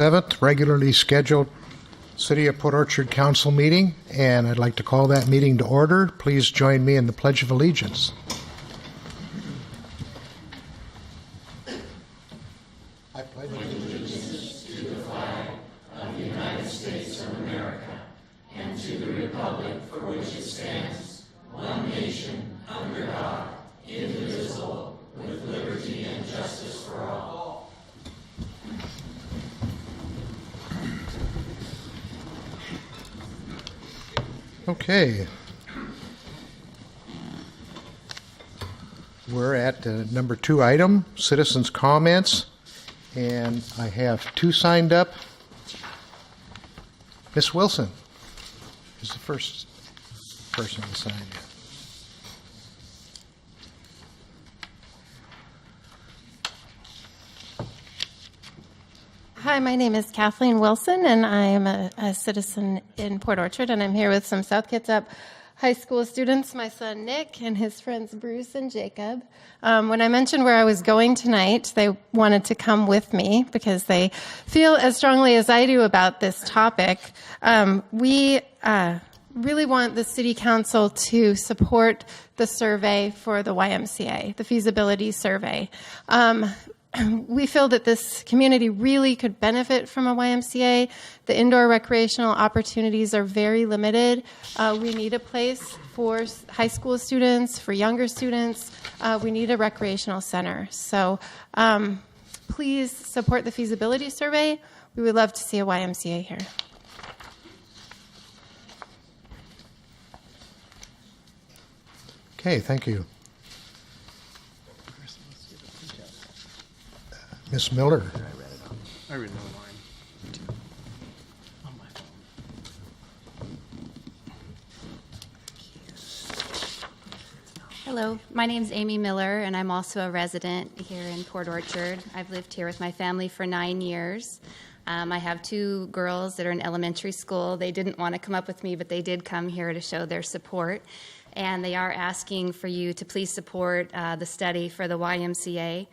7th, regularly scheduled City of Port Orchard Council meeting, and I'd like to call that meeting to order. Please join me in the Pledge of Allegiance. I pledge allegiance to the flag of the United States of America and to the republic for which it stands, one nation, under God, indivisible, with liberty and justice for all. Okay. We're at number 2 item, citizens' comments, and I have 2 signed up. Miss Wilson is the first person to sign in. Hi, my name is Kathleen Wilson, and I am a citizen in Port Orchard, and I'm here with some South Kitsap High School students, my son Nick and his friends Bruce and Jacob. When I mentioned where I was going tonight, they wanted to come with me because they feel as strongly as I do about this topic. We really want the City Council to support the survey for the YMCA, the feasibility survey. We feel that this community really could benefit from a YMCA. The indoor recreational opportunities are very limited. We need a place for high school students, for younger students. We need a recreational center. So please support the feasibility survey. We would love to see a YMCA here. Okay, thank you. Miss Miller. I read another line on my phone. Hello, my name is Amy Miller, and I'm also a resident here in Port Orchard. I've lived here with my family for 9 years. I have 2 girls that are in elementary school. They didn't want to come up with me, but they did come here to show their support. And they are asking for you to please support the study for the YMCA.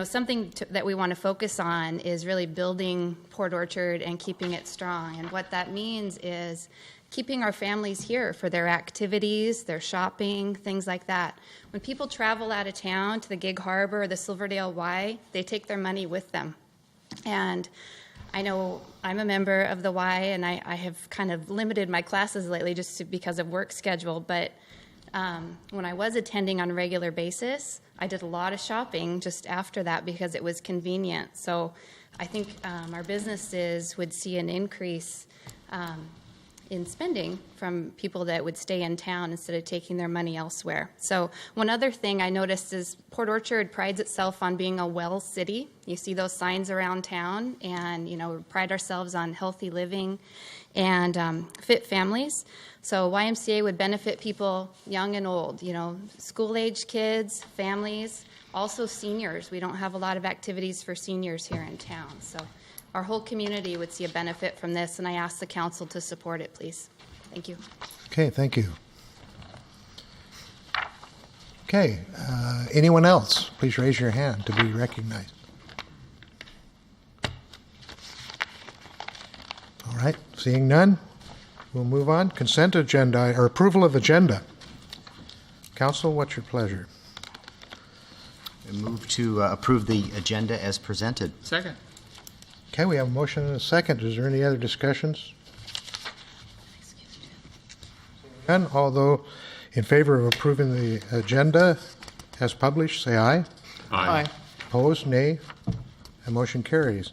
Something that we want to focus on is really building Port Orchard and keeping it strong. And what that means is keeping our families here for their activities, their shopping, things like that. When people travel out of town to the Gig Harbor or the Silverdale Y, they take their money with them. And I know I'm a member of the Y, and I have kind of limited my classes lately just because of work schedule, but when I was attending on a regular basis, I did a lot of shopping just after that because it was convenient. So I think our businesses would see an increase in spending from people that would stay in town instead of taking their money elsewhere. So one other thing I noticed is Port Orchard prides itself on being a well city. You see those signs around town, and we pride ourselves on healthy living and fit families. So YMCA would benefit people young and old, school-age kids, families, also seniors. We don't have a lot of activities for seniors here in town. So our whole community would see a benefit from this, and I ask the council to support it, please. Thank you. Okay, thank you. Okay, anyone else? Please raise your hand to be recognized. All right, seeing none, we'll move on. Consent agenda, or approval of agenda. Council, what's your pleasure? I move to approve the agenda as presented. Second. Okay, we have a motion and a second. Is there any other discussions? None. Although in favor of approving the agenda as published, say aye. Aye. Opposed, nay. The motion carries.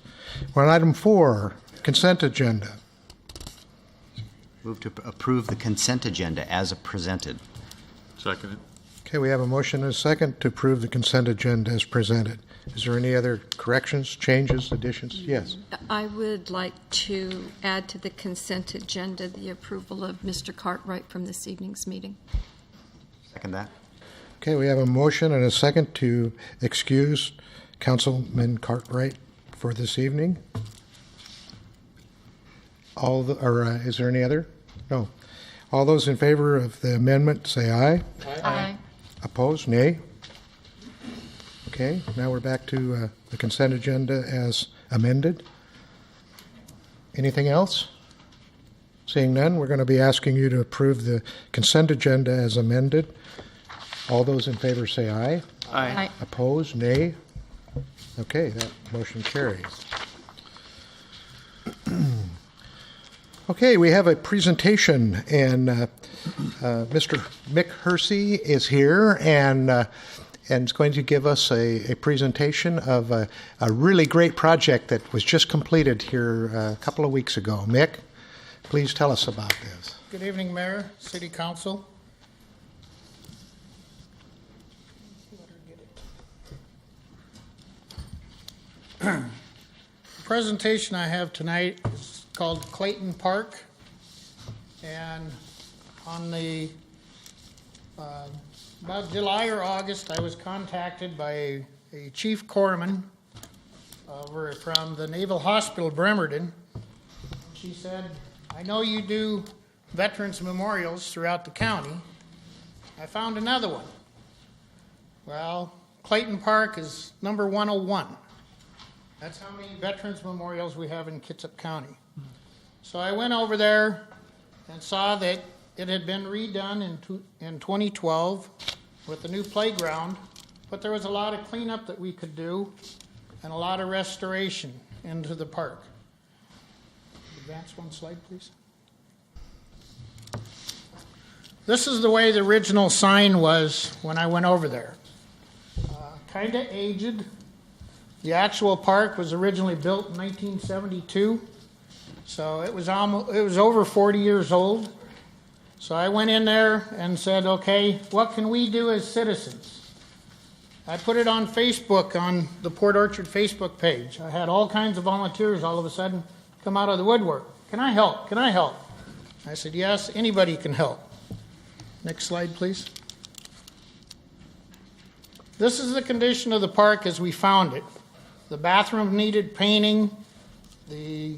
We're on item 4, consent agenda. Move to approve the consent agenda as presented. Second it. Okay, we have a motion and a second to approve the consent agenda as presented. Is there any other corrections, changes, additions? Yes. I would like to add to the consent agenda the approval of Mr. Cartwright from this evening's meeting. Second that. Okay, we have a motion and a second to excuse Councilman Cartwright for this evening. Is there any other? No. All those in favor of the amendment say aye. Aye. Opposed, nay. Okay, now we're back to the consent agenda as amended? Anything else? Seeing none, we're going to be asking you to approve the consent agenda as amended. All those in favor say aye. Aye. Opposed, nay. Okay, that motion carries. Okay, we have a presentation, and Mr. Mick Hersey is here and is going to give us a presentation of a really great project that was just completed here a couple of weeks ago. Mick, please tell us about this. Good evening, Mayor, City Council. The presentation I have tonight is called Clayton Park, and on the about July or August, I was contacted by a chief corpsman over from the Naval Hospital Bremerton. She said, "I know you do veterans memorials throughout the county. I found another one." Well, Clayton Park is number 101. That's how many veterans memorials we have in Kitsap County. So I went over there and saw that it had been redone in 2012 with a new playground, but there was a lot of cleanup that we could do and a lot of restoration into the park. Advance one slide, please. This is the way the original sign was when I went over there. Kind of aged. The actual park was originally built in 1972, so it was over 40 years old. So I went in there and said, okay, what can we do as citizens? I put it on Facebook, on the Port Orchard Facebook page. I had all kinds of volunteers all of a sudden come out of the woodwork. Can I help? Can I help? I said, yes, anybody can help. Next slide, please. This is the condition of the park as we found it. The bathroom needed painting. The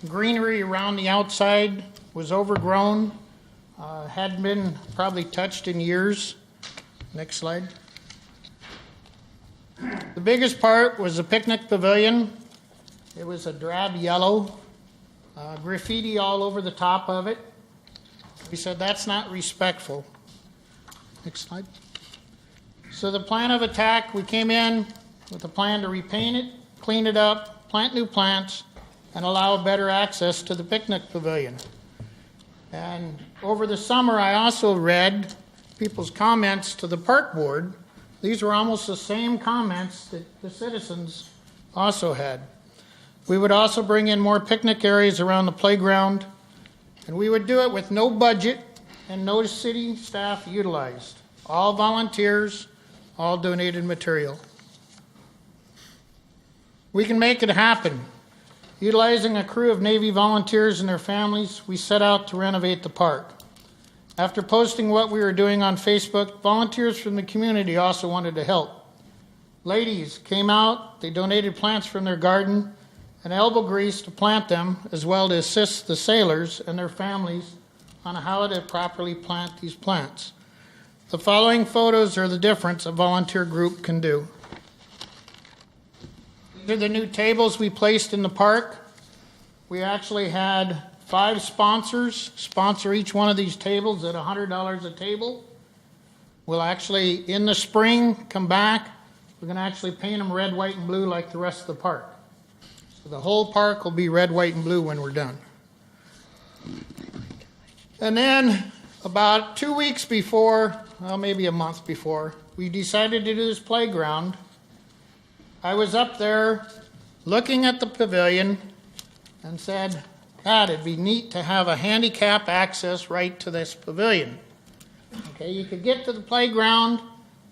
greenery around the outside was overgrown. Hadn't been probably touched in years. Next slide. The biggest part was the picnic pavilion. It was a drab yellow, graffiti all over the top of it. We said that's not respectful. Next slide. So the plan of attack, we came in with a plan to repaint it, clean it up, plant new plants, and allow better access to the picnic pavilion. And over the summer, I also read people's comments to the park board. These were almost the same comments that the citizens also had. We would also bring in more picnic areas around the playground, and we would do it with no budget and no city staff utilized. All volunteers, all donated material. We can make it happen. Utilizing a crew of Navy volunteers and their families, we set out to renovate the park. After posting what we were doing on Facebook, volunteers from the community also wanted to help. Ladies came out, they donated plants from their garden and elbow grease to plant them, as well to assist the sailors and their families on how to properly plant these plants. The following photos are the difference a volunteer group can do. These are the new tables we placed in the park. We actually had 5 sponsors sponsor each one of these tables at $100 a table. We'll actually, in the spring, come back. We're going to actually paint them red, white, and blue like the rest of the park. So the whole park will be red, white, and blue when we're done. And then about 2 weeks before, well, maybe a month before, we decided to do this playground. I was up there looking at the pavilion and said, God, it'd be neat to have a handicap access right to this pavilion. Okay, you could get to the playground,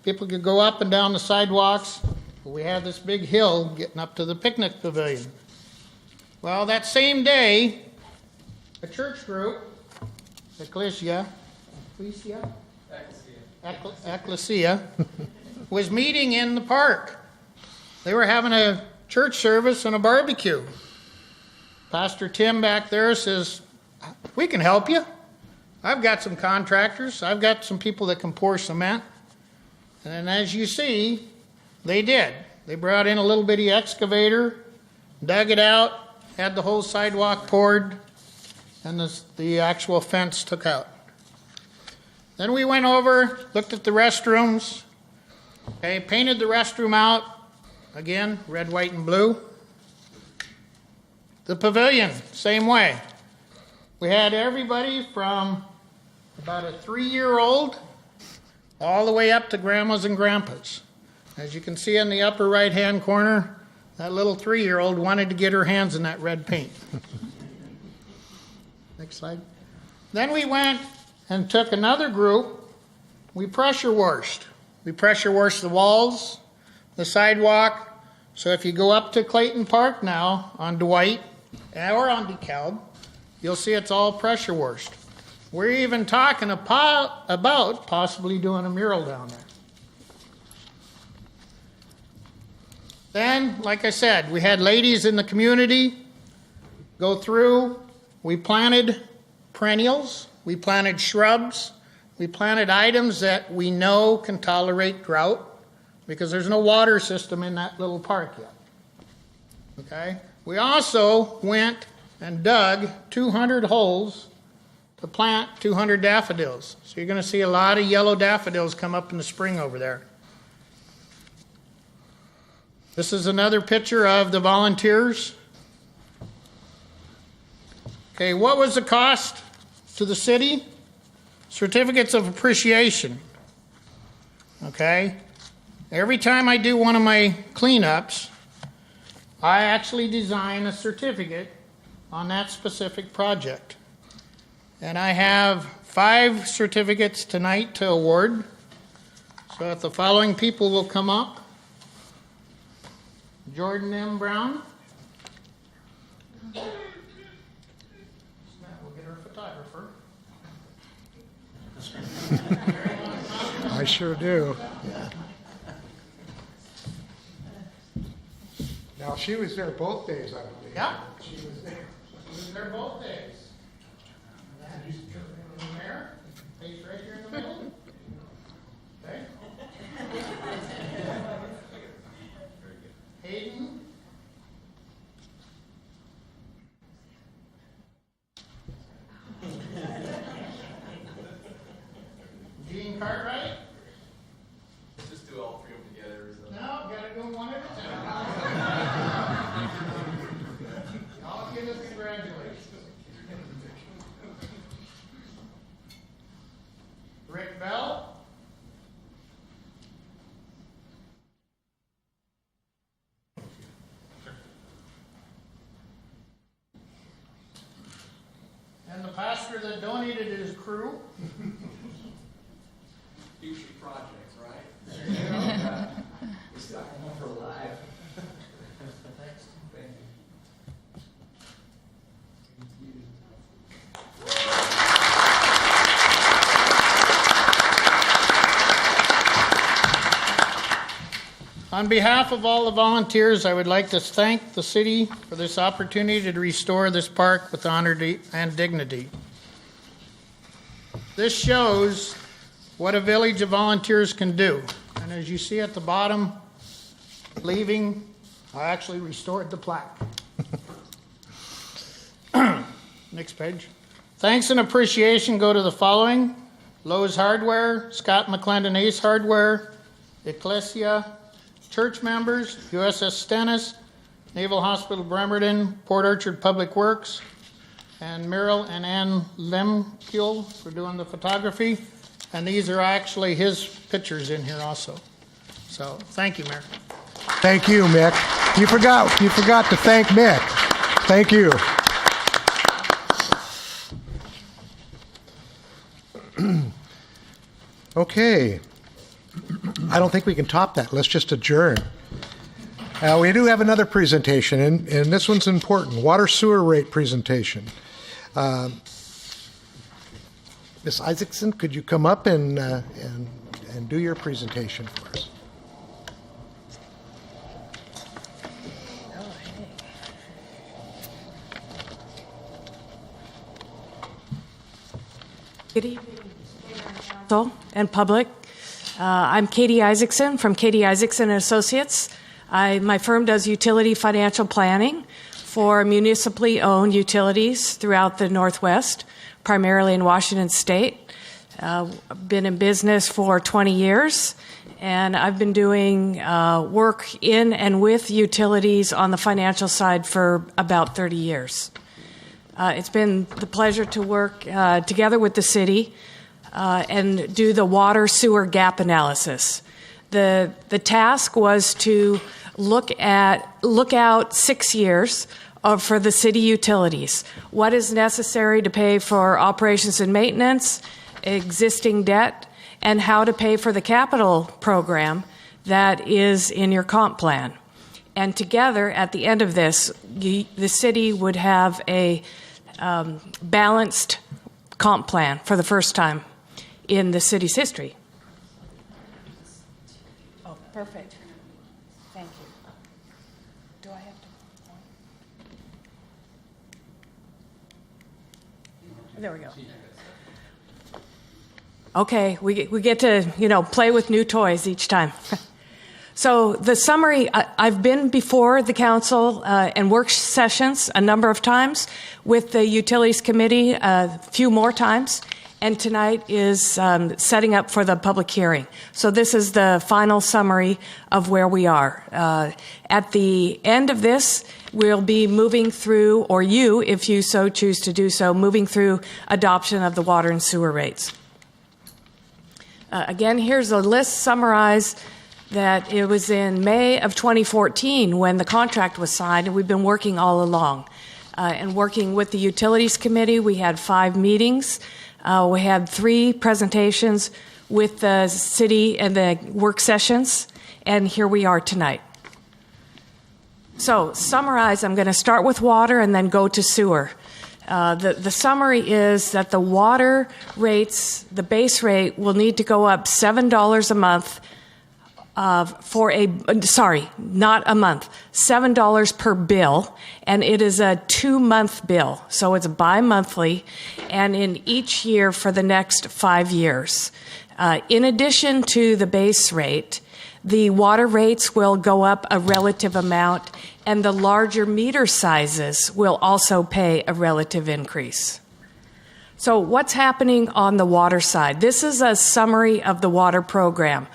people could go up and down the sidewalks, but we had this big hill getting up to the picnic pavilion. Well, that same day, a church group, Ecclesia, was meeting in the park. They were having a church service and a barbecue. Pastor Tim back there says, we can help you. I've got some contractors. I've got some people that can pour cement. And as you see, they did. They brought in a little bitty excavator dug it out, had the whole sidewalk poured, and the actual fence took out. Then we went over, looked at the restrooms, okay, painted the restroom out, again, red, white, and blue. The pavilion, same way. We had everybody from about a 3-year-old all the way up to grandmas and grandpas. As you can see in the upper right-hand corner, that little 3-year-old wanted to get her hands in that red paint. Next slide. Then we went and took another group. We pressure washed. We pressure washed the walls, the sidewalk. So if you go up to Clayton Park now on Dwight or on DeKalb, you'll see it's all pressure washed. We're even talking about possibly doing a mural down there. Then, like I said, we had ladies in the community go through. We planted perennials. We planted shrubs. We planted items that we know can tolerate drought because there's no water system in that little park yet. Okay? We also went and dug 200 holes to plant 200 daffodils. So you're going to see a lot of yellow daffodils come up in the spring over there. This is another picture of the volunteers. Okay, what was the cost to the city? Certificates of appreciation. Okay, every time I do one of my cleanups, I actually design a certificate on that specific project. And I have 5 certificates tonight to award. So if the following people will come up. Jordan M. Brown. We'll get our photographer. I sure do. Yeah. Now, she was there both days, I believe. Yeah. She was there. She was there both days. And there, face right here in the middle. Okay. Hayden. Gene Cartwright. Just do all 3 of them together. No, gotta do them one at a time. I'll give us congratulations. Rick Bell. And the pastor that donated his crew. Future projects, right? We're stuck for life. Thanks. Thank you. On behalf of all the volunteers, I would like to thank the city for this opportunity to restore this park with honor and dignity. This shows what a village of volunteers can do. And as you see at the bottom, leaving, I actually restored the plaque. Next page. Thanks and appreciation go to the following: Lowe's Hardware, Scott McClendon Ace Hardware, Ecclesia, church members, USS Stennis, Naval Hospital Bremerton, Port Orchard Public Works, and Meryl and Ann Lemkiel for doing the photography. And these are actually his pictures in here also. So thank you, Mayor. Thank you, Mick. You forgot to thank Mick. Thank you. Okay. I don't think we can top that. Let's just adjourn. We do have another presentation, and this one's important. Water sewer rate presentation. Ms. Isaacson, could you come up and do your presentation for us? Good evening, Council and public. I'm Katie Isaacson from Katie Isaacson Associates. My firm does utility financial planning. for municipally owned utilities throughout the Northwest, primarily in Washington State. I've been in business for 20 years, and I've been doing work in and with utilities on the financial side for about 30 years. It's been the pleasure to work together with the city and do the water sewer gap analysis. The task was to look out 6 years for the city utilities. What is necessary to pay for operations and maintenance, existing debt, and how to pay for the capital program that is in your comp plan. And together, at the end of this, the city would have a balanced comp plan for the first time in the city's history. Oh, perfect. Thank you. Do I have to? There we go. Okay, we get to, play with new toys each time. So the summary, I've been before the council and work sessions a number of times with the Utilities Committee a few more times, and tonight is setting up for the public hearing. So this is the final summary of where we are. At the end of this, we'll be moving through, or you, if you so choose to do so, moving through adoption of the water and sewer rates. Again, here's a list summarized that it was in May of 2014 when the contract was signed, and we've been working all along. And working with the Utilities Committee, we had 5 meetings. We had 3 presentations with the city and the work sessions, and here we are tonight. So, summarize, I'm going to start with water and then go to sewer. The summary is that the water rates, the base rate, will need to go up $7 a month not a month, $7 per bill, and it is a 2-month bill, so it's bi-monthly, and in each year for the next 5 years. In addition to the base rate, the water rates will go up a relative amount, and the larger meter sizes will also pay a relative increase. So what's happening on the water side? This is a summary of the water program.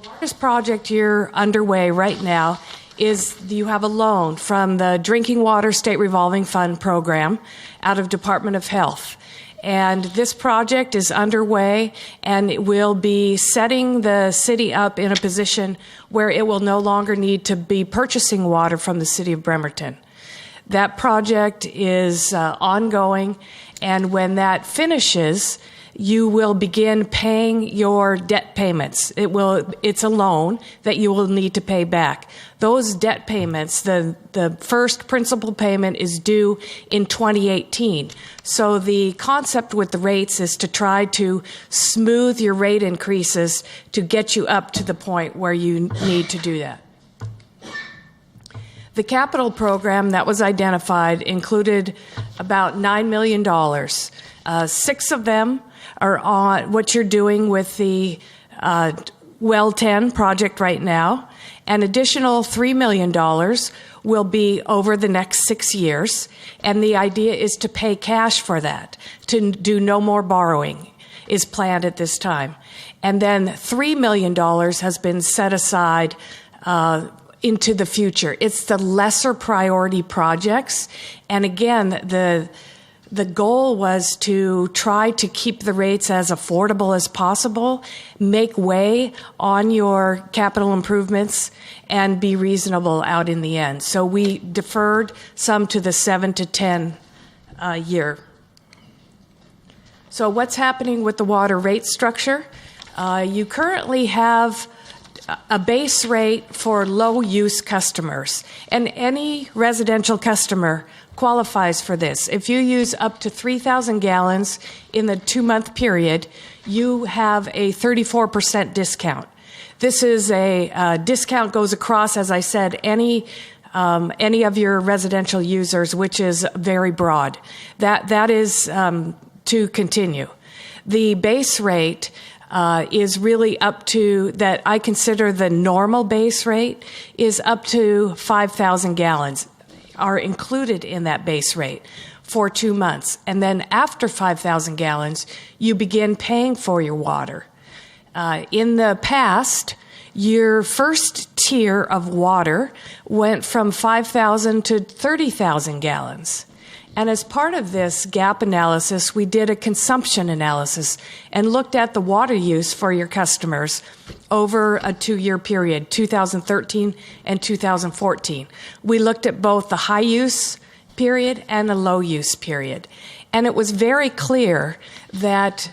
The largest project you're underway right now is you have a loan from the Drinking Water State Revolving Fund program out of Department of Health. And this project is underway, and it will be setting the city up in a position where it will no longer need to be purchasing water from the city of Bremerton. That project is ongoing, and when that finishes, you will begin paying your debt payments. It's a loan that you will need to pay back. Those debt payments, the first principal payment is due in 2018. So the concept with the rates is to try to smooth your rate increases to get you up to the point where you need to do that. The capital program that was identified included about $9 million. 6 of them are on what you're doing with the Well 10 project right now. An additional $3 million will be over the next 6 years, and the idea is to pay cash for that, to do no more borrowing is planned at this time. And then $3 million has been set aside into the future. It's the lesser priority projects, and again, the goal was to try to keep the rates as affordable as possible, make way on your capital improvements, and be reasonable out in the end. So we deferred some to the 7 to 10 year. So what's happening with the water rate structure? You currently have a base rate for low-use customers, and any residential customer qualifies for this. If you use up to 3,000 gallons in the 2-month period, you have a 34% discount. This is a discount goes across, as I said, any of your residential users, which is very broad. That is to continue. The base rate is really up to, that I consider the normal base rate, is up to 5,000 gallons. are included in that base rate for 2 months. And then after 5,000 gallons, you begin paying for your water. In the past, your first tier of water went from 5,000 to 30,000 gallons. And as part of this gap analysis, we did a consumption analysis and looked at the water use for your customers over a 2-year period, 2013 and 2014. We looked at both the high use period and the low use period. And it was very clear that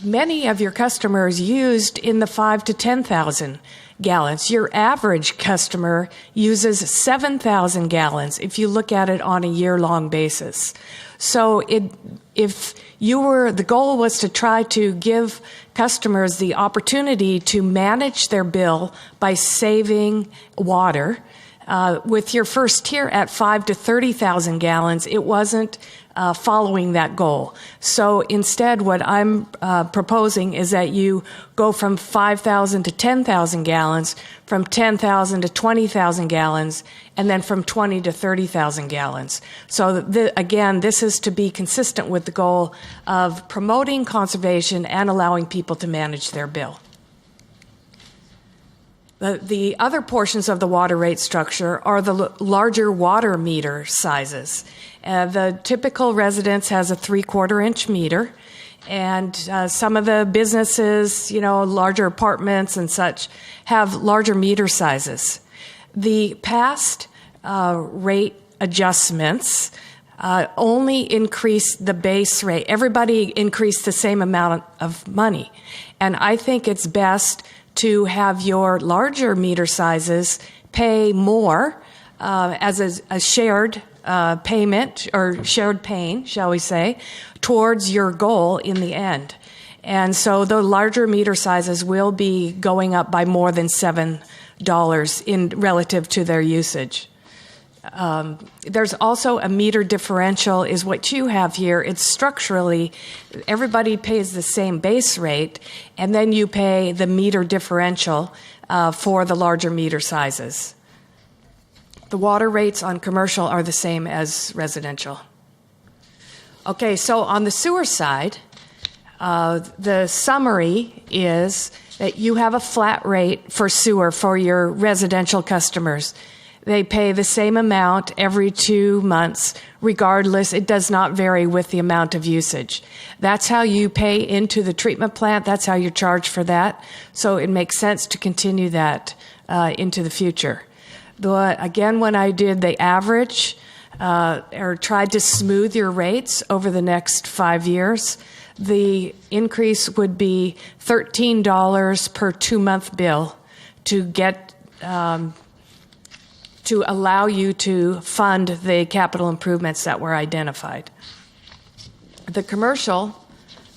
many of your customers used in the 5 to 10,000 gallons. Your average customer uses 7,000 gallons if you look at it on a year-long basis. So the goal was to try to give customers the opportunity to manage their bill by saving water. With your first tier at 5 to 30,000 gallons, it wasn't following that goal. So instead, what I'm proposing is that you go from 5,000 to 10,000 gallons, from 10,000 to 20,000 gallons, and then from 20 to 30,000 gallons. So again, this is to be consistent with the goal of promoting conservation and allowing people to manage their bill. The other portions of the water rate structure are the larger water meter sizes. The typical residence has a 3/4 inch meter, and some of the businesses, larger apartments and such, have larger meter sizes. The past rate adjustments only increased the base rate. Everybody increased the same amount of money, and I think it's best to have your larger meter sizes pay more as a shared payment, or shared pain, shall we say, towards your goal in the end. And so the larger meter sizes will be going up by more than $7 in relative to their usage. There's also a meter differential, is what you have here. It's structurally, everybody pays the same base rate, and then you pay the meter differential for the larger meter sizes. The water rates on commercial are the same as residential. Okay, so on the sewer side, the summary is that you have a flat rate for sewer for your residential customers. They pay the same amount every 2 months, regardless. It does not vary with the amount of usage. That's how you pay into the treatment plant. That's how you charge for that. So it makes sense to continue that into the future. Again, when I did the average or tried to smooth your rates over the next 5 years, the increase would be $13 per 2-month bill to get to allow you to fund the capital improvements that were identified. The commercial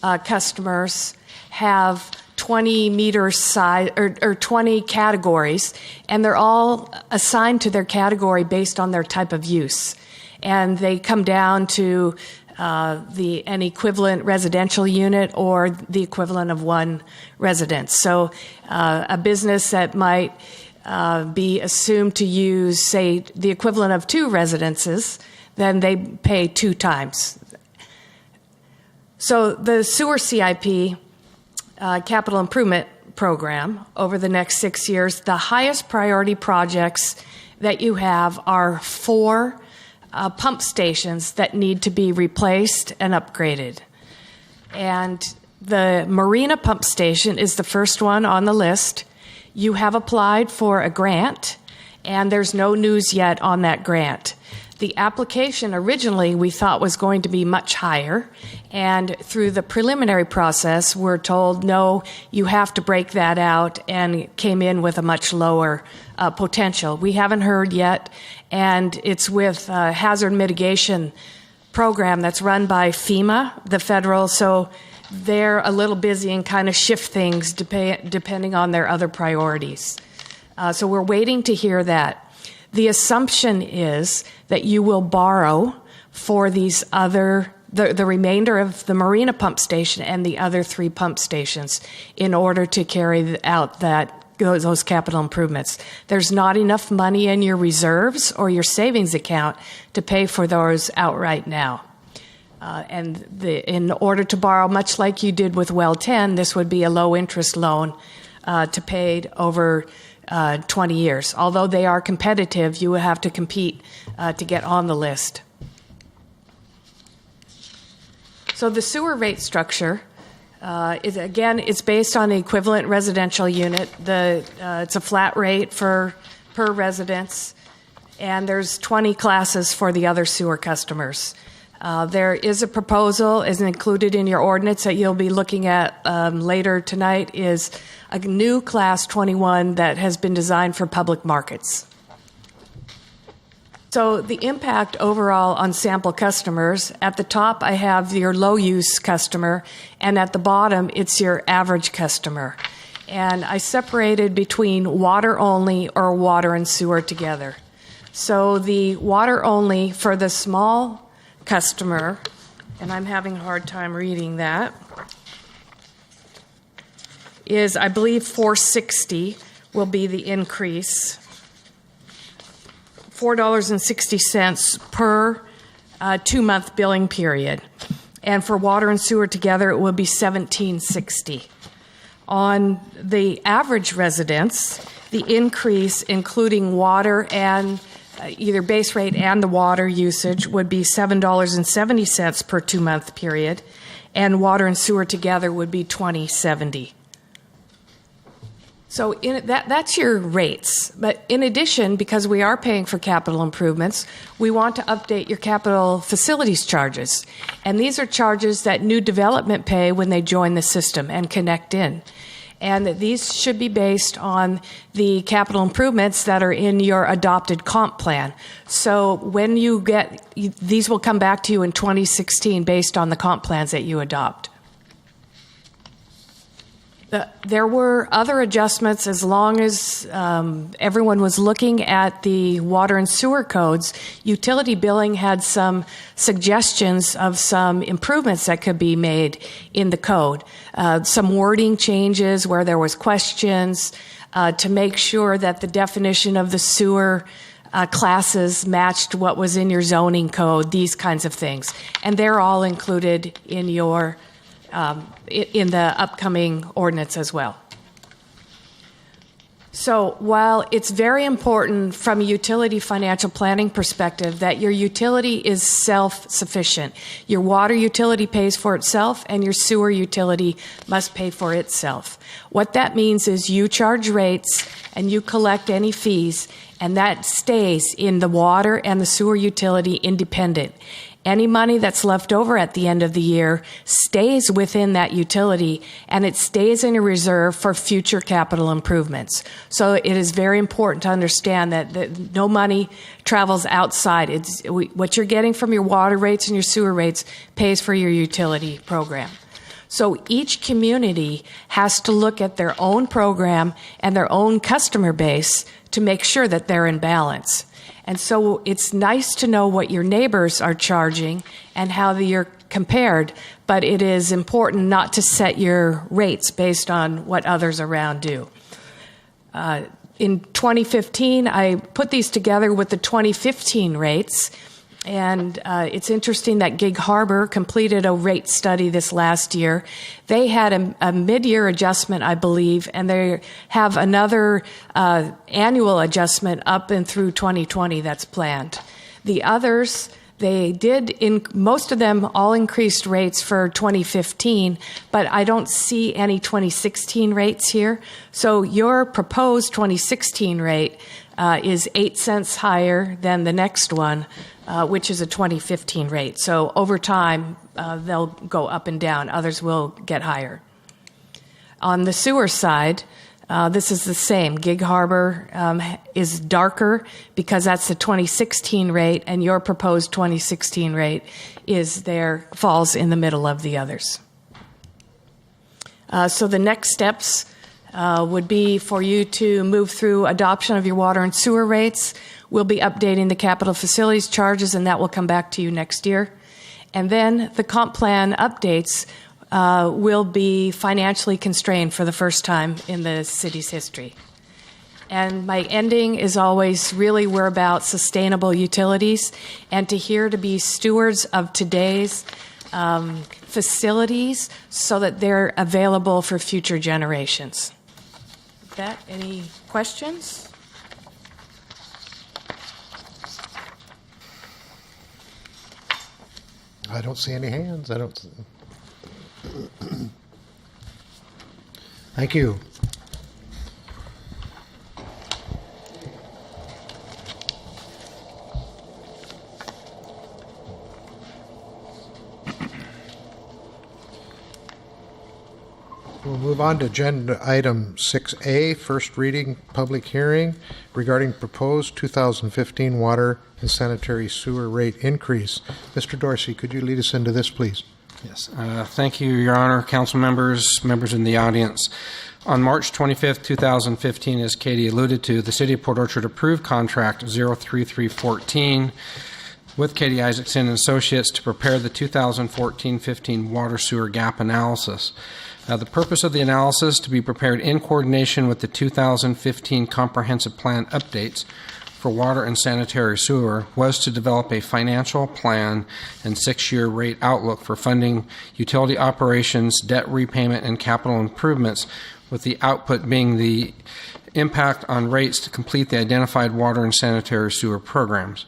customers have 20 meter size or 20 categories, and they're all assigned to their category based on their type of use. And they come down to an equivalent residential unit or the equivalent of one residence. So a business that might be assumed to use, say, the equivalent of 2 residences, then they pay 2 times. So the sewer CIP capital improvement program over the next 6 years, the highest priority projects that you have are 4 pump stations that need to be replaced and upgraded. And the Marina pump station is the first one on the list. You have applied for a grant, and there's no news yet on that grant. The application originally we thought was going to be much higher, and through the preliminary process, we're told, no, you have to break that out, and came in with a much lower potential. We haven't heard yet, and it's with a hazard mitigation program that's run by FEMA, the federal, so they're a little busy and kind of shift things depending on their other priorities. So we're waiting to hear that. The assumption is that you will borrow for these other, the remainder of the Marina pump station and the other 3 pump stations in order to carry out that those capital improvements. There's not enough money in your reserves or your savings account to pay for those outright now. In order to borrow, much like you did with Well 10, this would be a low-interest loan to paid over 20 years. Although they are competitive, you would have to compete to get on the list. So the sewer rate structure it's based on the equivalent residential unit. It's a flat rate per residence, and there's 20 classes for the other sewer customers. There is a proposal, is included in your ordinance that you'll be looking at later tonight, is a new Class 21 that has been designed for public markets. So the impact overall on sample customers, at the top I have your low-use customer, and at the bottom it's your average customer. And I separated between water only or water and sewer together. So the water only for the small customer, and I'm having a hard time reading that, is I believe $4.60 will be the increase. $4.60 per 2-month billing period. And for water and sewer together, it will be $17.60. On the average residence, the increase, including water and either base rate and the water usage, would be $7.70 per 2-month period, and water and sewer together would be $20.70. So that's your rates. But in addition, because we are paying for capital improvements, we want to update your capital facilities charges. And these are charges that new development pay when they join the system and connect in. And these should be based on the capital improvements that are in your adopted comp plan. So when you these will come back to you in 2016 based on the comp plans that you adopt. There were other adjustments as long as everyone was looking at the water and sewer codes. Utility billing had some suggestions of some improvements that could be made in the code. Some wording changes where there was questions to make sure that the definition of the sewer classes matched what was in your zoning code, these kinds of things. And they're all included in your in the upcoming ordinance as well. So while it's very important from a utility financial planning perspective that your utility is self-sufficient, your water utility pays for itself and your sewer utility must pay for itself. What that means is you charge rates and you collect any fees, and that stays in the water and the sewer utility independent. Any money that's left over at the end of the year stays within that utility, and it stays in a reserve for future capital improvements. So it is very important to understand that no money travels outside. What you're getting from your water rates and your sewer rates pays for your utility program. So each community has to look at their own program and their own customer base to make sure that they're in balance. And so it's nice to know what your neighbors are charging and how you're compared, but it is important not to set your rates based on what others around do. In 2015, I put these together with the 2015 rates, and it's interesting that Gig Harbor completed a rate study this last year. They had a mid-year adjustment, I believe, and they have another annual adjustment up and through 2020 that's planned. The others, most of them all increased rates for 2015, but I don't see any 2016 rates here. So your proposed 2016 rate is 8 cents higher than the next one, which is a 2015 rate. So over time, they'll go up and down. Others will get higher. On the sewer side, this is the same. Gig Harbor is darker because that's the 2016 rate, and your proposed 2016 rate falls in the middle of the others. So the next steps would be for you to move through adoption of your water and sewer rates. We'll be updating the capital facilities charges, and that will come back to you next year. And then the comp plan updates will be financially constrained for the first time in the city's history. And my ending is always really we're about sustainable utilities and to be stewards of today's facilities so that they're available for future generations. With that, any questions? I don't see any hands. I don't. Thank you. We'll move on to agenda item 6A, first reading, public hearing regarding proposed 2015 water and sanitary sewer rate increase. Mr. Dorsey, could you lead us into this, please? Yes. Thank you, Your Honor, council members, members in the audience. On March 25th, 2015, as Katie alluded to, the City of Port Orchard approved contract 03314 with Katie Isaacson and Associates to prepare the 2014-15 water sewer gap analysis. The purpose of the analysis, to be prepared in coordination with the 2015 Comprehensive Plan updates for water and sanitary sewer, was to develop a financial plan and 6-year rate outlook for funding utility operations, debt repayment, and capital improvements, with the output being the impact on rates to complete the identified water and sanitary sewer programs.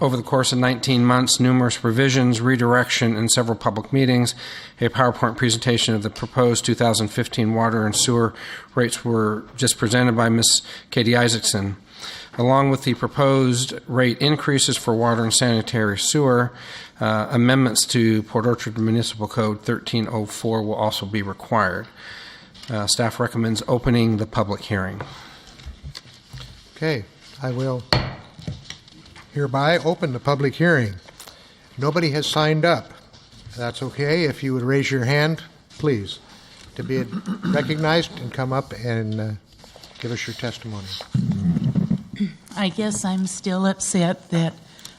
Over the course of 19 months, numerous revisions, redirection, and several public meetings, a PowerPoint presentation of the proposed 2015 water and sewer rates were just presented by Ms. Katie Isaacson. Along with the proposed rate increases for water and sanitary sewer, amendments to Port Orchard Municipal Code 1304 will also be required. Staff recommends opening the public hearing. Okay, I will hereby open the public hearing. Nobody has signed up. That's okay. If you would raise your hand, please, to be recognized and come up and give us your testimony. I guess I'm still upset that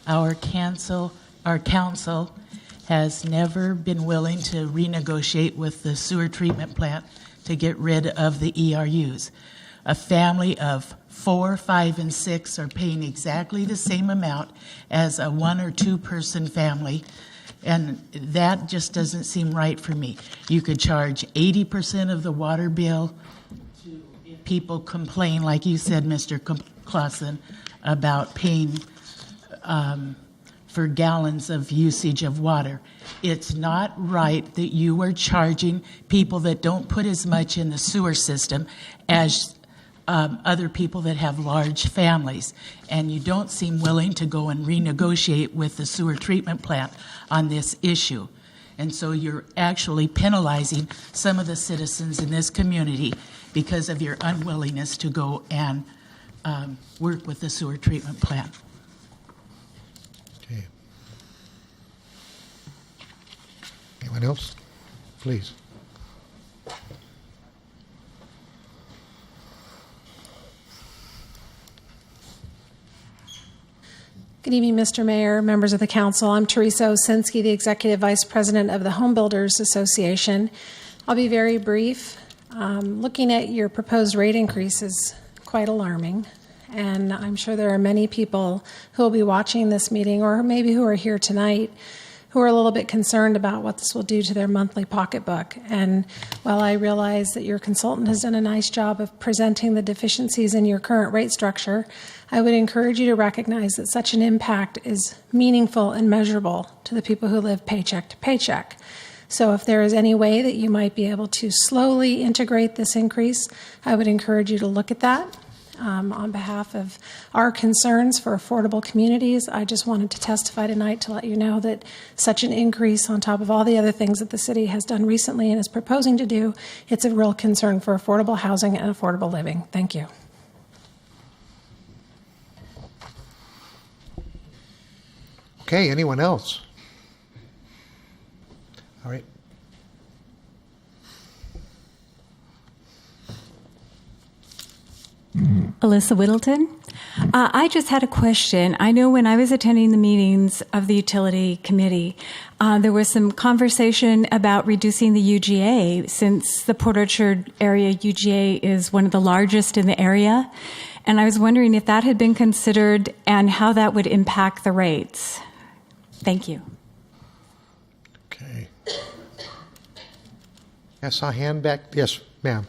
our council has never been willing to renegotiate with the sewer treatment plant to get rid of the ERUs. A family of 4, 5, and 6 are paying exactly the same amount as a 1 or 2 person family, and that just doesn't seem right for me. You could charge 80% of the water bill to if people complain, like you said, Mr. Clausen, about paying for gallons of usage of water. It's not right that you are charging people that don't put as much in the sewer system as other people that have large families, and you don't seem willing to go and renegotiate with the sewer treatment plant on this issue. And so you're actually penalizing some of the citizens in this community because of your unwillingness to go and work with the sewer treatment plant. Okay. Anyone else? Please. Good evening, Mr. Mayor, members of the council. I'm Teresa Osinski, the Executive Vice President of the Home Builders Association. I'll be very brief. Looking at your proposed rate increase is quite alarming, and I'm sure there are many people who will be watching this meeting or maybe who are here tonight who are a little bit concerned about what this will do to their monthly pocketbook. And while I realize that your consultant has done a nice job of presenting the deficiencies in your current rate structure, I would encourage you to recognize that such an impact is meaningful and measurable to the people who live paycheck to paycheck. So if there is any way that you might be able to slowly integrate this increase, I would encourage you to look at that. On behalf of our concerns for affordable communities, I just wanted to testify tonight to let you know that such an increase on top of all the other things that the city has done recently and is proposing to do, it's a real concern for affordable housing and affordable living. Thank you. Okay, anyone else? All right. Alyssa Whittleton. I just had a question. I know when I was attending the meetings of the Utility Committee, there was some conversation about reducing the UGA, since the Port Orchard area UGA is one of the largest in the area. And I was wondering if that had been considered and how that would impact the rates. Thank you. Okay. I saw a hand back. Yes, ma'am.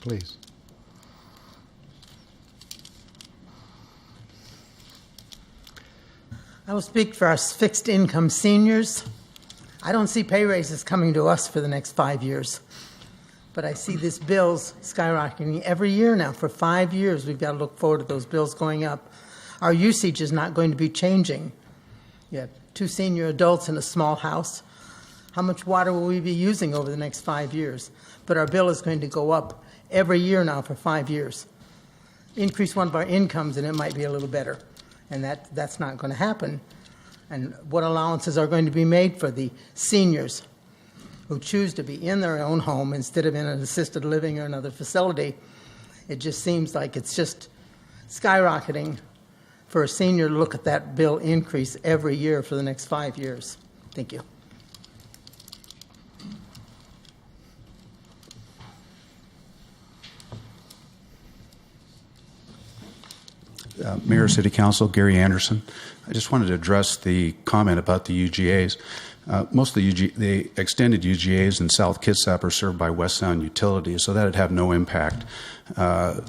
Please. I will speak for our fixed income seniors. I don't see pay raises coming to us for the next 5 years. But I see these bills skyrocketing every year now. For 5 years, we've got to look forward to those bills going up. Our usage is not going to be changing. You have 2 senior adults in a small house. How much water will we be using over the next 5 years? But our bill is going to go up every year now for 5 years. Increase one of our incomes and it might be a little better. And that's not going to happen. And what allowances are going to be made for the seniors who choose to be in their own home instead of in an assisted living or another facility? It just seems like it's just skyrocketing for a senior to look at that bill increase every year for the next 5 years. Thank you. Mayor, City Council, Gary Anderson. I just wanted to address the comment about the UGAs. Most of the extended UGAs in South Kitsap are served by West Sound Utilities, so that would have no impact, on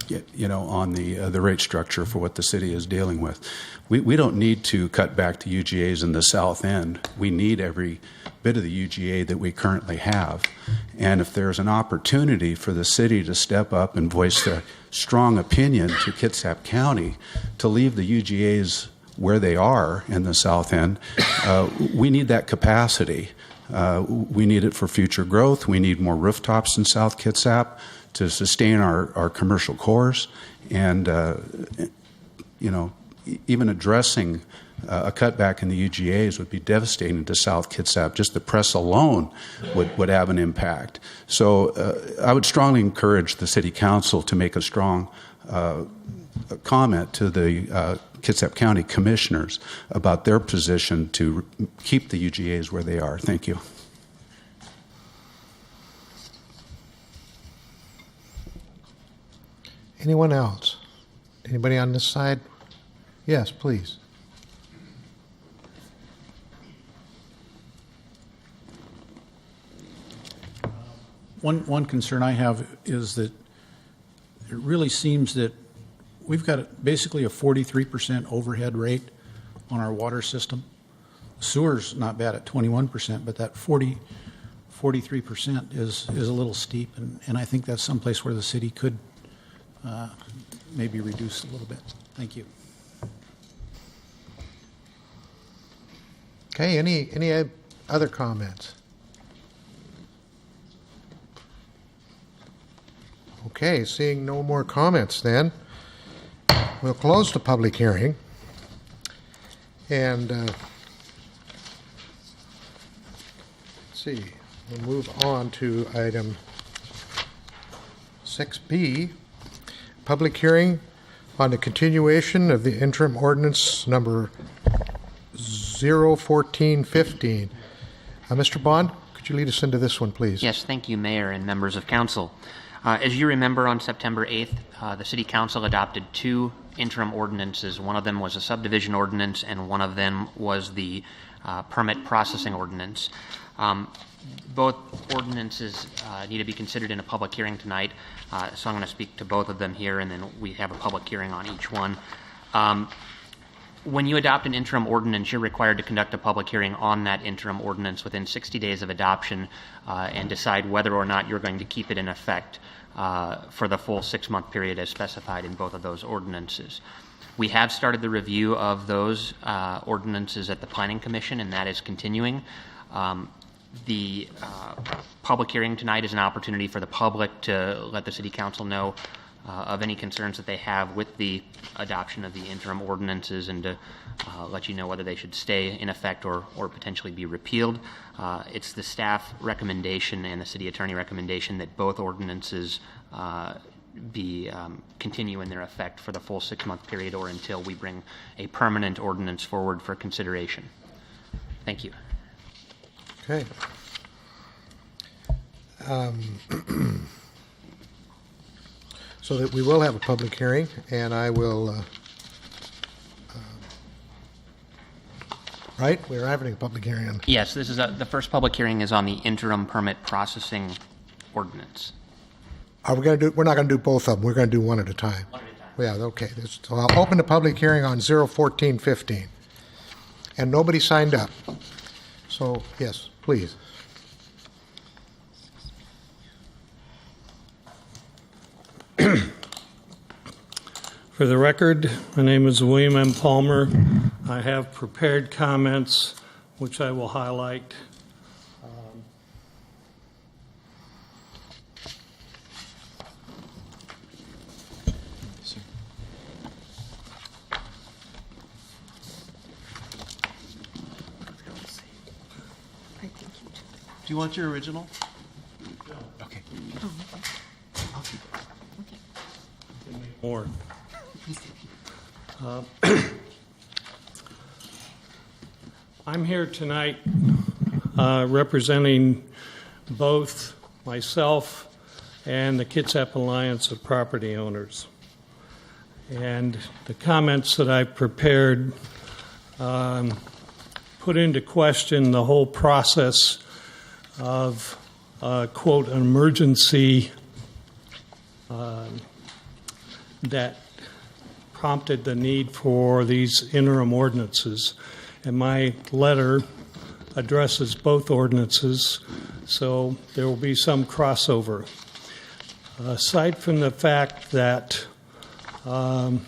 the rate structure for what the city is dealing with. We don't need to cut back to UGAs in the south end. We need every bit of the UGA that we currently have. And if there's an opportunity for the city to step up and voice their strong opinion to Kitsap County to leave the UGAs where they are in the south end, we need that capacity. We need it for future growth. We need more rooftops in South Kitsap to sustain our commercial cores. And, even addressing a cutback in the UGAs would be devastating to South Kitsap. Just the press alone would have an impact. So I would strongly encourage the City Council to make a strong comment to the Kitsap County Commissioners about their position to keep the UGAs where they are. Thank you. Anyone else? Anybody on this side? Yes, please. One concern I have is that it really seems that we've got basically a 43% overhead rate on our water system. Sewer's not bad at 21%, but that 43% is a little steep, and I think that's someplace where the city could maybe reduce a little bit. Thank you. Okay, any other comments? Okay, seeing no more comments then, we'll close the public hearing. And let's see, we'll move on to item 6B, public hearing on the continuation of the interim ordinance number 01415. Mr. Bond, could you lead us into this one, please? Yes, thank you, Mayor and members of Council. As you remember, on September 8th, the City Council adopted 2 interim ordinances. One of them was a subdivision ordinance, and one of them was the permit processing ordinance. Both ordinances need to be considered in a public hearing tonight, so I'm going to speak to both of them here, and then we have a public hearing on each one. When you adopt an interim ordinance, you're required to conduct a public hearing on that interim ordinance within 60 days of adoption and decide whether or not you're going to keep it in effect for the full 6-month period as specified in both of those ordinances. We have started the review of those ordinances at the Planning Commission, and that is continuing. The public hearing tonight is an opportunity for the public to let the City Council know of any concerns that they have with the adoption of the interim ordinances, and to let you know whether they should stay in effect or potentially be repealed. It's the staff recommendation and the city attorney recommendation that both ordinances continue in their effect for the full 6-month period or until we bring a permanent ordinance forward for consideration. Thank you. Okay. So that we will have a public hearing, and I will, right? We're having a public hearing on. Yes, this is the first public hearing is on the interim permit processing ordinance. Are we going to do? We're not going to do both of them. We're going to do one at a time. One at a time. Yeah. Okay. So I'll open the public hearing on 01415, and nobody signed up. So yes, please. For the record, my name is William M. Palmer. I have prepared comments, which I will highlight. Do you want your original? Okay. More. I'm here tonight representing both myself and the Kitsap Alliance of Property Owners. And the comments that I prepared put into question the whole process of, quote, an emergency that prompted the need for these interim ordinances. And my letter addresses both ordinances, so there will be some crossover. Aside from the fact that I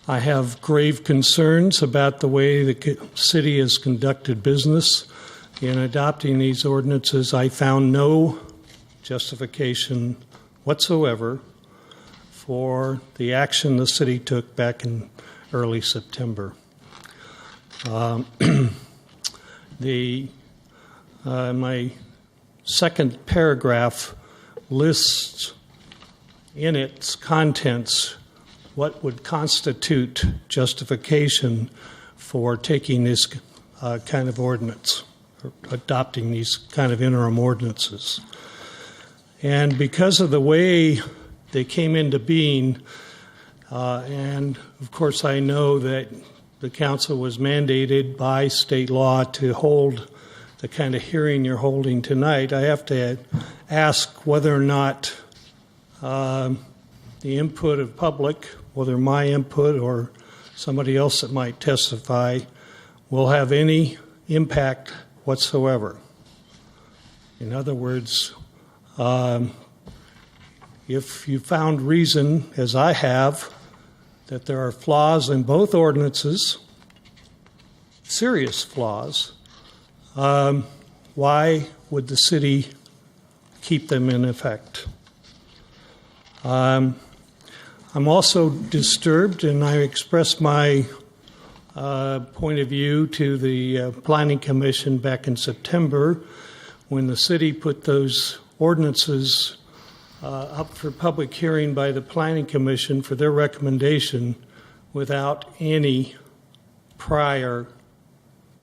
have grave concerns about the way the city has conducted business in adopting these ordinances, I found no justification whatsoever for the action the city took back in early September. My second paragraph lists in its contents what would constitute justification for taking this kind of ordinance, or adopting these kind of interim ordinances. And because of the way they came into being, and of course I know that the council was mandated by state law to hold the kind of hearing you're holding tonight, I have to ask whether or not the input of public, whether my input or somebody else that might testify, will have any impact whatsoever. In other words, if you found reason, as I have, that there are flaws in both ordinances, serious flaws, why would the city keep them in effect? I'm also disturbed, and I expressed my point of view to the Planning Commission back in September when the city put those ordinances up for public hearing by the Planning Commission for their recommendation without any prior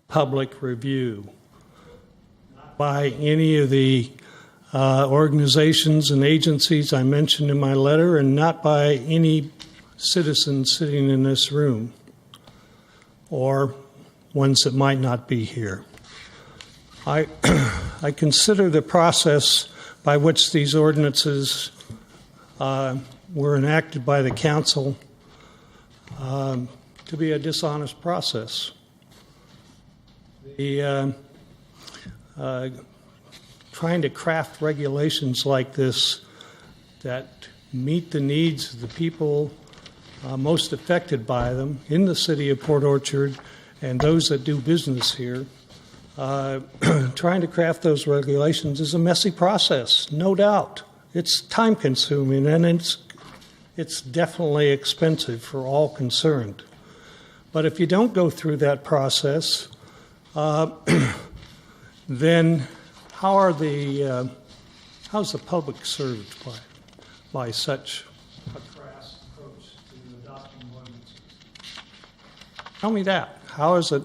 public review by any of the organizations and agencies I mentioned in my letter, and not by any citizen sitting in this room or ones that might not be here. I consider the process by which these ordinances were enacted by the council to be a dishonest process. Trying to craft regulations like this that meet the needs of the people most affected by them in the city of Port Orchard and those that do business here, trying to craft those regulations is a messy process, no doubt. It's time consuming and it's definitely expensive for all concerned. But if you don't go through that process, then how's the public served by it? by such a crass approach to adopting ordinances. Tell me that. How is it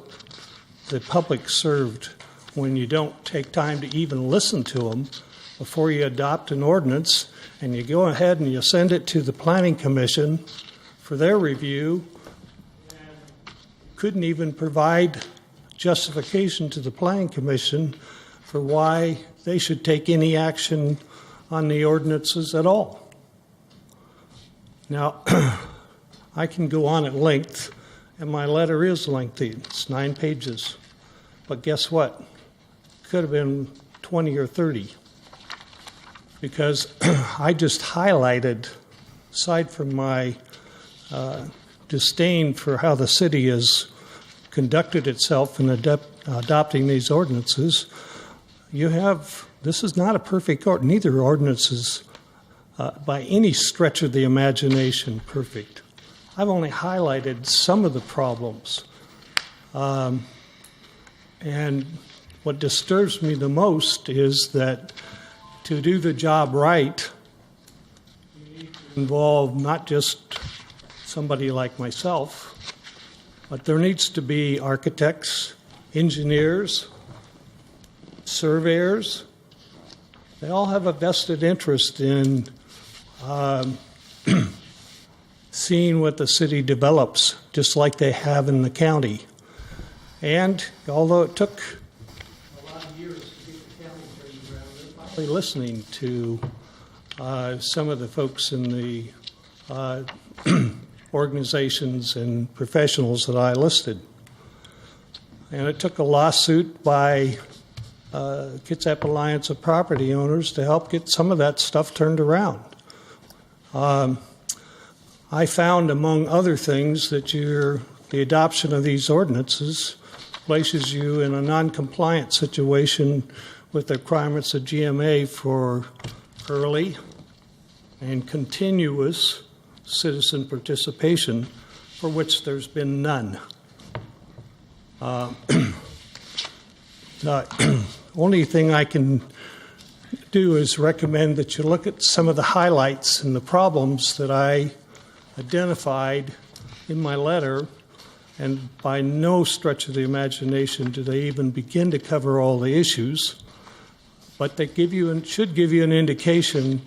the public served when you don't take time to even listen to them before you adopt an ordinance and you go ahead and you send it to the Planning Commission for their review and couldn't even provide justification to the Planning Commission for why they should take any action on the ordinances at all? Now, I can go on at length, and my letter is lengthy. It's 9 pages. But guess what? It could have been 20 or 30. Because I just highlighted, aside from my disdain for how the city has conducted itself in adopting these ordinances, this is not a perfect ordinance. Neither ordinance is by any stretch of the imagination perfect. I've only highlighted some of the problems. And what disturbs me the most is that to do the job right, you need to involve not just somebody like myself, but there needs to be architects, engineers, surveyors. They all have a vested interest in seeing what the city develops, just like they have in the county. And although it took a lot of years to get the county turned around, they're finally listening to some of the folks in the organizations and professionals that I listed. And it took a lawsuit by Kitsap Alliance of Property Owners to help get some of that stuff turned around. I found, among other things, that the adoption of these ordinances places you in a non-compliant situation with the requirements of GMA for early and continuous citizen participation, for which there's been none. The only thing I can do is recommend that you look at some of the highlights and the problems that I identified in my letter, and by no stretch of the imagination do they even begin to cover all the issues, but they should give you an indication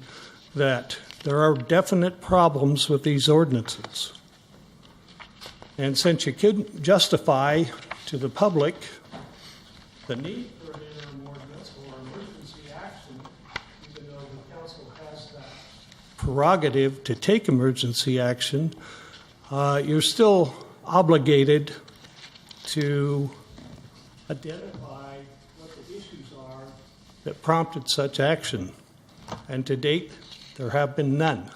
that there are definite problems with these ordinances. And since you couldn't justify to the public the need for an interim ordinance or emergency action, even though the council has that prerogative to take emergency action, you're still obligated to identify what the issues are that prompted such action. And to date, there have been none.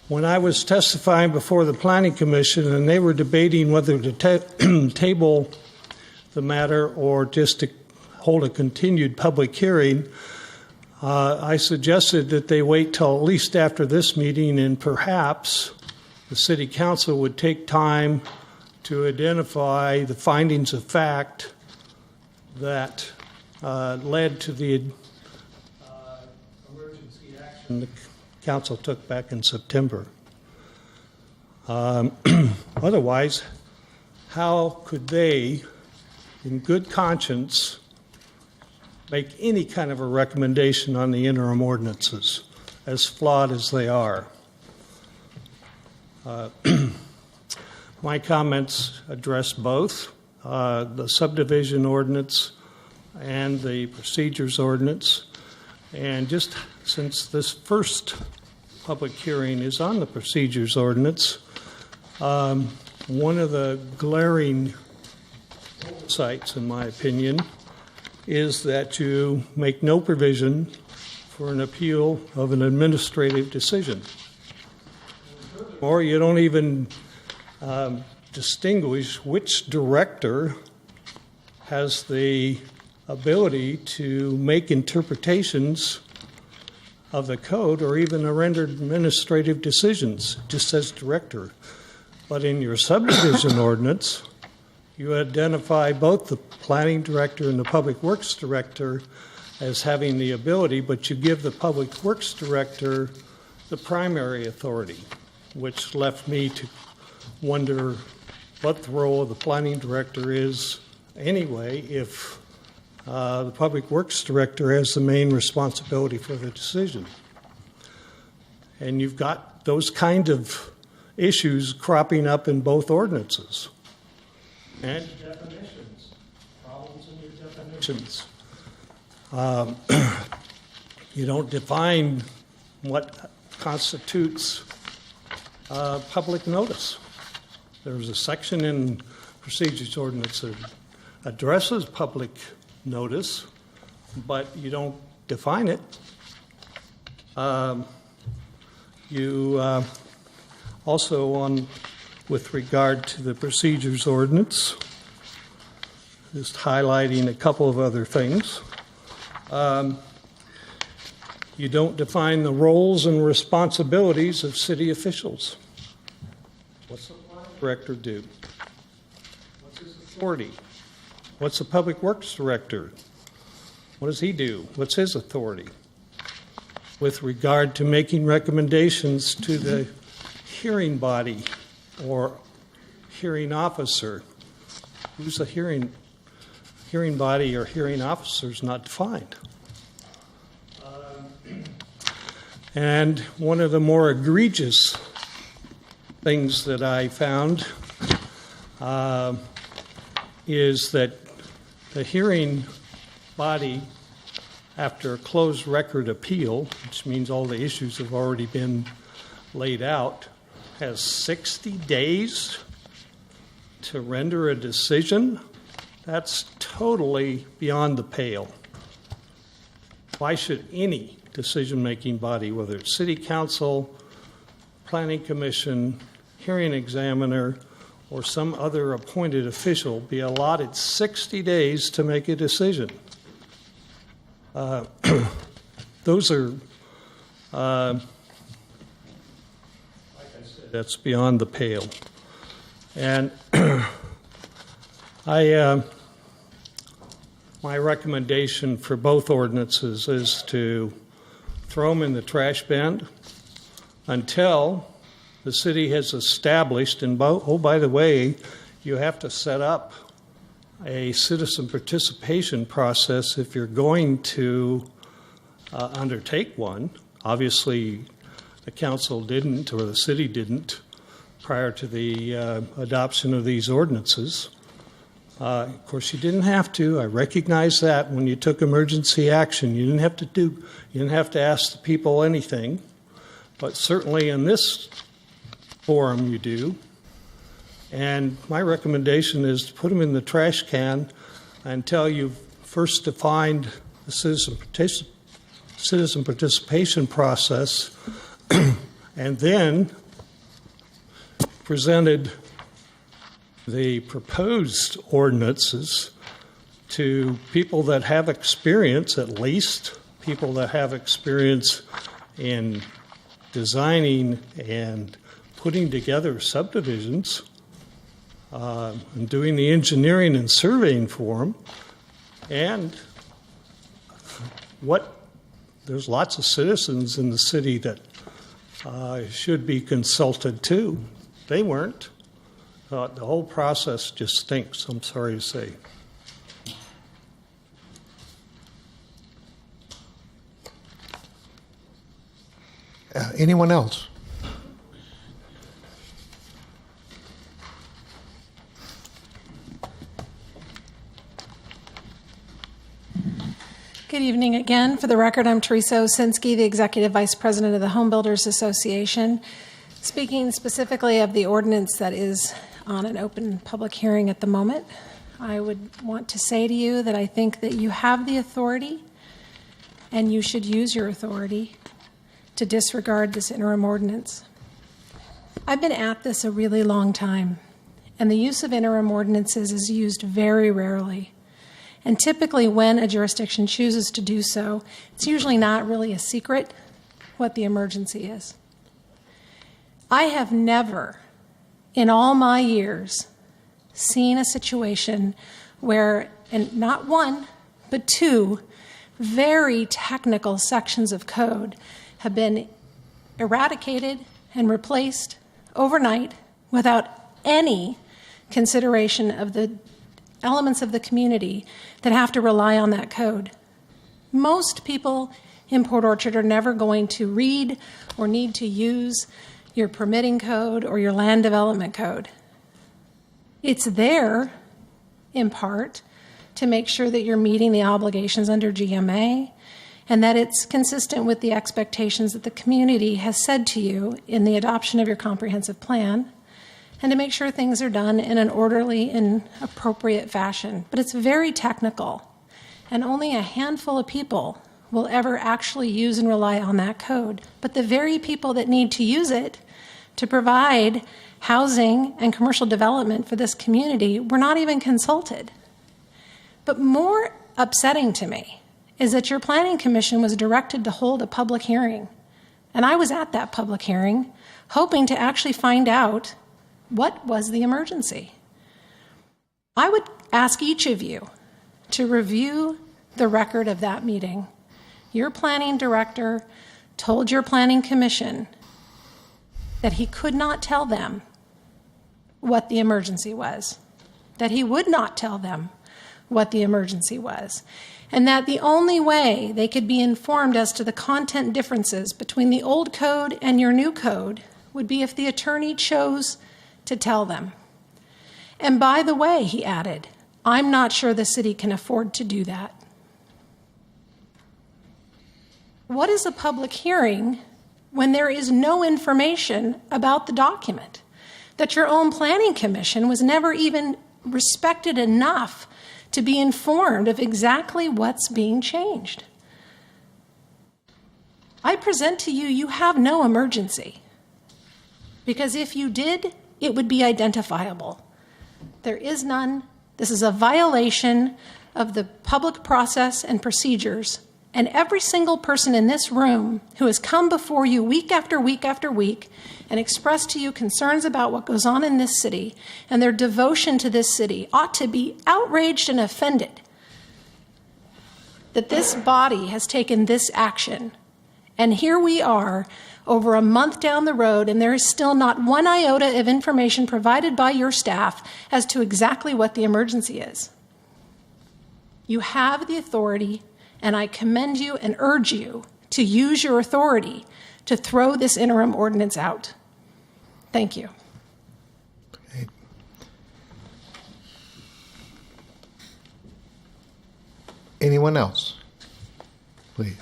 When I was testifying before the Planning Commission and they were debating whether to table the matter or just to hold a continued public hearing, I suggested that they wait till at least after this meeting, and perhaps the City Council would take time to identify the findings of fact that led to the emergency action the Council took back in September. Otherwise, how could they, in good conscience, make any kind of a recommendation on the interim ordinances, as flawed as they are? My comments address both the subdivision ordinance and the procedures ordinance. And just since this first public hearing is on the procedures ordinance, one of the glaring oversights, in my opinion, is that you make no provision for an appeal of an administrative decision. Or you don't even distinguish which director has the ability to make interpretations of the code or even render administrative decisions. It just says director. But in your subdivision ordinance, you identify both the planning director and the public works director as having the ability, but you give the Public Works Director the primary authority, which left me to wonder what the role of the Planning Director is anyway if the Public Works Director has the main responsibility for the decision. And you've got those kind of issues cropping up in both ordinances. And definitions, problems in your definitions. You don't define what constitutes public notice. There's a section in procedures ordinance that addresses public notice, but you don't define it. You also with regard to the procedures ordinance, just highlighting a couple of other things. You don't define the roles and responsibilities of city officials. What's the planning director do? What's his authority? What's the Public Works Director? What does he do? What's his authority? With regard to making recommendations to the hearing body or hearing officer, who's the hearing body or hearing officer is not defined. And one of the more egregious things that I found is that the hearing body, after a closed record appeal, which means all the issues have already been laid out, has 60 days to render a decision. That's totally beyond the pale. Why should any decision-making body, whether it's city council, planning commission, hearing examiner, or some other appointed official, be allotted 60 days to make a decision? Those are, like I said, that's beyond the pale. And my recommendation for both ordinances is to throw them in the trash bin until the city has established, and by the way, you have to set up a citizen participation process if you're going to undertake one. Obviously, the council didn't, or the city didn't, prior to the adoption of these ordinances. Of course, you didn't have to. I recognize that when you took emergency action, you didn't have to ask the people anything. But certainly in this forum, you do. And my recommendation is to put them in the trash can until you've first defined the citizen participation process and then presented the proposed ordinances to people that have experience, at least people that have experience in designing and putting together subdivisions and doing the engineering and surveying for them. And there's lots of citizens in the city that should be consulted too. They weren't. The whole process just stinks, I'm sorry to say. Anyone else? Good evening again. For the record, I'm Teresa Osinski, the Executive Vice President of the Home Builders Association. Speaking specifically of the ordinance that is on an open public hearing at the moment, I would want to say to you that I think that you have the authority and you should use your authority to disregard this interim ordinance. I've been at this a really long time, and the use of interim ordinances is used very rarely. And typically when a jurisdiction chooses to do so, it's usually not really a secret what the emergency is. I have never, in all my years, seen a situation where, and not one, but two, very technical sections of code have been eradicated and replaced overnight without any consideration of the elements of the community that have to rely on that code. Most people in Port Orchard are never going to read or need to use your permitting code or your land development code. It's there, in part, to make sure that you're meeting the obligations under GMA and that it's consistent with the expectations that the community has said to you in the adoption of your comprehensive plan, and to make sure things are done in an orderly and appropriate fashion. But it's very technical, and only a handful of people will ever actually use and rely on that code. But the very people that need to use it to provide housing and commercial development for this community were not even consulted. But more upsetting to me is that your Planning Commission was directed to hold a public hearing. And I was at that public hearing, hoping to actually find out what was the emergency. I would ask each of you to review the record of that meeting. Your planning director told your Planning Commission that he could not tell them what the emergency was, that he would not tell them what the emergency was, and that the only way they could be informed as to the content differences between the old code and your new code would be if the attorney chose to tell them. And by the way, he added, I'm not sure the city can afford to do that. What is a public hearing when there is no information about the document? That your own Planning Commission was never even respected enough to be informed of exactly what's being changed. I present to you, you have no emergency. Because if you did, it would be identifiable. There is none. This is a violation of the public process and procedures. And every single person in this room who has come before you week after week after week and expressed to you concerns about what goes on in this city and their devotion to this city ought to be outraged and offended that this body has taken this action. And here we are over a month down the road, and there is still not one iota of information provided by your staff as to exactly what the emergency is. You have the authority, and I commend you and urge you to use your authority to throw this interim ordinance out. Thank you. Okay. Anyone else? Please.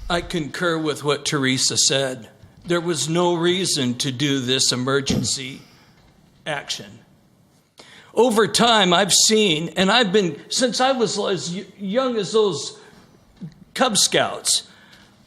I concur with what Teresa said. There was no reason to do this emergency action. Over time, I've seen, and I've been, since I was as young as those Cub Scouts,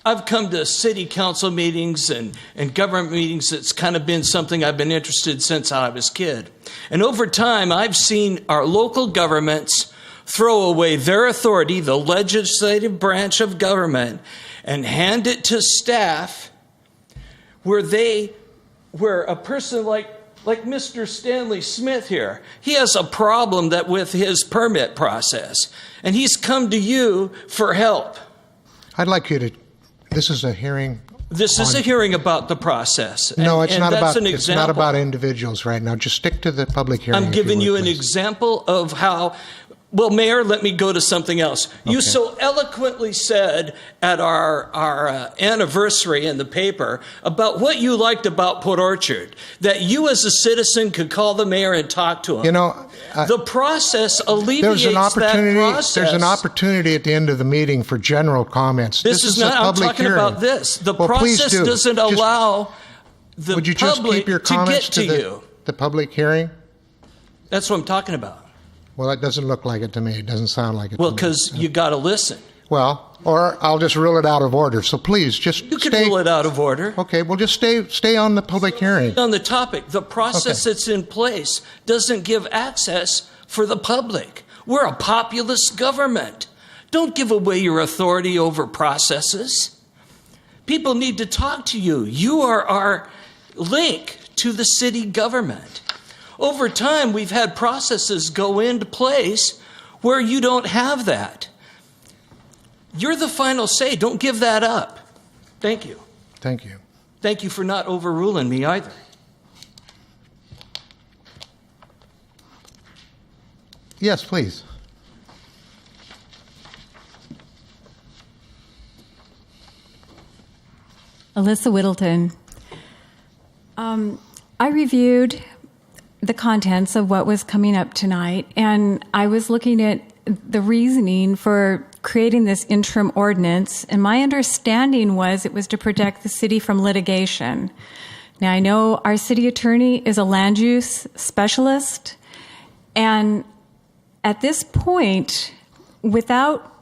I've come to city council meetings and government meetings. It's kind of been something I've been interested in since I was a kid. And over time, I've seen our local governments throw away their authority, the legislative branch of government, and hand it to staff where a person like Mr. Stanley Smith here, he has a problem with his permit process, and he's come to you for help. I'd like you to, this is a hearing. This is a hearing about the process. No, it's not about, an it's not about individuals right now. Just stick to the public hearing. I'm giving you an example of how. Well, Mayor, let me go to something else. Okay. You so eloquently said at our anniversary in the paper about what you liked about Port Orchard, that you as a citizen could call the mayor and talk to him. You know, the process alleviates that process. There's an opportunity at the end of the meeting for general comments. This is not, I'm talking about this. The process doesn't allow the would you just keep your comments to get to you. The public hearing? That's what I'm talking about. Well, that doesn't look like it to me. It doesn't sound like it. Well, because you got to listen. Well, or I'll just rule it out of order. So please, just you can rule it out of order. Okay, well, just stay on the public hearing. On the topic, the process that's in place doesn't give access for the public. We're a populist government. Don't give away your authority over processes. People need to talk to you. You are our link to the city government. Over time, we've had processes go into place where you don't have that. You're the final say. Don't give that up. Thank you. Thank you. Thank you for not overruling me either. Yes, please. Alyssa Whittleton. I reviewed the contents of what was coming up tonight, and I was looking at the reasoning for creating this interim ordinance, and my understanding was it was to protect the city from litigation. Now, I know our city attorney is a land use specialist, and at this point, without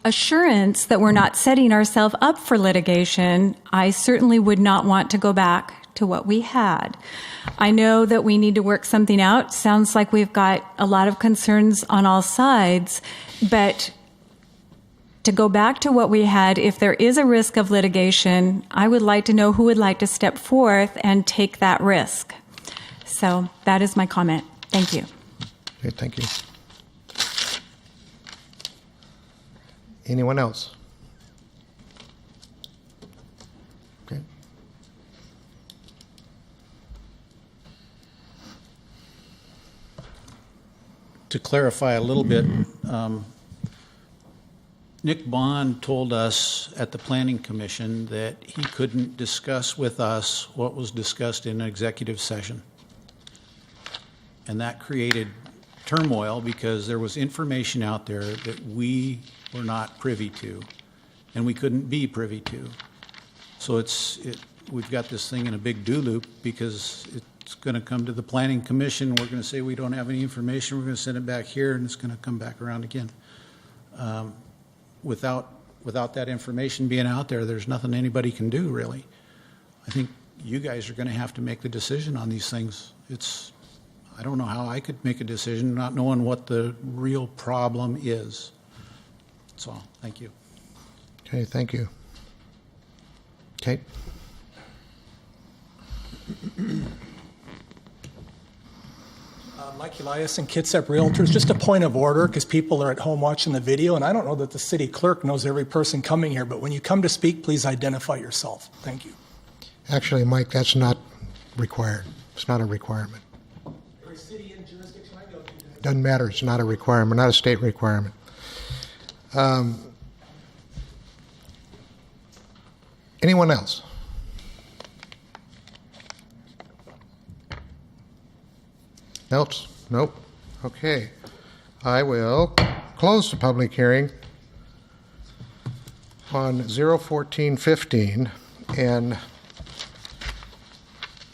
assurance that we're not setting ourselves up for litigation, I certainly would not want to go back to what we had. I know that we need to work something out. Sounds like we've got a lot of concerns on all sides, but to go back to what we had, if there is a risk of litigation, I would like to know who would like to step forth and take that risk. So that is my comment. Thank you. Okay, thank you. Anyone else? Okay. To clarify a little bit, Nick Bond told us at the Planning Commission that he couldn't discuss with us what was discussed in an executive session. And that created turmoil because there was information out there that we were not privy to and we couldn't be privy to. So we've got this thing in a big do-loop because it's going to come to the Planning Commission. We're going to say we don't have any information. We're going to send it back here, and it's going to come back around again. Without that information being out there, there's nothing anybody can do, really. I think you guys are going to have to make the decision on these things. I don't know how I could make a decision not knowing what the real problem is. That's all. Thank you. Okay, thank you. Kate? Mike Elias and Kitsap Realtors. Just a point of order because people are at home watching the video, and I don't know that the city clerk knows every person coming here, but when you come to speak, please identify yourself. Thank you. Actually, Mike, that's not required. It's not a requirement. Every city and jurisdiction I go to. Doesn't matter. It's not a requirement, not a state requirement. Anyone else? Else? Nope. Okay. I will close the public hearing on 01415. And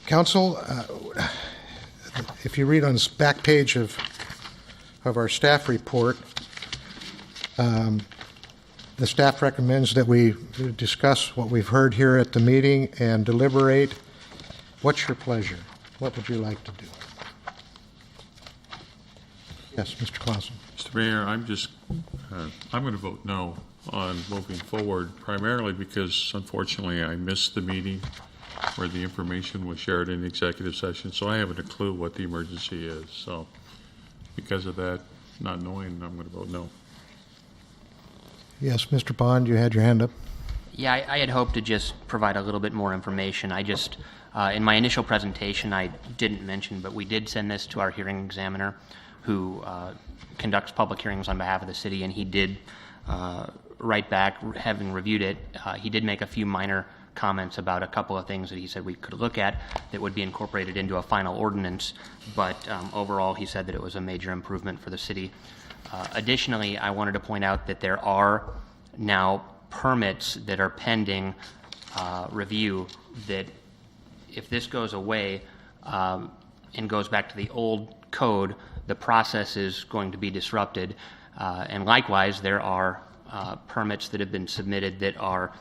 council, if you read on the back page of our staff report, the staff recommends that we discuss what we've heard here at the meeting and deliberate. What's your pleasure? What would you like to do? Yes, Mr. Clausen. Mr. Mayor, I'm going to vote no on moving forward, primarily because, unfortunately, I missed the meeting where the information was shared in the executive session, so I haven't a clue what the emergency is. So because of that, not knowing, I'm going to vote no. Yes, Mr. Bond, you had your hand up. Yeah, I had hoped to just provide a little bit more information. I just, in my initial presentation, I didn't mention, but we did send this to our hearing examiner, who conducts public hearings on behalf of the city, and he did write back, having reviewed it. He did make a few minor comments about a couple of things that he said we could look at that would be incorporated into a final ordinance, but overall he said that it was a major improvement for the city. Additionally, I wanted to point out that there are now permits that are pending review that if this goes away and goes back to the old code, the process is going to be disrupted. And likewise, there are permits that have been submitted that are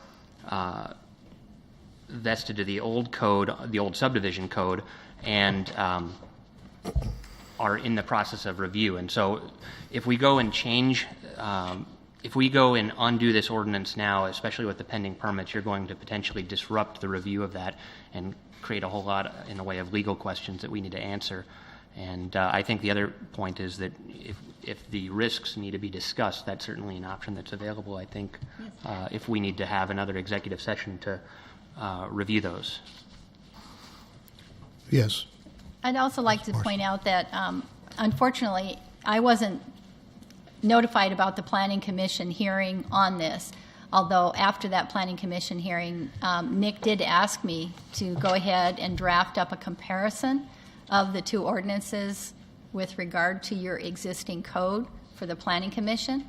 vested to the old code, the old subdivision code, and are in the process of review. And so if we go and change if we go and undo this ordinance now, especially with the pending permits, you're going to potentially disrupt the review of that and create a whole lot in the way of legal questions that we need to answer. And I think the other point is that if the risks need to be discussed, that's certainly an option that's available, I think, if we need to have another executive session to review those. Yes. I'd also like to point out that, unfortunately, I wasn't notified about the Planning Commission hearing on this, although after that Planning Commission hearing, Nick did ask me to go ahead and draft up a comparison of the two ordinances with regard to your existing code for the Planning Commission.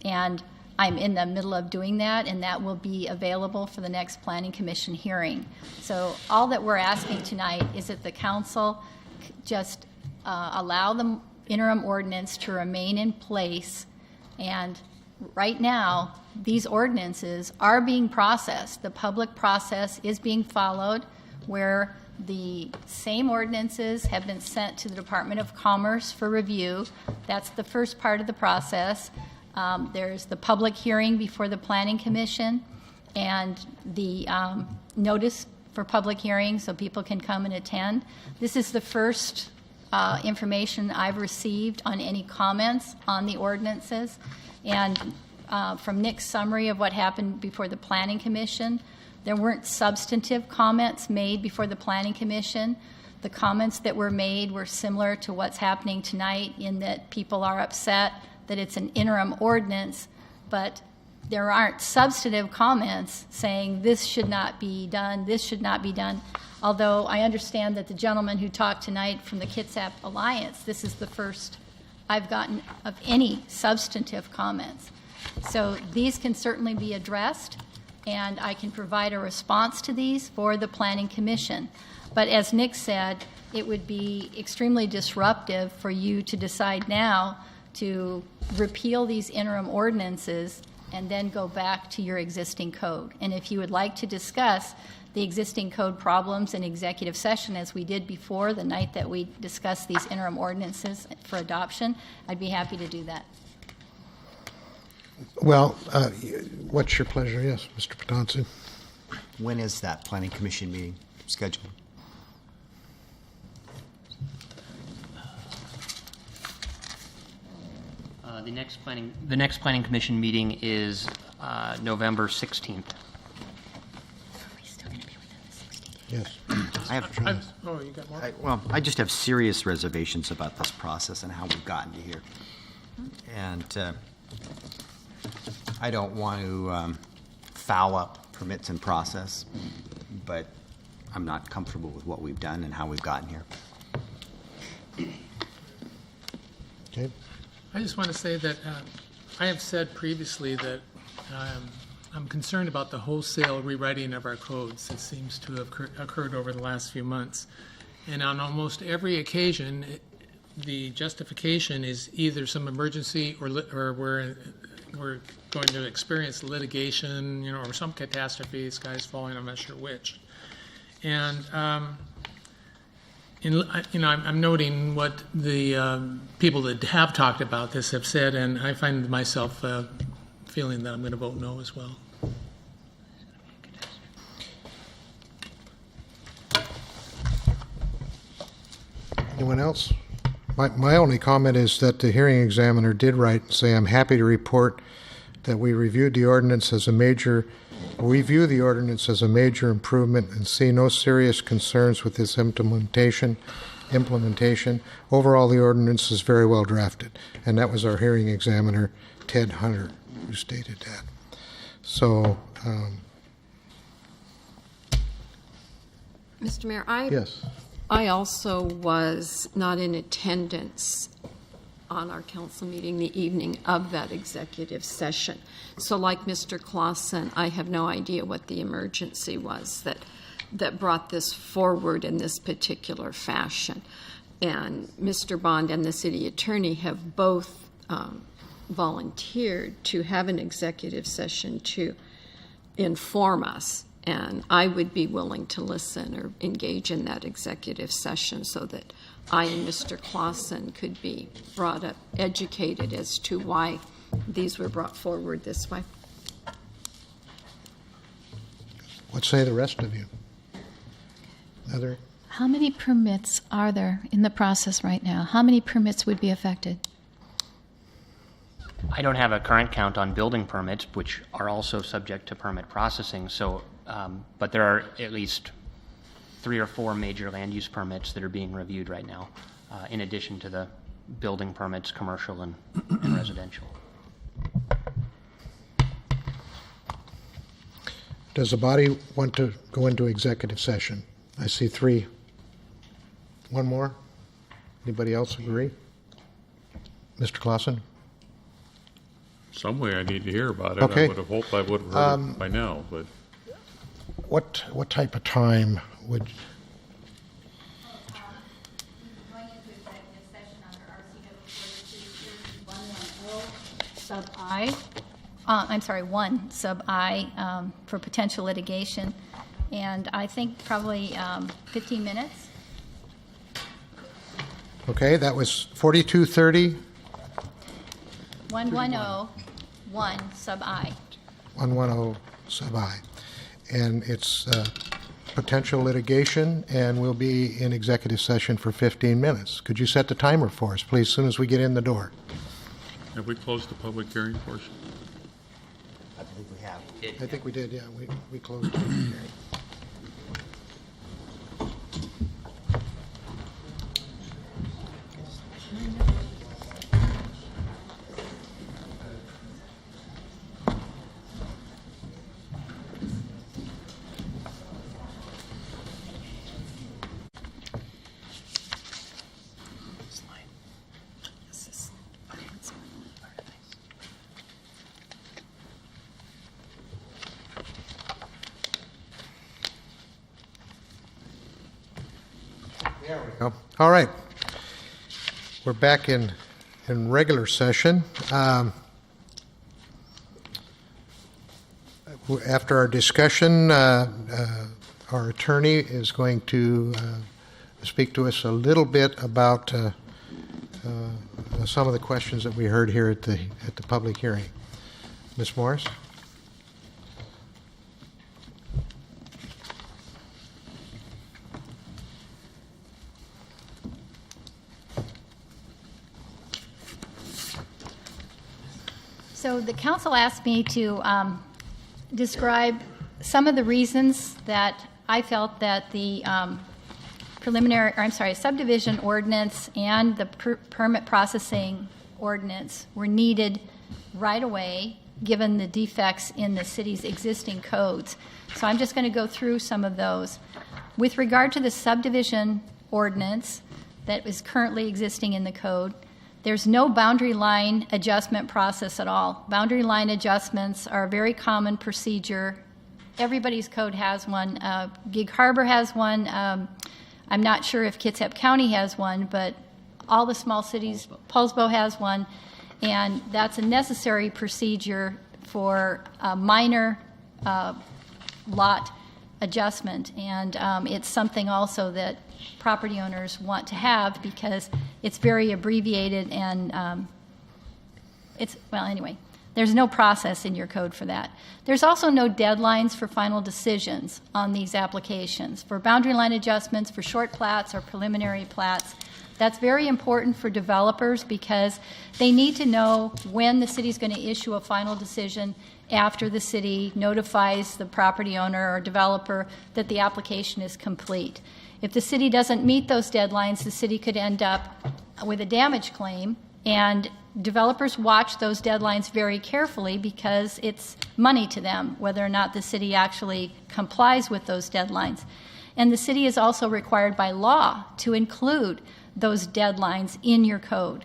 And I'm in the middle of doing that, and that will be available for the next Planning Commission hearing. So all that we're asking tonight is that the council just allow the interim ordinance to remain in place. And right now, these ordinances are being processed. The public process is being followed, where the same ordinances have been sent to the Department of Commerce for review. That's the first part of the process. There's the public hearing before the Planning Commission and the notice for public hearing so people can come and attend. This is the first information I've received on any comments on the ordinances. And from Nick's summary of what happened before the Planning Commission, there weren't substantive comments made before the Planning Commission. The comments that were made were similar to what's happening tonight, in that people are upset that it's an interim ordinance, but there aren't substantive comments saying this should not be done, this should not be done. Although I understand that the gentleman who talked tonight from the Kitsap Alliance, this is the first I've gotten of any substantive comments. So these can certainly be addressed, and I can provide a response to these for the Planning Commission. But as Nick said, it would be extremely disruptive for you to decide now to repeal these interim ordinances and then go back to your existing code. And if you would like to discuss the existing code problems in executive session, as we did before the night that we discussed these interim ordinances for adoption, I'd be happy to do that. Well, what's your pleasure? Yes, Mr. Patonsi. When is that Planning Commission meeting scheduled? The next planning commission meeting is November 16th. Yes. I have. You got more? I just have serious reservations about this process and how we've gotten to here. And I don't want to foul up permits and process, but I'm not comfortable with what we've done and how we've gotten here. Okay. I just want to say that I have said previously that I'm concerned about the wholesale rewriting of our codes that seems to have occurred over the last few months. And on almost every occasion, the justification is either some emergency or we're going to experience litigation, or some catastrophe, sky's falling, I'm not sure which. And I'm noting what the people that have talked about this have said, and I find myself feeling that I'm going to vote no as well. Anyone else? My only comment is that the hearing examiner did write and say, I'm happy to report that we reviewed the ordinance as a major, we view the ordinance as a major improvement and see no serious concerns with its implementation. Overall, the ordinance is very well drafted. And that was our hearing examiner, Ted Hunter, who stated that. So, Mr. Mayor, yes. I also was not in attendance on our council meeting the evening of that executive session. So like Mr. Clausen, I have no idea what the emergency was that brought this forward in this particular fashion. And Mr. Bond and the city attorney have both volunteered to have an executive session to inform us. And I would be willing to listen or engage in that executive session so that I and Mr. Clausen could be brought up, educated as to why these were brought forward this way. What say the rest of you? Other? How many permits are there in the process right now? How many permits would be affected? I don't have a current count on building permits, which are also subject to permit processing. So, but there are at least 3 or 4 major land use permits that are being reviewed right now, in addition to the building permits, commercial and residential. Does the body want to go into executive session? I see 3. One more? Anybody else agree? Mr. Clausen? Some way I need to hear about it. Okay. I would have hoped I would have heard it by now, but What type of time would... Sub I. I'm sorry, 1 sub I for potential litigation. And I think probably 15 minutes. Okay, that was 4230, 110, 1 sub I. 110 sub I. And it's potential litigation, and we'll be in executive session for 15 minutes. Could you set the timer for us, please, as soon as we get in the door? have we closed the public hearing portion? I believe we have. I think we did, yeah. We closed the hearing. All right. We're back in regular session. After our discussion, our attorney is going to speak to us a little bit about some of the questions that we heard here at the public hearing. Ms. Morris? So the council asked me to describe some of the reasons that I felt that the subdivision ordinance and the permit processing ordinance were needed right away, given the defects in the city's existing codes. So I'm just going to go through some of those. With regard to the subdivision ordinance that is currently existing in the code, there's no boundary line adjustment process at all. Boundary line adjustments are a very common procedure. Everybody's code has one. Gig Harbor has one. I'm not sure if Kitsap County has one, but all the small cities, Poulsbo has one, and that's a necessary procedure for a minor lot adjustment. And it's something also that property owners want to have because it's very abbreviated and there's no process in your code for that. There's also no deadlines for final decisions on these applications. For boundary line adjustments, for short plats or preliminary plats, that's very important for developers because they need to know when the city's going to issue a final decision after the city notifies the property owner or developer that the application is complete. If the city doesn't meet those deadlines, the city could end up with a damage claim, and developers watch those deadlines very carefully because it's money to them whether or not the city actually complies with those deadlines. And the city is also required by law to include those deadlines in your code.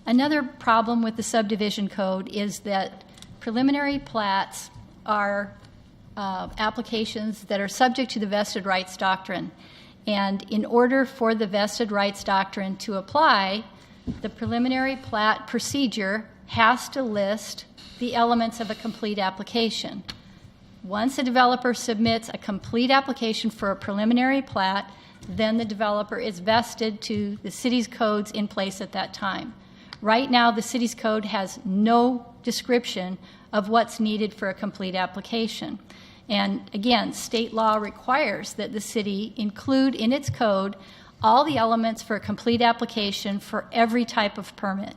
Another problem with the subdivision code is that preliminary plats are applications that are subject to the vested rights doctrine. And in order for the vested rights doctrine to apply, the preliminary plat procedure has to list the elements of a complete application. Once a developer submits a complete application for a preliminary plat, then the developer is vested to the city's codes in place at that time. Right now, the city's code has no description of what's needed for a complete application. And again, state law requires that the city include in its code all the elements for a complete application for every type of permit.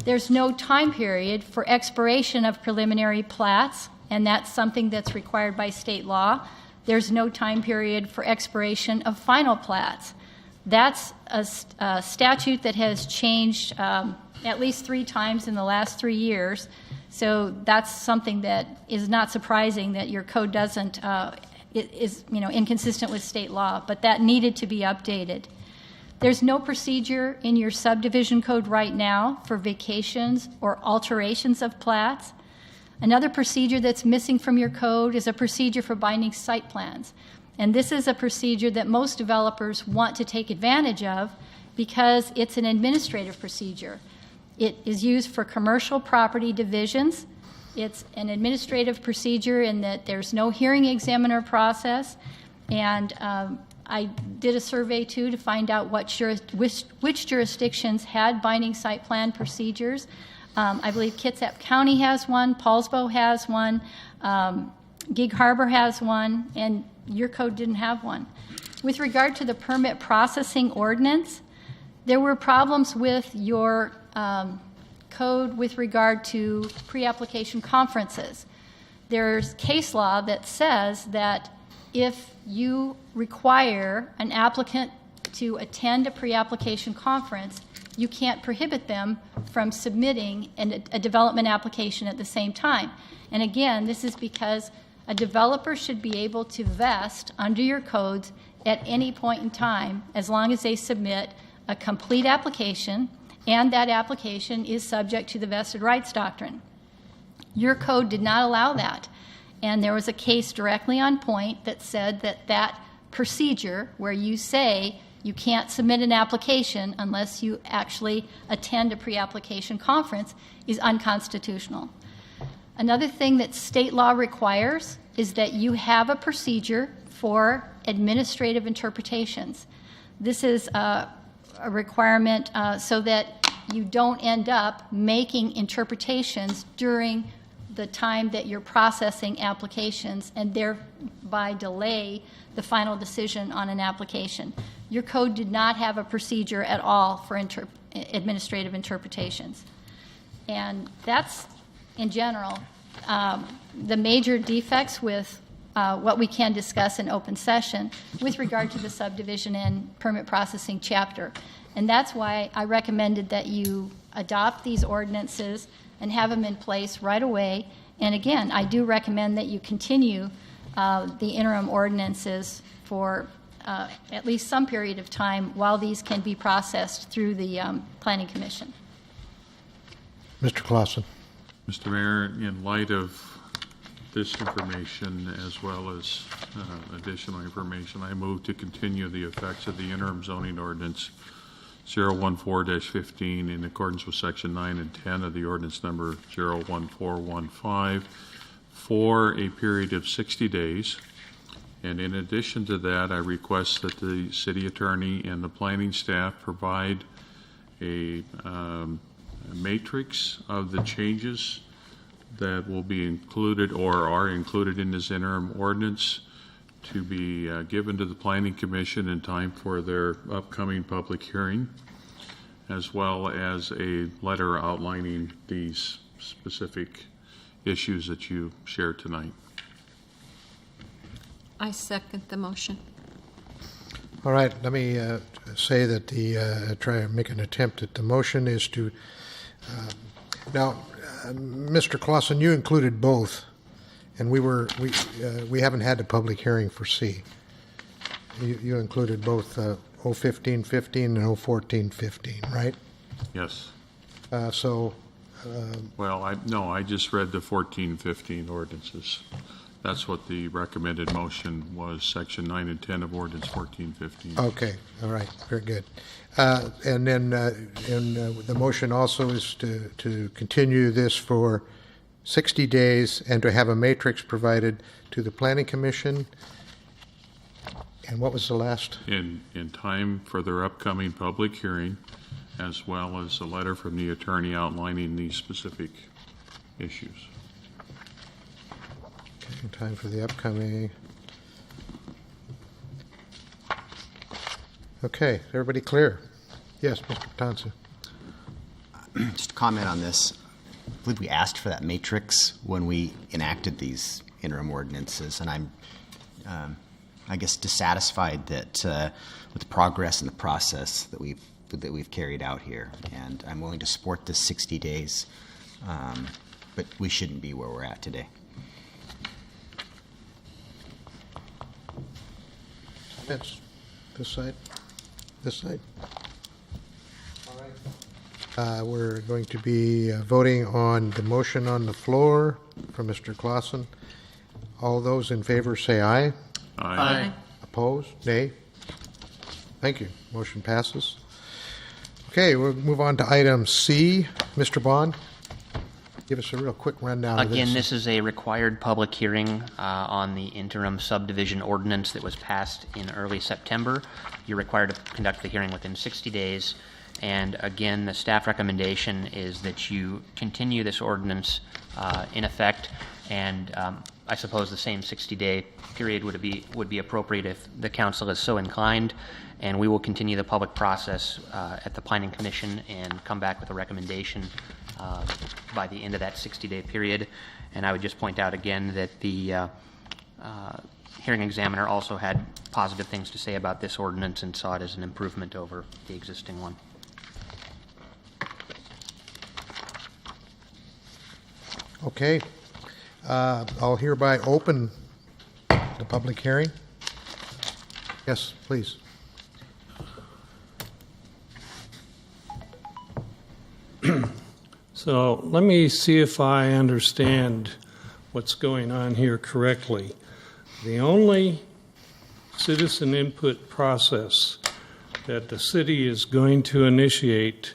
There's no time period for expiration of preliminary plats, and that's something that's required by state law. There's no time period for expiration of final plats. That's a statute that has changed at least 3 times in the last 3 years. So that's something that is not surprising that your code doesn't is inconsistent with state law, but that needed to be updated. There's no procedure in your subdivision code right now for vacations or alterations of plats. Another procedure that's missing from your code is a procedure for binding site plans. And this is a procedure that most developers want to take advantage of because it's an administrative procedure. It is used for commercial property divisions. It's an administrative procedure in that there's no hearing examiner process. And I did a survey, too, to find out which jurisdictions had binding site plan procedures. I believe Kitsap County has one, Paulsbo has one, Gig Harbor has one, and your code didn't have one. With regard to the permit processing ordinance, there were problems with your code with regard to pre-application conferences. There's case law that says that if you require an applicant to attend a pre-application conference, you can't prohibit them from submitting a development application at the same time. And again, this is because a developer should be able to vest under your codes at any point in time as long as they submit a complete application and that application is subject to the vested rights doctrine. Your code did not allow that. And there was a case directly on point that said that that procedure where you say you can't submit an application unless you actually attend a pre-application conference is unconstitutional. Another thing that state law requires is that you have a procedure for administrative interpretations. This is a requirement so that you don't end up making interpretations during the time that you're processing applications and thereby delay the final decision on an application. Your code did not have a procedure at all for administrative interpretations. And that's, in general, the major defects with what we can discuss in open session with regard to the subdivision and permit processing chapter. And that's why I recommended that you adopt these ordinances and have them in place right away. And again, I do recommend that you continue the interim ordinances for at least some period of time while these can be processed through the Planning Commission. Mr. Clausen. Mr. Mayor, in light of this information as well as additional information, I move to continue the effects of the interim zoning ordinance 014-15 in accordance with Section 9 and 10 of the ordinance number 01415 for a period of 60 days. And in addition to that, I request that the city attorney and the planning staff provide a matrix of the changes that will be included or are included in this interim ordinance to be given to the Planning Commission in time for their upcoming public hearing, as well as a letter outlining these specific issues that you shared tonight. I second the motion. All right, let me say that try to make an attempt at the motion is to, now, Mr. Clausen, you included both, and we haven't had a public hearing for C. You included both 015-15 and 014-15, right? Yes. Well, I just read the 14-15 ordinances. That's what the recommended motion was, Section 9 and 10 of Ordinance 14-15. Okay, all right, very good. And then the motion also is to continue this for 60 days and to have a matrix provided to the Planning Commission. And what was the last? In time for their upcoming public hearing, as well as a letter from the attorney outlining these specific issues. Okay, time for the upcoming. Okay, everybody clear? Yes, Mr. Tansu. Just to comment on this, I believe we asked for that matrix when we enacted these interim ordinances, and I'm, I guess, dissatisfied that with the progress and the process that we've carried out here. And I'm willing to support this 60 days, but we shouldn't be where we're at today. Yes, this side. This side. We're going to be voting on the motion on the floor from Mr. Clausen. All those in favor say aye. Aye. Opposed? Nay? Thank you. Motion passes. Okay, we'll move on to item C. Mr. Bond, give us a real quick rundown of this. Again, this is a required public hearing on the interim subdivision ordinance that was passed in early September. You're required to conduct the hearing within 60 days. And again, the staff recommendation is that you continue this ordinance in effect, and I suppose the same 60-day period would be appropriate if the council is so inclined, and we will continue the public process at the Planning Commission and come back with a recommendation by the end of that 60-day period. And I would just point out again that the hearing examiner also had positive things to say about this ordinance and saw it as an improvement over the existing one. Okay. I'll hereby open the public hearing. Yes, please. So let me see if I understand what's going on here correctly. The only citizen input process that the city is going to initiate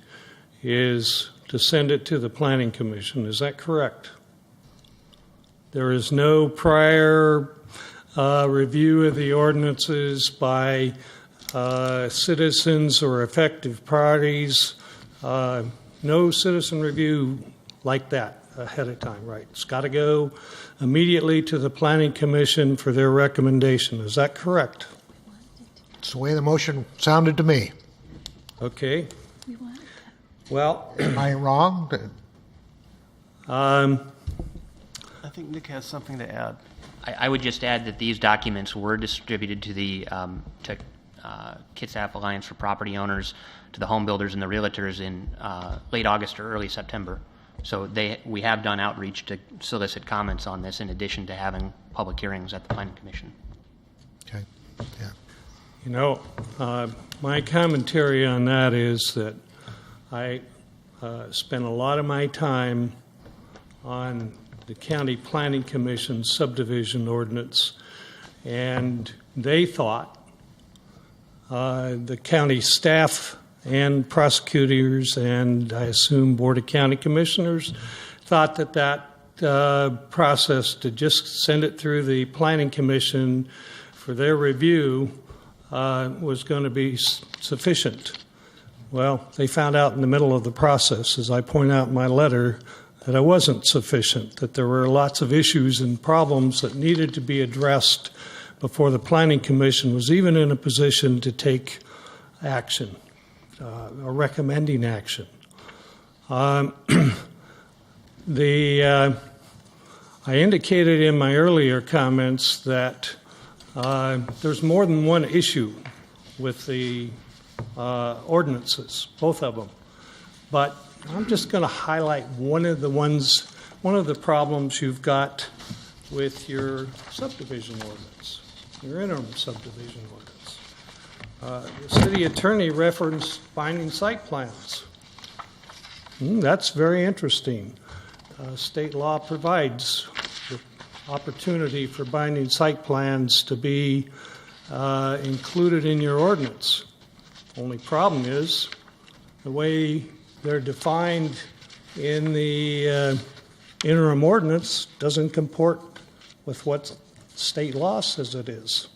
is to send it to the Planning Commission. Is that correct? There is no prior review of the ordinances by citizens or affected parties. No citizen review like that ahead of time, right? It's got to go immediately to the Planning Commission for their recommendation. Is that correct? It's the way the motion sounded to me. Okay. Well, am I wrong? I think Nick has something to add. I would just add that these documents were distributed to the Kitsap Alliance for Property Owners, to the home builders and the realtors in late August or early September. So we have done outreach to solicit comments on this in addition to having public hearings at the Planning Commission. Okay. Yeah. You know, my commentary on that is that I spent a lot of my time on the County Planning Commission subdivision ordinance, and they thought, the county staff and prosecutors and I assume Board of County Commissioners thought that process to just send it through the Planning Commission for their review was going to be sufficient. Well, they found out in the middle of the process, as I point out in my letter, that it wasn't sufficient, that there were lots of issues and problems that needed to be addressed before the Planning Commission was even in a position to take action, or recommending action. I indicated in my earlier comments that there's more than one issue with the ordinances, both of them. But I'm just going to highlight one of the problems you've got with your subdivision ordinance, your interim subdivision ordinance. The city attorney referenced binding site plans. That's very interesting. State law provides the opportunity for binding site plans to be included in your ordinance. Only problem is the way they're defined in the interim ordinance doesn't comport with what state law says it is.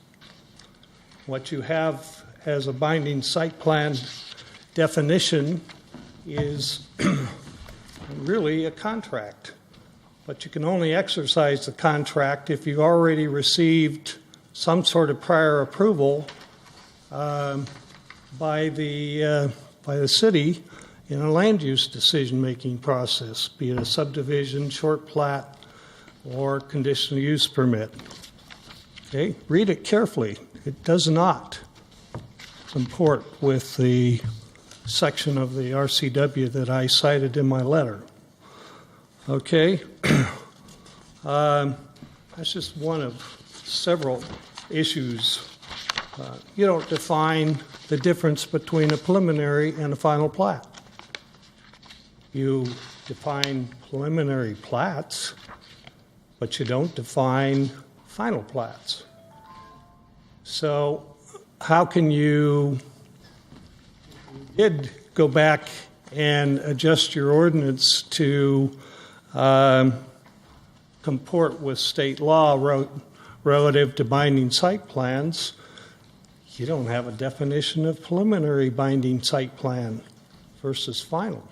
What you have as a binding site plan definition is really a contract. But you can only exercise the contract if you've already received some sort of prior approval by the city in a land use decision-making process, be it a subdivision, short plat, or conditional use permit. Okay, read it carefully. It does not comport with the section of the RCW that I cited in my letter. Okay, that's just one of several issues. You don't define the difference between a preliminary and a final plat. You define preliminary plats, but you don't define final plats. So how can you did go back and adjust your ordinance to comport with state law relative to binding site plans? You don't have a definition of preliminary binding site plan versus final.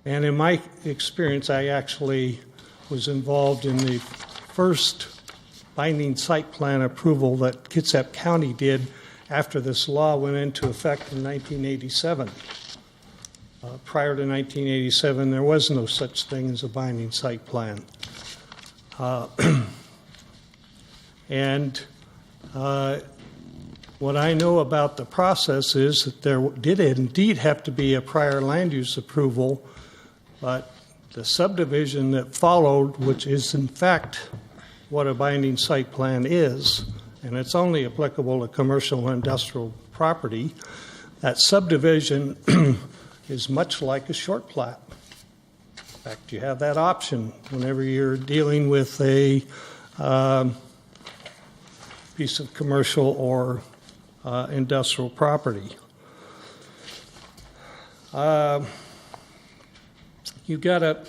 And in my experience, I actually was involved in the first binding site plan approval that Kitsap County did after this law went into effect in 1987. Prior to 1987, there was no such thing as a binding site plan. And what I know about the process is that there did indeed have to be a prior land use approval, but the subdivision that followed, which is in fact what a binding site plan is, and it's only applicable to commercial and industrial property, that subdivision is much like a short plat. In fact, you have that option whenever you're dealing with a piece of commercial or industrial property. You've got a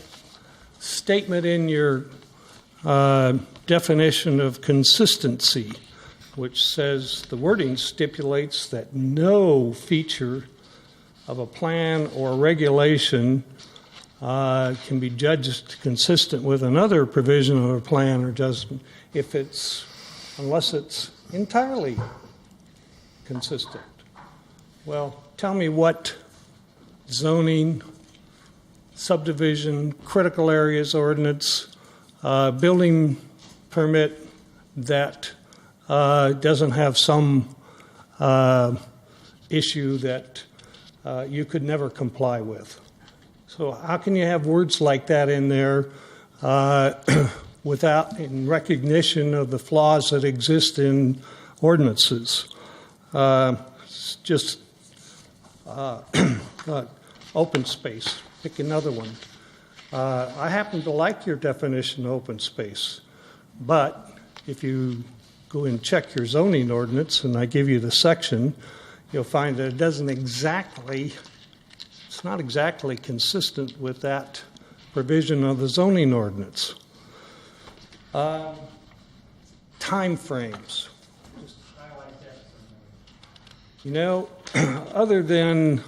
statement in your definition of consistency, which says the wording stipulates that no feature of a plan or regulation can be judged consistent with another provision of a plan or adjustment unless it's entirely consistent. Well, tell me what zoning, subdivision, critical areas ordinance, building permit that doesn't have some issue that you could never comply with. So how can you have words like that in there without in recognition of the flaws that exist in ordinances? Just open space. Pick another one. I happen to like your definition of open space, but if you go and check your zoning ordinance and I give you the section, you'll find that it's not exactly consistent with that provision of the zoning ordinance. Time frames. Just highlight that. Other than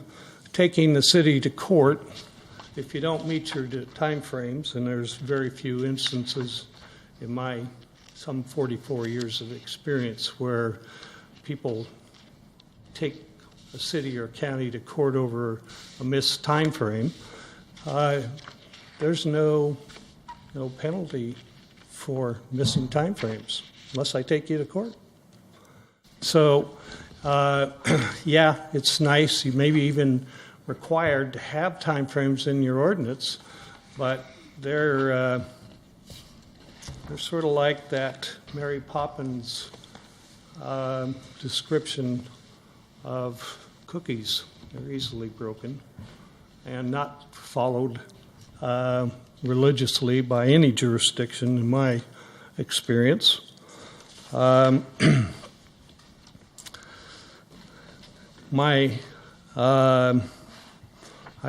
taking the city to court, if you don't meet your time frames, and there's very few instances in my some 44 years of experience where people take a city or county to court over a missed time frame, there's no penalty for missing time frames unless I take you to court. So, yeah, it's nice. You may be even required to have time frames in your ordinance, but they're sort of like that Mary Poppins description of cookies. They're easily broken and not followed religiously by any jurisdiction in my experience. I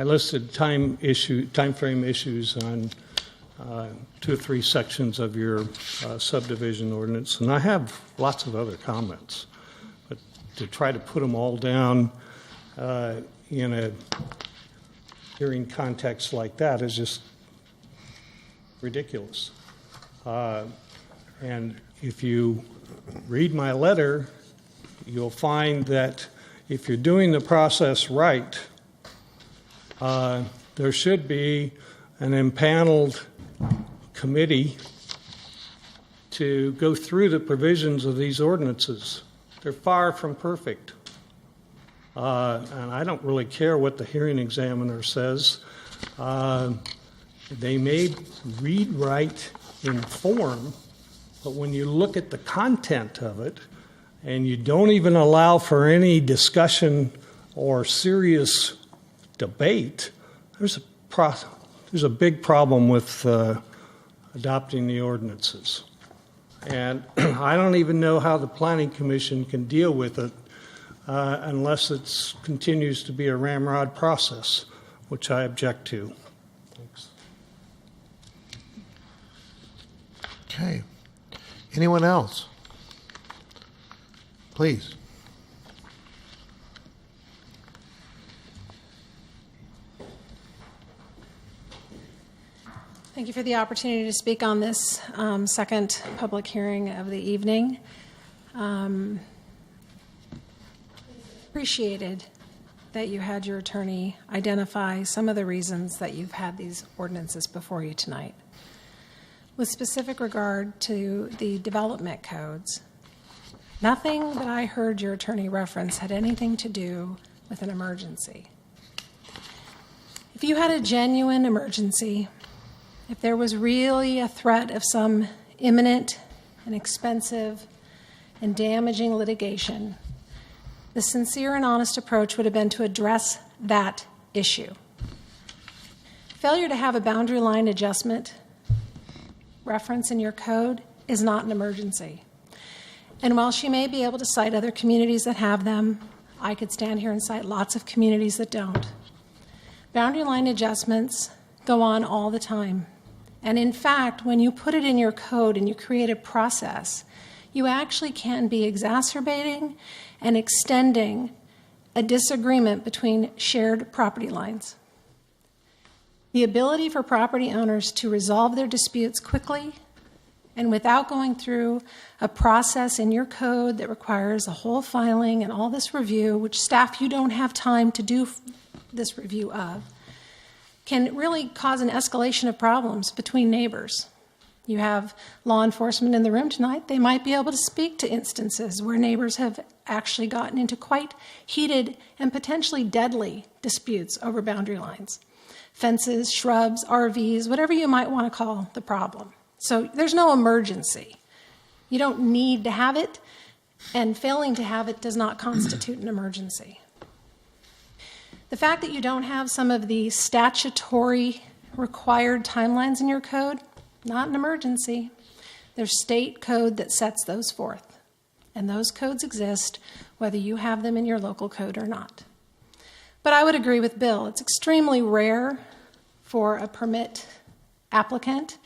listed time frame issues on 2 or 3 sections of your subdivision ordinance, and I have lots of other comments, but to try to put them all down in a hearing context like that is just ridiculous. And if you read my letter, you'll find that if you're doing the process right, there should be an impaneled committee to go through the provisions of these ordinances. They're far from perfect. And I don't really care what the hearing examiner says. They may read right in form, but when you look at the content of it, and you don't even allow for any discussion or serious debate, there's a big problem with adopting the ordinances. And I don't even know how the Planning Commission can deal with it unless it continues to be a ramrod process, which I object to. Thanks. Okay. Anyone else? Please. Thank you for the opportunity to speak on this second public hearing of the evening. Appreciated that you had your attorney identify some of the reasons that you've had these ordinances before you tonight. With specific regard to the development codes, nothing that I heard your attorney reference had anything to do with an emergency. If you had a genuine emergency, if there was really a threat of some imminent and expensive and damaging litigation, the sincere and honest approach would have been to address that issue. Failure to have a boundary line adjustment reference in your code is not an emergency. And while she may be able to cite other communities that have them, I could stand here and cite lots of communities that don't. Boundary line adjustments go on all the time. And in fact, when you put it in your code and you create a process, you actually can be exacerbating and extending a disagreement between shared property lines. The ability for property owners to resolve their disputes quickly and without going through a process in your code that requires a whole filing and all this review, which staff, you don't have time to do this review of, can really cause an escalation of problems between neighbors. You have law enforcement in the room tonight. They might be able to speak to instances where neighbors have actually gotten into quite heated and potentially deadly disputes over boundary lines. Fences, shrubs, RVs, whatever you might want to call the problem. So there's no emergency. You don't need to have it, and failing to have it does not constitute an emergency. The fact that you don't have some of the statutory required timelines in your code, not an emergency. There's state code that sets those forth. And those codes exist whether you have them in your local code or not. But I would agree with Bill. It's extremely rare for a permit applicant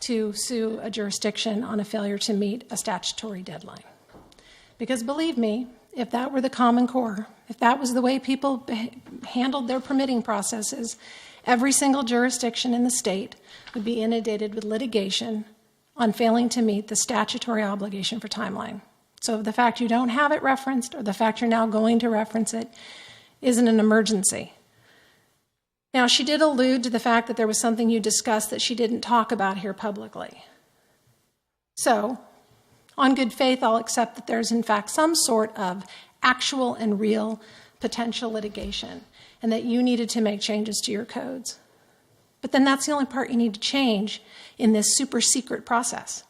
to sue a jurisdiction on a failure to meet a statutory deadline. Because believe me, if that were the Common Core, if that was the way people handled their permitting processes, every single jurisdiction in the state would be inundated with litigation on failing to meet the statutory obligation for timeline. So the fact you don't have it referenced or the fact you're now going to reference it isn't an emergency. Now, she did allude to the fact that there was something you discussed that she didn't talk about here publicly. So, on good faith, I'll accept that there's in fact some sort of actual and real potential litigation and that you needed to make changes to your codes. But then that's the only part you need to change in this super secret process.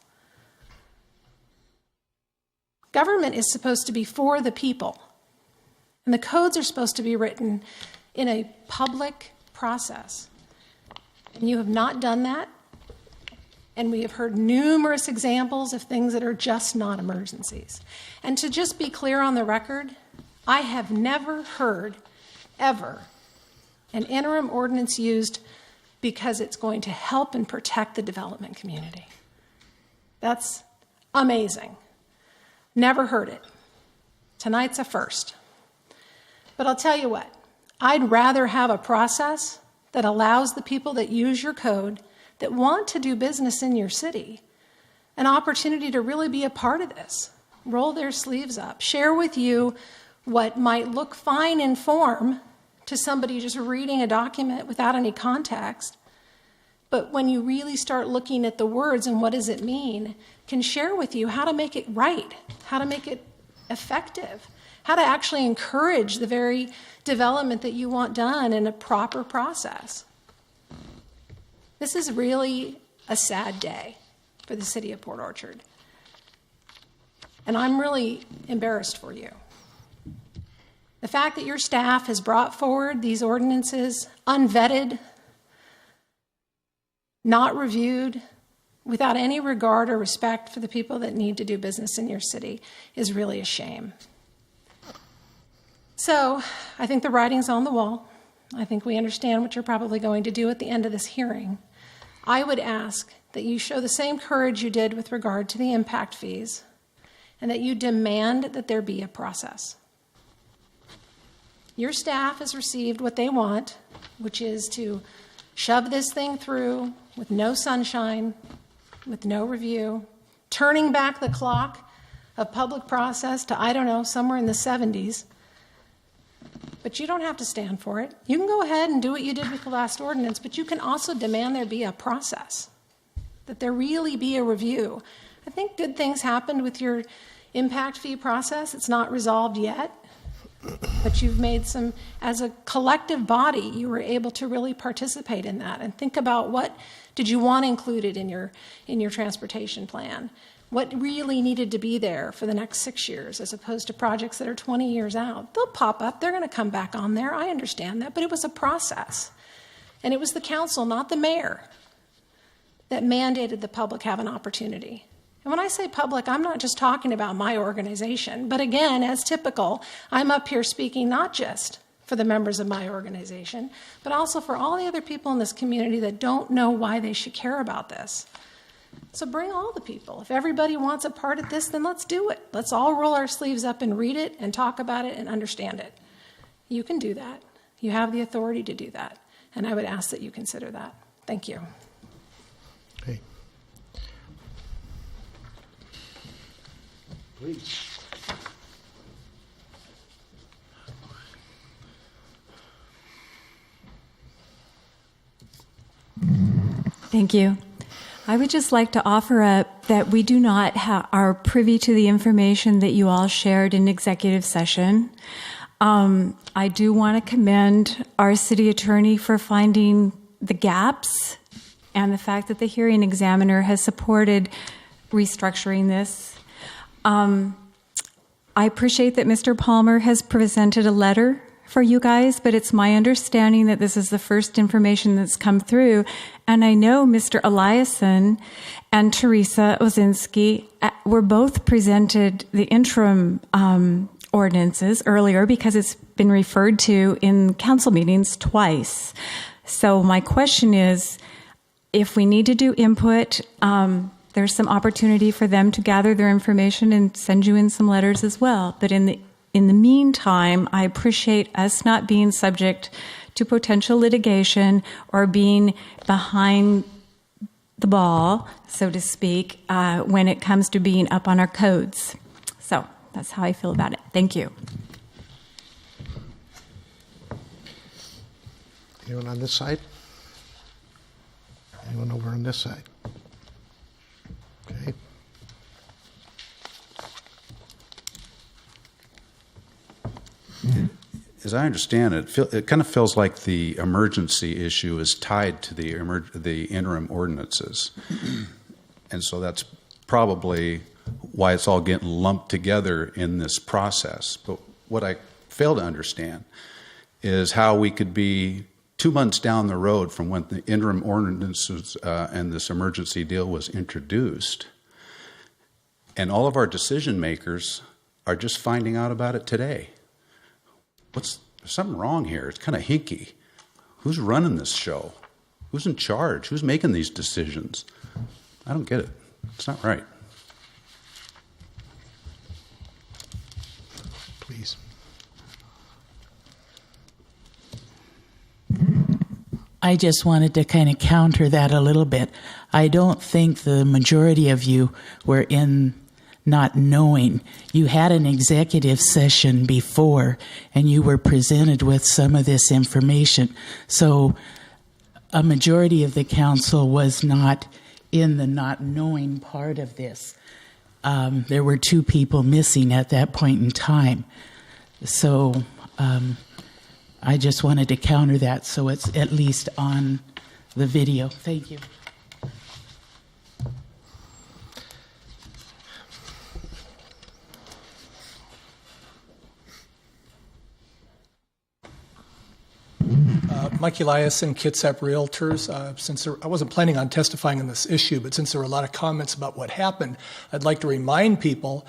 Government is supposed to be for the people, and the codes are supposed to be written in a public process. And you have not done that, and we have heard numerous examples of things that are just not emergencies. And to just be clear on the record, I have never heard, ever, an interim ordinance used because it's going to help and protect the development community. That's amazing. Never heard it. Tonight's a first. But I'll tell you what, I'd rather have a process that allows the people that use your code, that want to do business in your city, an opportunity to really be a part of this, roll their sleeves up, share with you what might look fine in form to somebody just reading a document without any context. But when you really start looking at the words and what does it mean, can share with you how to make it right, how to make it effective, how to actually encourage the very development that you want done in a proper process. This is really a sad day for the city of Port Orchard. And I'm really embarrassed for you. The fact that your staff has brought forward these ordinances unvetted, not reviewed, without any regard or respect for the people that need to do business in your city is really a shame. So I think the writing's on the wall. I think we understand what you're probably going to do at the end of this hearing. I would ask that you show the same courage you did with regard to the impact fees, and that you demand that there be a process. Your staff has received what they want, which is to shove this thing through with no sunshine, with no review, turning back the clock of public process to, I don't know, somewhere in the 70s. But you don't have to stand for it. You can go ahead and do what you did with the last ordinance, but you can also demand there be a process, that there really be a review. I think good things happened with your impact fee process. It's not resolved yet, but you've made some, as a collective body, you were able to really participate in that and think about what did you want included in your transportation plan? What really needed to be there for the next 6 years as opposed to projects that are 20 years out? They'll pop up. They're going to come back on there. I understand that. But it was a process. And it was the council, not the mayor, that mandated the public have an opportunity. And when I say public, I'm not just talking about my organization. But again, as typical, I'm up here speaking not just for the members of my organization, but also for all the other people in this community that don't know why they should care about this. So bring all the people. If everybody wants a part of this, then let's do it. Let's all roll our sleeves up and read it and talk about it and understand it. You can do that. You have the authority to do that. And I would ask that you consider that. Thank you. Okay. Please. Thank you. I would just like to offer up that we do not are privy to the information that you all shared in executive session. I do want to commend our city attorney for finding the gaps and the fact that the hearing examiner has supported restructuring this. I appreciate that Mr. Palmer has presented a letter for you guys, but it's my understanding that this is the first information that's come through. And I know Mr. Eliason and Teresa Ozinski were both presented the interim ordinances earlier because it's been referred to in council meetings twice. So my question is, if we need to do input, there's some opportunity for them to gather their information and send you in some letters as well. But in the meantime, I appreciate us not being subject to potential litigation or being behind the ball, so to speak, when it comes to being up on our codes. So that's how I feel about it. Thank you. Anyone on this side? Anyone over on this side? Okay. As I understand it, it kind of feels like the emergency issue is tied to the interim ordinances. And so that's probably why it's all getting lumped together in this process. But what I fail to understand is how we could be 2 months down the road from when the interim ordinances and this emergency deal was introduced, and all of our decision makers are just finding out about it today. There's something wrong here. It's kind of hinky. Who's running this show? Who's in charge? Who's making these decisions? I don't get it. It's not right. Please. I just wanted to kind of counter that a little bit. I don't think the majority of you were in not knowing. You had an executive session before, and you were presented with some of this information. So a majority of the council was not in the not knowing part of this. There were 2 people missing at that point in time. So I just wanted to counter that so it's at least on the video. Thank you. Mike Eliason, Kitsap Realtors. I wasn't planning on testifying on this issue, but since there were a lot of comments about what happened, I'd like to remind people,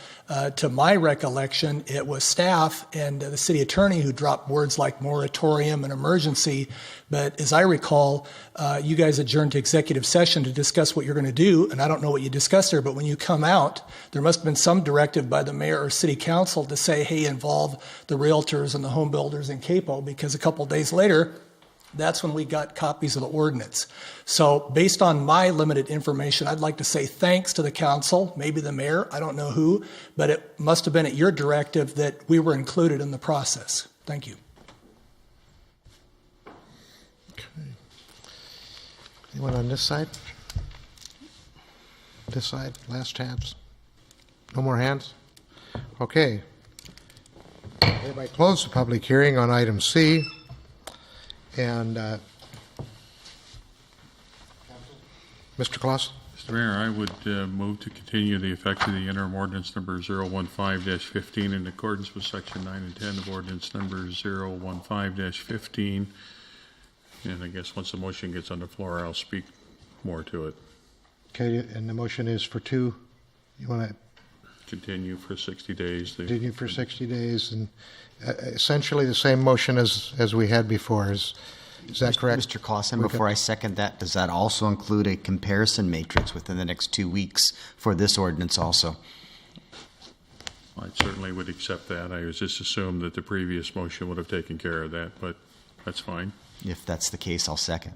to my recollection, it was staff and the city attorney who dropped words like moratorium and emergency. But as I recall, you guys adjourned to executive session to discuss what you're going to do, and I don't know what you discussed there, but when you come out, there must have been some directive by the mayor or city council to say, hey, involve the realtors and the home builders in Capo, because a couple days later, that's when we got copies of the ordinance. So based on my limited information, I'd like to say thanks to the council, maybe the mayor, I don't know who, but it must have been at your directive that we were included in the process. Thank you. Anyone on this side? This side, last tabs. No more hands? Okay. Hereby close the public hearing on item C. And Mr. Clausen? Mr. Mayor, I would move to continue the effect of the interim ordinance number 015-15 in accordance with section 9 and 10 of ordinance number 015-15. And I guess once the motion gets on the floor, I'll speak more to it. Okay, and the motion is for 2. You want to continue for 60 days. Continue for 60 days, and essentially the same motion as we had before. Is that correct? Mr. Clausen, before I second that, does that also include a comparison matrix within the next 2 weeks for this ordinance also? I certainly would accept that. I was just assumed that the previous motion would have taken care of that, but that's fine. If that's the case, I'll second.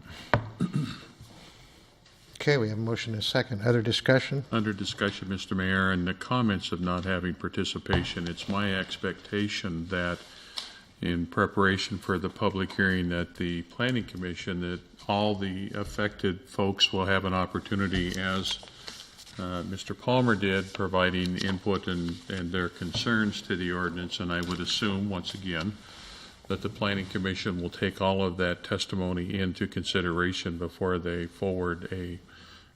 Okay, we have a motion and a second. Other discussion? Under discussion, Mr. Mayor, and the comments of not having participation, it's my expectation that in preparation for the public hearing at the Planning Commission, that all the affected folks will have an opportunity, as Mr. Palmer did, providing input and their concerns to the ordinance. And I would assume, once again, that the Planning Commission will take all of that testimony into consideration before they forward a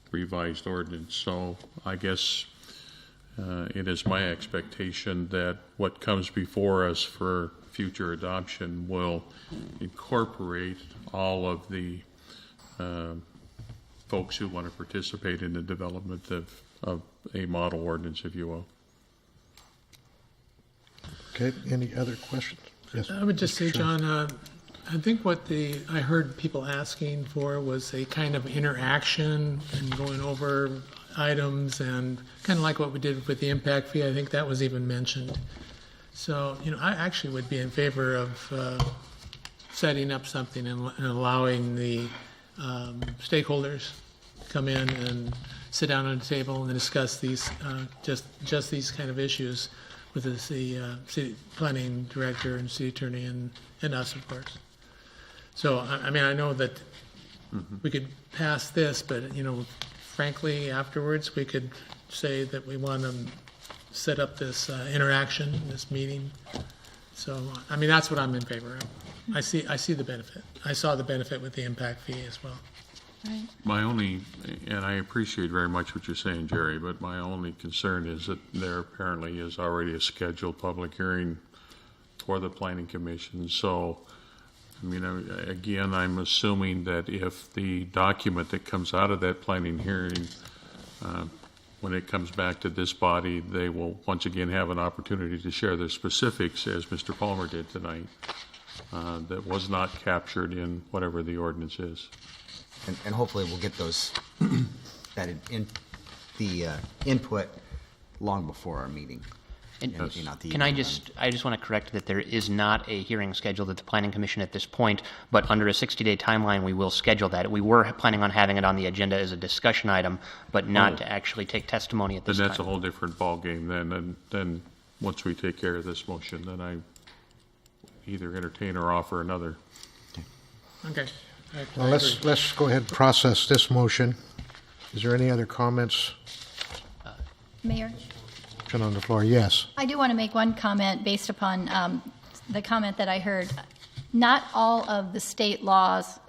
revised ordinance. So I guess it is my expectation that what comes before us for future adoption will incorporate all of the folks who want to participate in the development of a model ordinance, if you will. Okay, any other questions? Yes, I would just say, John, I think what I heard people asking for was a kind of interaction and going over items, and kind of like what we did with the impact fee. I think that was even mentioned. So, I actually would be in favor of setting up something and allowing the stakeholders to come in and sit down on a table and discuss these just these kind of issues with the city planning director and city attorney and us, of course. So, I mean, I know that we could pass this, but, frankly, afterwards, we could say that we want to set up this interaction, this meeting. So, I mean, that's what I'm in favor of. I see the benefit. I saw the benefit with the impact fee as well. Right. My only, and I appreciate very much what you're saying, Jerry, but my only concern is that there apparently is already a scheduled public hearing for the Planning Commission. So, I mean, again, I'm assuming that if the document that comes out of that planning hearing, when it comes back to this body, they will once again have an opportunity to share their specifics, as Mr. Palmer did tonight, that was not captured in whatever the ordinance is. And hopefully we'll get those input long before our meeting. And maybe not the can I evening just want to correct that there is not a hearing scheduled at the Planning Commission at this point, but under a 60-day timeline, we will schedule that. We were planning on having it on the agenda as a discussion item, but not to actually take testimony at this Then time. that's a whole different ballgame then, and then once we take care of this motion, then I either entertain or offer another. Okay. Well, let's go ahead and process this motion. Is there any other comments Mayor? on the floor? Yes. I do want to make one comment based upon the comment that I heard. Not all of the state laws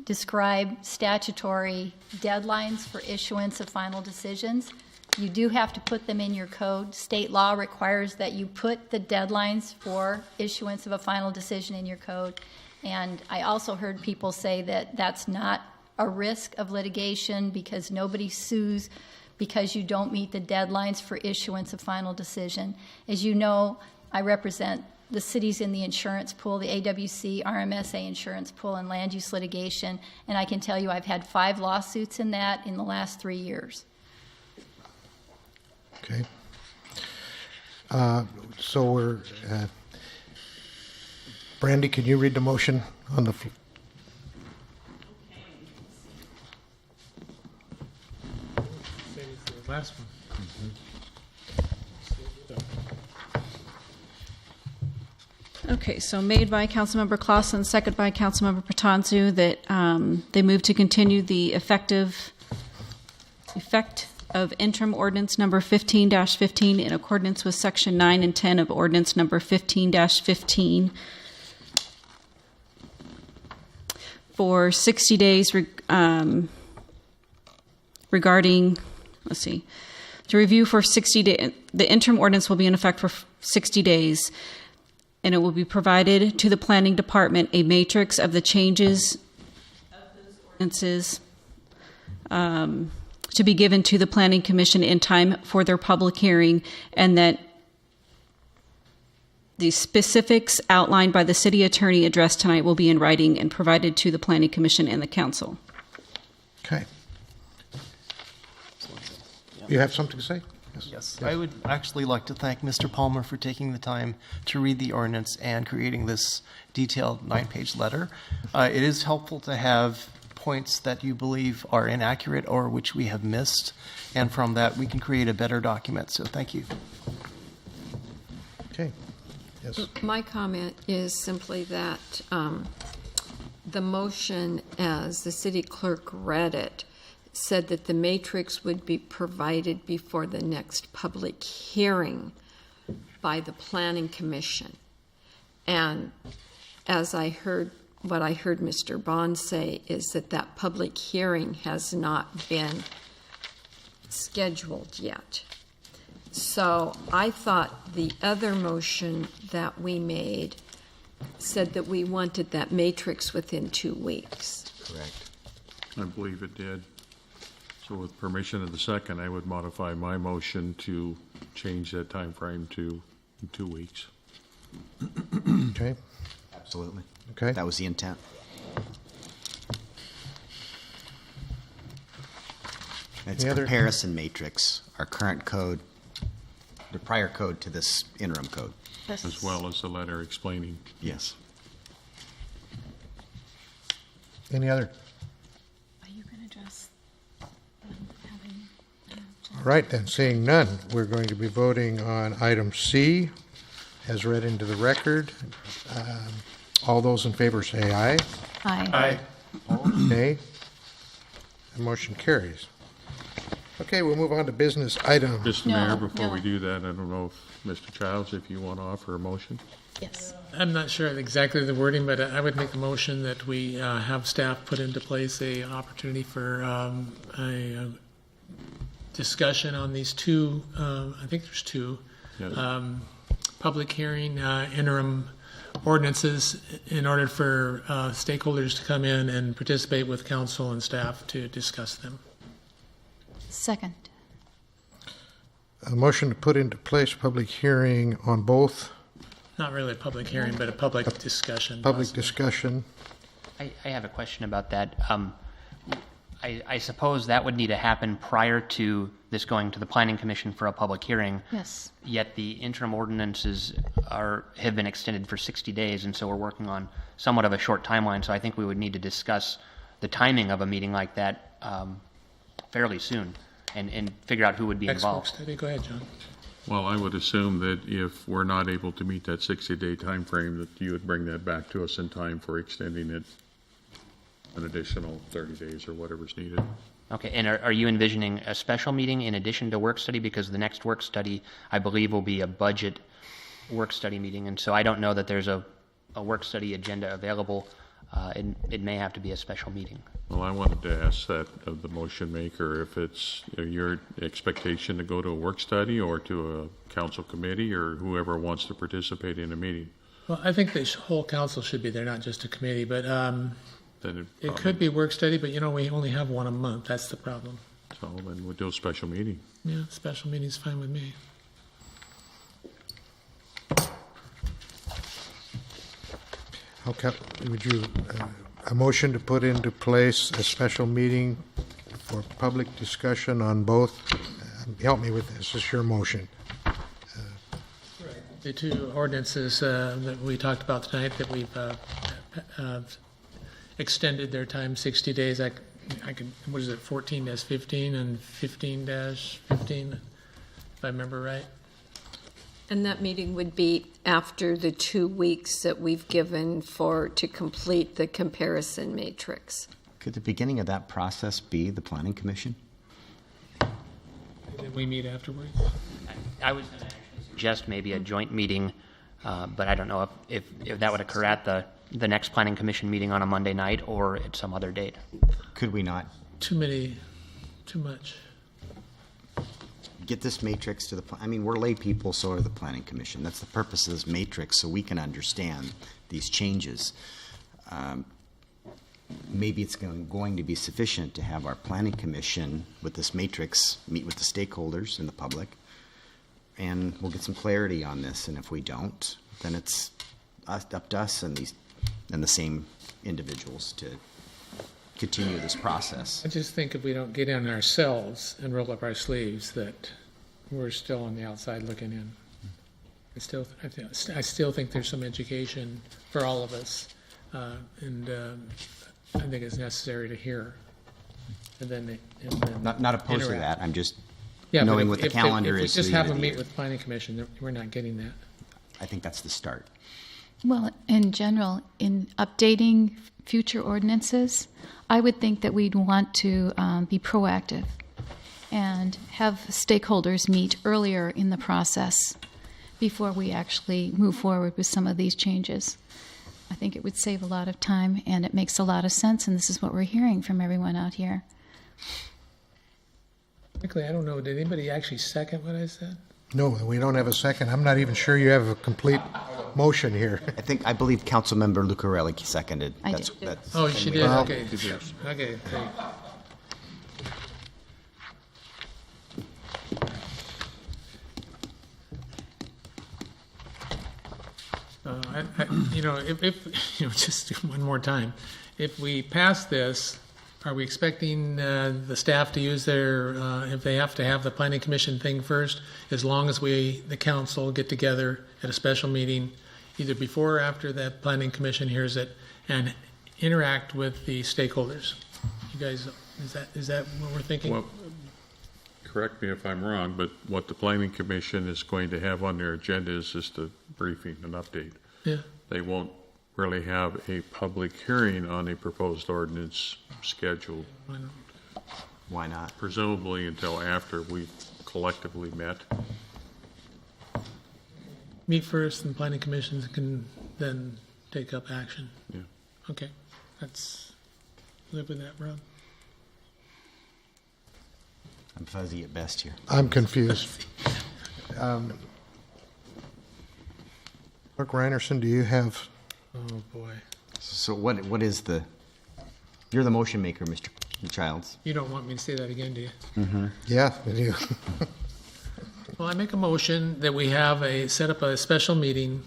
describe statutory deadlines for issuance of final decisions. You do have to put them in your code. State law requires that you put the deadlines for issuance of a final decision in your code. And I also heard people say that that's not a risk of litigation because nobody sues because you don't meet the deadlines for issuance of final decision. As you know, I represent the cities in the insurance pool, the AWC, RMSA insurance pool, and land use litigation, and I can tell you I've had 5 lawsuits in that in the last 3 years. Okay. So we're, Brandy, can you read the motion on the floor? Last one. Okay, so made by Councilmember Clausen, second by Councilmember Patanzu, that they move to continue the effect of interim ordinance number 15-15 in accordance with section 9 and 10 of ordinance number 15-15 for 60 days regarding, let's see, to review for 60 days. The interim ordinance will be in effect for 60 days, and it will be provided to the planning department a matrix of the changes of those ordinances to be given to the planning commission in time for their public hearing, and that the specifics outlined by the city attorney addressed tonight will be in writing and provided to the planning commission and the council. Okay. You have something to say? Yes. I would actually like to thank Mr. Palmer for taking the time to read the ordinance and creating this detailed 9-page letter. It is helpful to have points that you believe are inaccurate or which we have missed, and from that we can create a better document. So thank you. Okay. Yes. My comment is simply that the motion, as the city clerk read it, said that the matrix would be provided before the next public hearing by the Planning Commission. And as I heard, what I heard Mr. Bond say is that that public hearing has not been scheduled yet. So I thought the other motion that we made said that we wanted that matrix within 2 weeks. Correct. I believe it did. So with permission of the second, I would modify my motion to change that time frame to 2 weeks. Okay. Absolutely. Okay. That was the intent. It's a comparison matrix, our current code, the prior code to this interim code. As well as the letter explaining. Yes. Any other? Are you going to address All right, then, seeing none, we're going to be voting on item C as read into the record. All those in favor say aye. Aye. Opposed, nay. The motion carries. Okay, we'll move on to business item. Mr. Mayor, before we do that, I don't know if Mr. Childs, if you want to offer a motion? Yes. I'm not sure of exactly the wording, but I would make a motion that we have staff put into place an opportunity for a discussion on these two, I think there's two, public hearing interim ordinances in order for stakeholders to come in and participate with council and staff to discuss them. Second. A motion to put into place public hearing on both. Not really a public hearing, but a public discussion. Public discussion. I have a question about that. I suppose that would need to happen prior to this going to the Planning Commission for a public hearing. Yes. Yet the interim ordinances have been extended for 60 days, and so we're working on somewhat of a short timeline. So I think we would need to discuss the timing of a meeting like that fairly soon and figure out who would be Next work involved. study. Go ahead, John. Well, I would assume that if we're not able to meet that 60-day time frame, that you would bring that back to us in time for extending it an additional 30 days or whatever's needed. Okay, and are you envisioning a special meeting in addition to work study? Because the next work study, I believe, will be a budget work study meeting, and so I don't know that there's a work study agenda available. It may have to be a special meeting. Well, I wanted to ask that of the motion maker, if it's your expectation to go to a work study or to a council committee or whoever wants to participate in a meeting. Well, I think the whole council should be there, not just a committee, but Then it could be work study, but we only have one a month. That's the problem. So then we'll do a special meeting. Yeah, special meeting's fine with me. Okay, would you, a motion to put into place a special meeting for public discussion on both? Help me with this, it's your motion. The two ordinances that we talked about tonight that we've extended their time 60 days. I could, what is it, 14-15 and 15-15, if I remember right? And that meeting would be after the 2 weeks that we've given to complete the comparison matrix. Could the beginning of that process be the Planning Commission? Did we meet afterwards? I would suggest maybe a joint meeting, but I don't know if that would occur at the next Planning Commission meeting on a Monday night or at some other date. Could we not Too much. get this matrix to the, we're lay people, so are the Planning Commission. That's the purpose of this matrix, so we can understand these changes. Maybe it's going to be sufficient to have our Planning Commission with this matrix meet with the stakeholders and the public, and we'll get some clarity on this. And if we don't, then it's up to us and the same individuals to continue this process. I just think if we don't get in ourselves and roll up our sleeves, that we're still on the outside looking in. I still think there's some education for all of us, and I think it's necessary to hear. And then Not opposed to interact. that. I'm just Yeah, but knowing what the calendar if we is. just leading have to them the meet year. with Planning Commission, we're not getting that. I think that's the start. Well, in general, in updating future ordinances, I would think that we'd want to be proactive and have stakeholders meet earlier in the process before we actually move forward with some of these changes. I think it would save a lot of time, and it makes a lot of sense, and this is what we're hearing from everyone out here. Frankly, I don't know. Did anybody actually second what I said? No, we don't have a second. I'm not even sure you have a complete motion here. I believe Councilmember Lucarelli seconded. I That's, did. that's, Oh, and she we- did? Okay. Okay, great. If just one more time, if we pass this, are we expecting the staff to use if they have to have the Planning Commission thing first, as long as the council, get together at a special meeting, either before or after that Planning Commission hears it, and interact with the stakeholders? You guys, is that what we're thinking? Well, correct me if I'm wrong, but what the Planning Commission is going to have on their agenda is just a briefing, an update. Yeah. They won't really have a public hearing on a proposed ordinance scheduled. Why not? Presumably until after we've collectively met. Meet first, and Planning Commissions can then take up action. Yeah. Okay, live with that, Rob. I'm fuzzy at best here. I'm confused. Clerk Reinerson, do you have? Oh, boy. So what is you're the motion maker, Mr. Childs. You don't want me to say that again, do you? Mm-hmm. Yeah, I do. Well, I make a motion that we set up a special meeting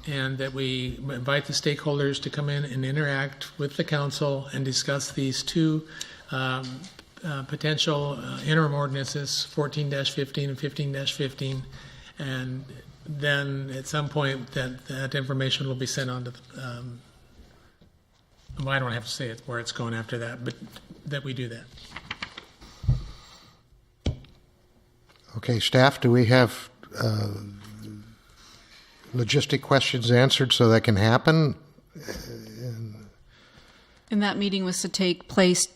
and that we invite the stakeholders to come in and interact with the council and discuss these two potential interim ordinances, 14-15 and 15-15, and then at some point that information will be sent on to the, well, I don't have to say it where it's going after that, but that we do that. Okay, staff, do we have logistic questions answered so that can happen? And that meeting was to take place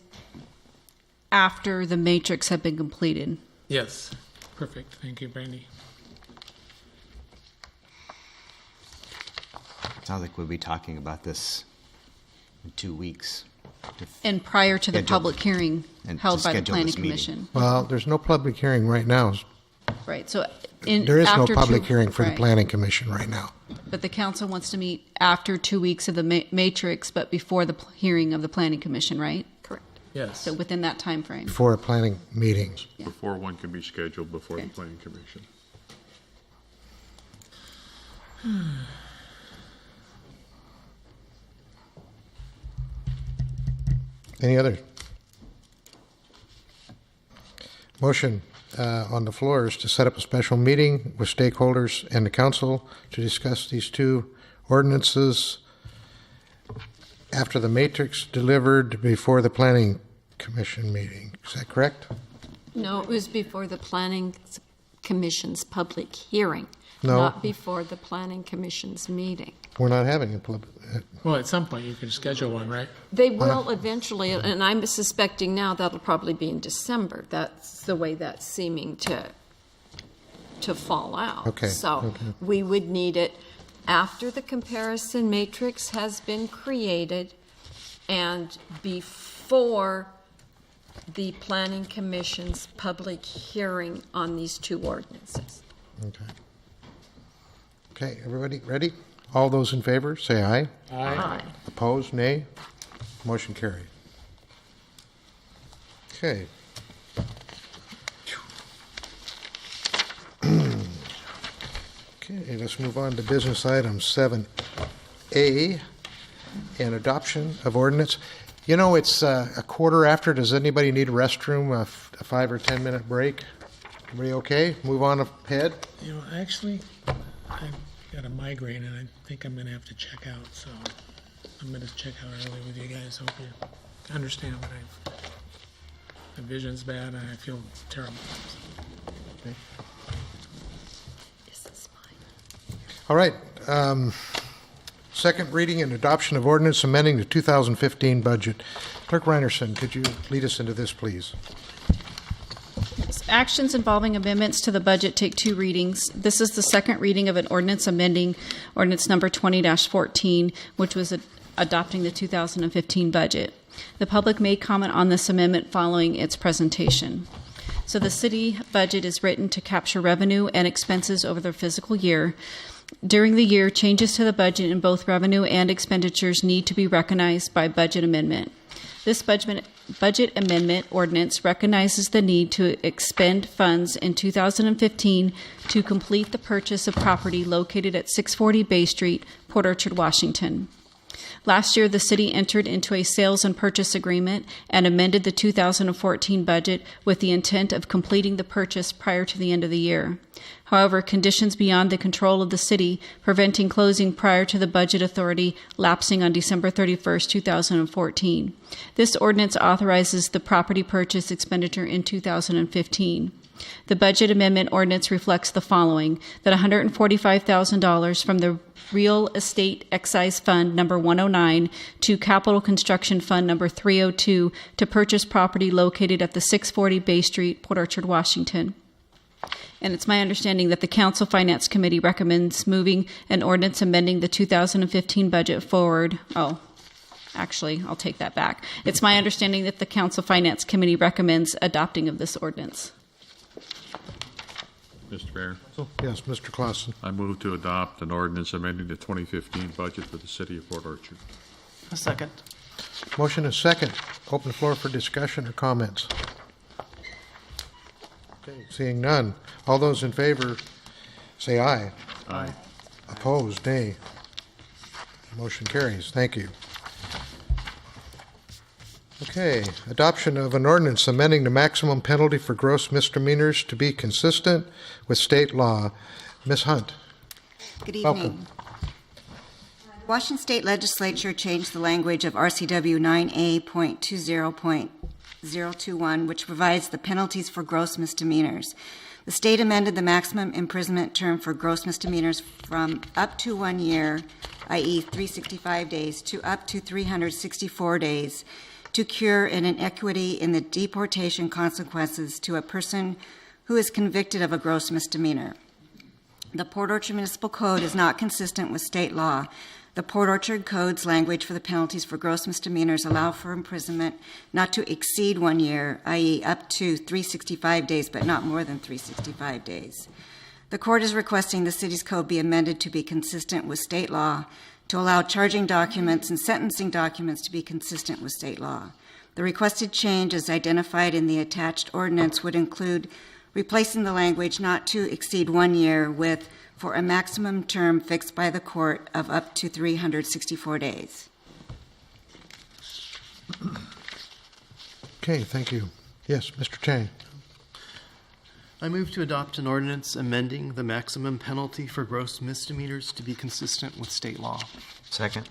after the matrix had been completed. Yes, perfect. Thank you, Brandy. Sounds like we'll be talking about this in 2 weeks. And prior to the Schedule- public hearing and held to by the schedule Planning this meeting. Commission. Well, there's no public hearing right now. Right, so There is no after public two- hearing for the right. Planning Commission right now. But the council wants to meet after 2 weeks of the matrix, but before the hearing of the Planning Commission, right? Correct. Yes. So within that time frame. For a planning meeting. Before one can be scheduled before the planning commission. Any other? Motion on the floor is to set up a special meeting with stakeholders and the council to discuss these two ordinances after the matrix delivered before the Planning Commission meeting. Is that correct? No, it was before the Planning Commission's public hearing, No. not before the Planning Commission's meeting. We're not having a public. Well, at some point you can schedule one, right? They will eventually, and I'm suspecting now that'll probably be in December. That's the way that's seeming to fall out. Okay, So okay. we would need it after the comparison matrix has been created and before the Planning Commission's public hearing on these two ordinances. Okay. Okay, everybody ready? All those in favor, say aye. Aye. Opposed, nay. Motion carried. Okay. Okay, let's move on to business item 7A, and adoption of ordinance. You know, it's a quarter after. Does anybody need a restroom, a 5 or 10 minute break? Everybody okay? Move on ahead? You know, actually, I've got a migraine and I think I'm going to have to check out, so I'm going to check out early with you guys. Hope you understand what my vision's bad and I feel terrible. Okay. All right. Second reading and adoption of ordinance amending the 2015 budget. Clerk Reinerson, could you lead us into this, please? Actions involving amendments to the budget take 2 readings. This is the second reading of an ordinance amending ordinance number 20-14, which was adopting the 2015 budget. The public may comment on this amendment following its presentation. So the city budget is written to capture revenue and expenses over the fiscal year. During the year, changes to the budget in both revenue and expenditures need to be recognized by budget amendment. This budget amendment ordinance recognizes the need to expend funds in 2015 to complete the purchase of property located at 640 Bay Street, Port Orchard, Washington. Last year, the city entered into a sales and purchase agreement and amended the 2014 budget with the intent of completing the purchase prior to the end of the year. However, conditions beyond the control of the city, preventing closing prior to the budget authority lapsing on December 31st, 2014. This ordinance authorizes the property purchase expenditure in 2015. The budget amendment ordinance reflects the following: that $145,000 from the Real Estate Excise Fund number 109 to Capital Construction Fund number 302 to purchase property located at the 640 Bay Street, Port Orchard, Washington. And it's my understanding that the Council Finance Committee recommends moving an ordinance amending the 2015 budget forward. Oh, actually, I'll take that back. It's my understanding that the Council Finance Committee recommends adopting of this ordinance. Mr. Mayor? Yes, Mr. Clausen. I move to adopt an ordinance amending the 2015 budget for the city of Port Orchard. A second. Motion is second. Open the floor for discussion or comments. Okay, seeing none. All those in favor, say aye. Aye. Opposed, nay. Motion carries. Thank you. Okay, adoption of an ordinance amending the maximum penalty for gross misdemeanors to be consistent with state law. Ms. Hunt. Good evening. Welcome. Washington State Legislature changed the language of RCW 9A.20.021, which provides the penalties for gross misdemeanors. The state amended the maximum imprisonment term for gross misdemeanors from up to 1 year, i.e. 365 days, to up to 364 days to cure an inequity in the deportation consequences to a person who is convicted of a gross misdemeanor. The Port Orchard Municipal Code is not consistent with state law. The Port Orchard Code's language for the penalties for gross misdemeanors allow for imprisonment not to exceed 1 year, i.e. up to 365 days, but not more than 365 days. The court is requesting the city's code be amended to be consistent with state law, to allow charging documents and sentencing documents to be consistent with state law. The requested change, as identified in the attached ordinance, would include replacing the language not to exceed 1 year with for a maximum term fixed by the court of up to 364 days. Okay, thank you. Yes, Mr. Chang. I move to adopt an ordinance amending the maximum penalty for gross misdemeanors to be consistent with state law. Second.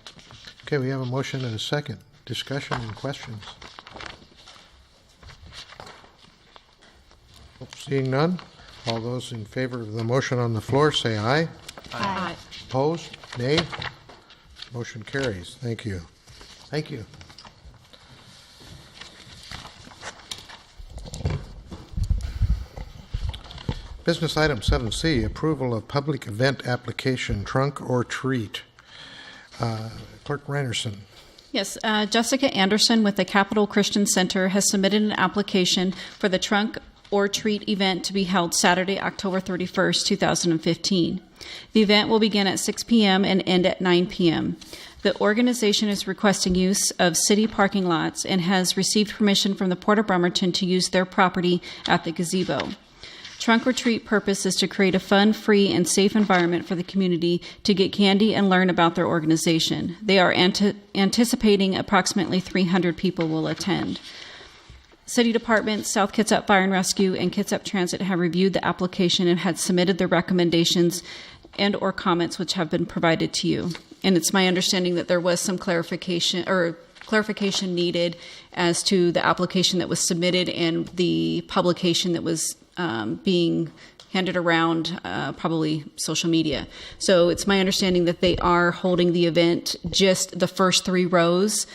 Okay, we have a motion and a second. Discussion and questions. Seeing none, all those in favor of the motion on the floor say aye. Aye. Opposed? Nay? Motion carries. Thank you. Thank you. Business item 7C, approval of public event application, trunk or treat. Clerk Reinerson. Yes, Jessica Anderson with the Capital Christian Center has submitted an application for the trunk or treat event to be held Saturday, October 31st, 2015. The event will begin at 6 p.m. and end at 9 p.m. The organization is requesting use of city parking lots and has received permission from the Port of Bremerton to use their property at the gazebo. Trunk or Treat purpose is to create a fun, free, and safe environment for the community to get candy and learn about their organization. They are anticipating approximately 300 people will attend. City departments, South Kitsap Fire and Rescue, and Kitsap Transit have reviewed the application and had submitted their recommendations and or comments which have been provided to you. And it's my understanding that there was some clarification needed as to the application that was submitted and the publication that was being handed around, probably social media. So it's my understanding that they are holding the event just the first 3 rows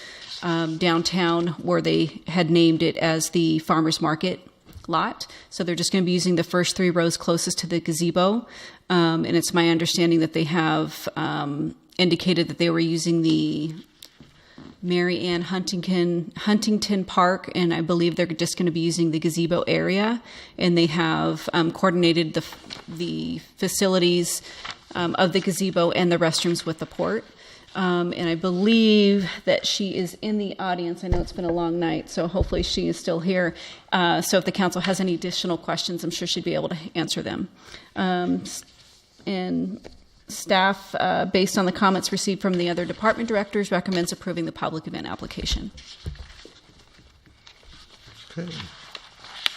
downtown where they had named it as the farmer's market lot. So they're just going to be using the first 3 rows closest to the gazebo. And it's my understanding that they have indicated that they were using the Mary Ann Huntington Park, and I believe they're just going to be using the gazebo area. And they have coordinated the facilities of the gazebo and the restrooms with the port. And I believe that she is in the audience. I know it's been a long night, so hopefully she is still here. So if the council has any additional questions, I'm sure she'd be able to answer them. And staff, based on the comments received from the other department directors, recommends approving the public event application. Okay.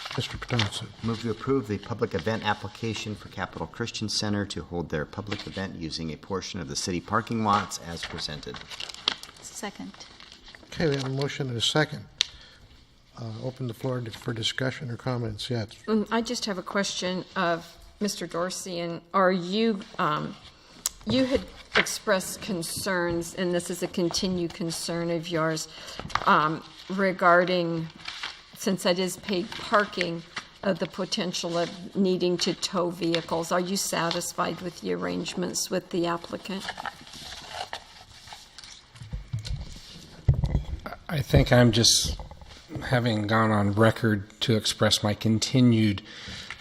Mr. Patonson. Move to approve the public event application for Capital Christian Center to hold their public event using a portion of the city parking lots as presented. Second. Okay, we have a motion and a second. Open the floor for discussion or comments. Yes. I just have a question of Mr. Dorsey, and are you, you had expressed concerns, and this is a continued concern of yours, regarding, since it is paid parking, of the potential of needing to tow vehicles. Are you satisfied with the arrangements with the applicant? I think I'm just having gone on record to express my continued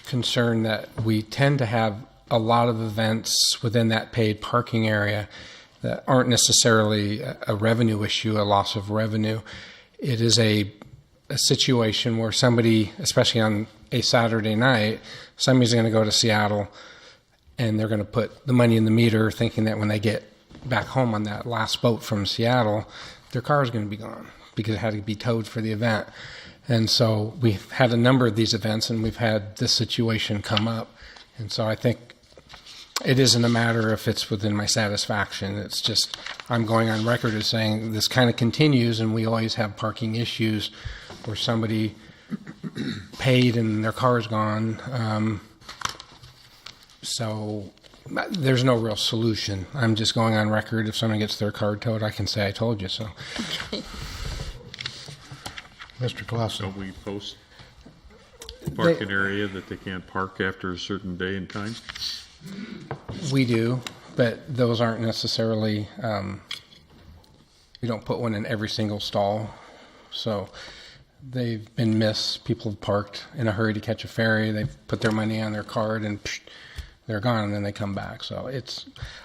concern that we tend to have a lot of events within that paid parking area that aren't necessarily a revenue issue, a loss of revenue. It is a situation where somebody, especially on a Saturday night, somebody's going to go to Seattle and they're going to put the money in the meter thinking that when they get back home on that last boat from Seattle, their car is going to be gone because it had to be towed for the event. And so we've had a number of these events, and we've had this situation come up. And so I think it isn't a matter if it's within my satisfaction. It's just I'm going on record as saying this kind of continues, and we always have parking issues where somebody paid and their car's gone. So there's no real solution. I'm just going on record. If someone gets their car towed, I can say I told you so. Okay. Mr. Clausen. Don't we post parking area that they can't park after a certain day and time? We do, but those aren't necessarily, we don't put one in every single stall. So they've been missed. People have parked in a hurry to catch a ferry. They've put their money on their card and they're gone, and then they come back. So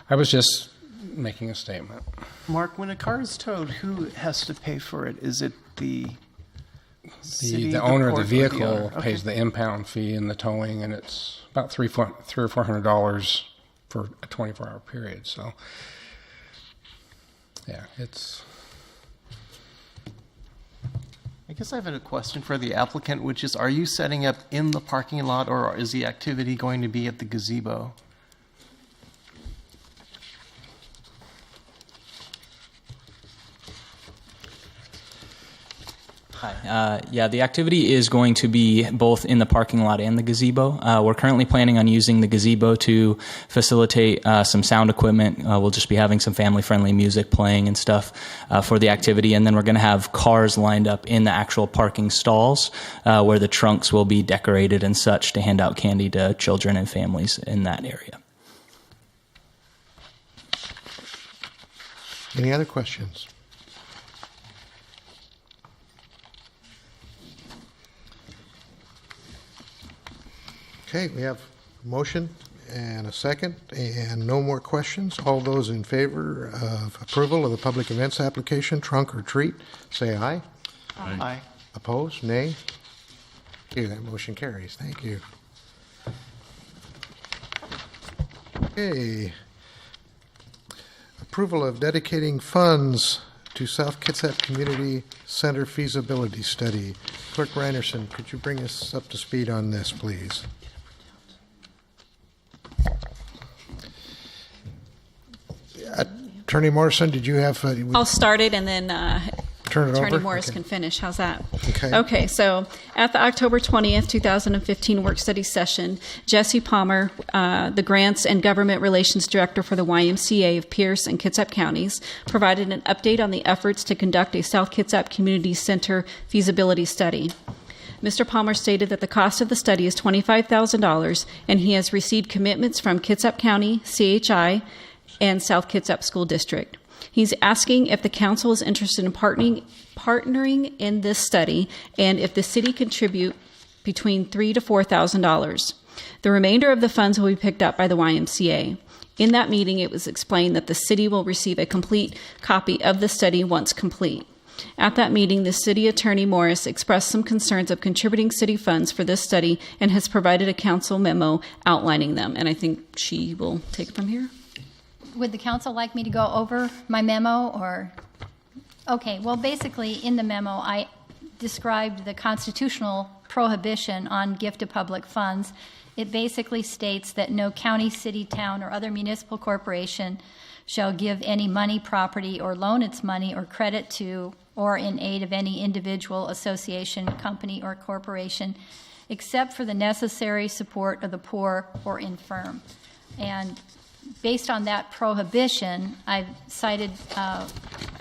I was just making a statement. Mark, when a car is towed, who has to pay for it? Is it the city, the owner of the port, or vehicle owner? Okay. pays the impound fee and the towing, and it's about $300 or $400 for a 24-hour period. So, yeah, it's. I guess I have a question for the applicant, which is, are you setting up in the parking lot, or is the activity going to be at the gazebo? Hi. Yeah, the activity is going to be both in the parking lot and the gazebo. We're currently planning on using the gazebo to facilitate some sound equipment. We'll just be having some family-friendly music playing and stuff for the activity, and then we're going to have cars lined up in the actual parking stalls where the trunks will be decorated and such to hand out candy to children and families in that area. Any other questions? Okay, we have a motion and a second, and no more questions. All those in favor of approval of the public events application, trunk or treat, say aye. Aye. Aye. Opposed? Nay? Okay, that motion carries. Thank you. Okay. Approval of dedicating funds to South Kitsap Community Center feasibility study. Clerk Reinerson, could you bring us up to speed on this, please? Attorney Morrison, did you have? I'll start it and then turn it Attorney over? Morris Okay. can finish. How's that? Okay. Okay, so at the October 20th, 2015 work study session, Jesse Palmer, the Grants and Government Relations Director for the YMCA of Pierce and Kitsap counties, provided an update on the efforts to conduct a South Kitsap Community Center feasibility study. Mr. Palmer stated that the cost of the study is $25,000, and he has received commitments from Kitsap County, CHI, and South Kitsap School District. He's asking if the council is interested in partnering in this study, and if the city contribute between $3,000 to $4,000. The remainder of the funds will be picked up by the YMCA. In that meeting, it was explained that the city will receive a complete copy of the study once complete. At that meeting, the city attorney Morris expressed some concerns of contributing city funds for this study and has provided a council memo outlining them. And I think she will take it from here. Would the council like me to go over my memo, or? Okay, well, basically, in the memo, I described the constitutional prohibition on gift of public funds. It basically states that no county, city, town, or other municipal corporation shall give any money, property, or loan its money or credit to or in aid of any individual, association, company, or corporation, except for the necessary support of the poor or infirm. And based on that prohibition, I've cited a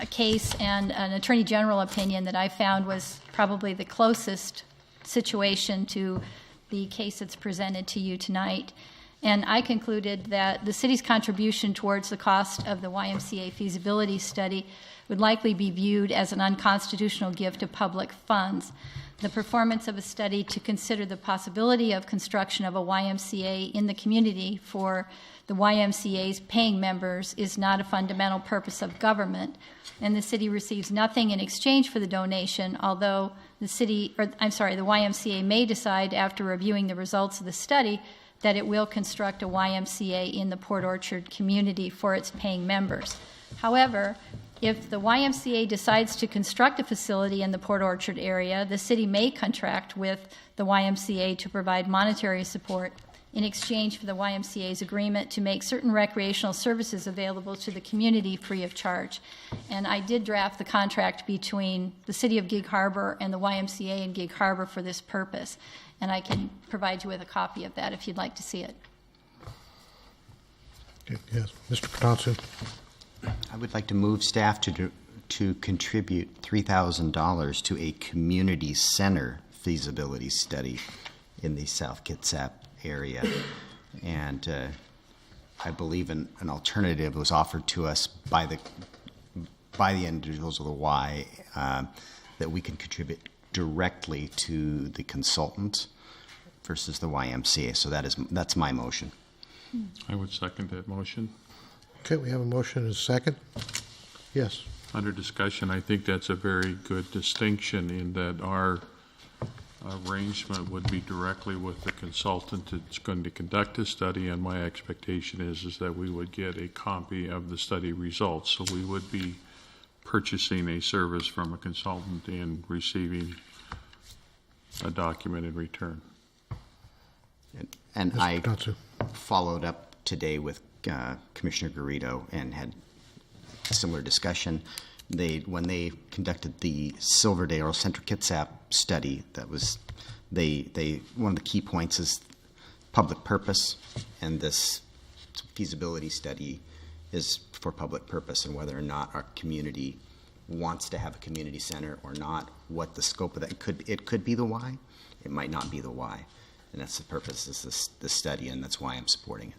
case and an attorney general opinion that I found was probably the closest situation to the case that's presented to you tonight. And I concluded that the city's contribution towards the cost of the YMCA feasibility study would likely be viewed as an unconstitutional gift of public funds. The performance of a study to consider the possibility of construction of a YMCA in the community for the YMCA's paying members is not a fundamental purpose of government, and the city receives nothing in exchange for the donation, although the YMCA may decide after reviewing the results of the study that it will construct a YMCA in the Port Orchard community for its paying members. However, If the YMCA decides to construct a facility in the Port Orchard area, the city may contract with the YMCA to provide monetary support in exchange for the YMCA's agreement to make certain recreational services available to the community free of charge. And I did draft the contract between the City of Gig Harbor and the YMCA in Gig Harbor for this purpose. And I can provide you with a copy of that if you'd like to see it. Okay, yes, Mr. Patansu. I would like to move staff to contribute $3,000 to a community center feasibility study in the South Kitsap area. And I believe an alternative was offered to us by the individuals of the Y that we can contribute directly to the consultant versus the YMCA. So that's my motion. I would second that motion. Okay, we have a motion and a second. Yes. Under discussion, I think that's a very good distinction in that our arrangement would be directly with the consultant that's going to conduct the study, and my expectation is that we would get a copy of the study results. So we would be purchasing a service from a consultant and receiving a document in return. And I followed up today with Commissioner Garrido and had a similar discussion. When they conducted the Silverdale Central Kitsap study, that was one of the key points is public purpose, and this feasibility study is for public purpose, and whether or not our community wants to have a community center or not, what the scope of that it could be the why, it might not be the why, and that's the purpose is this study, and that's why I'm supporting it.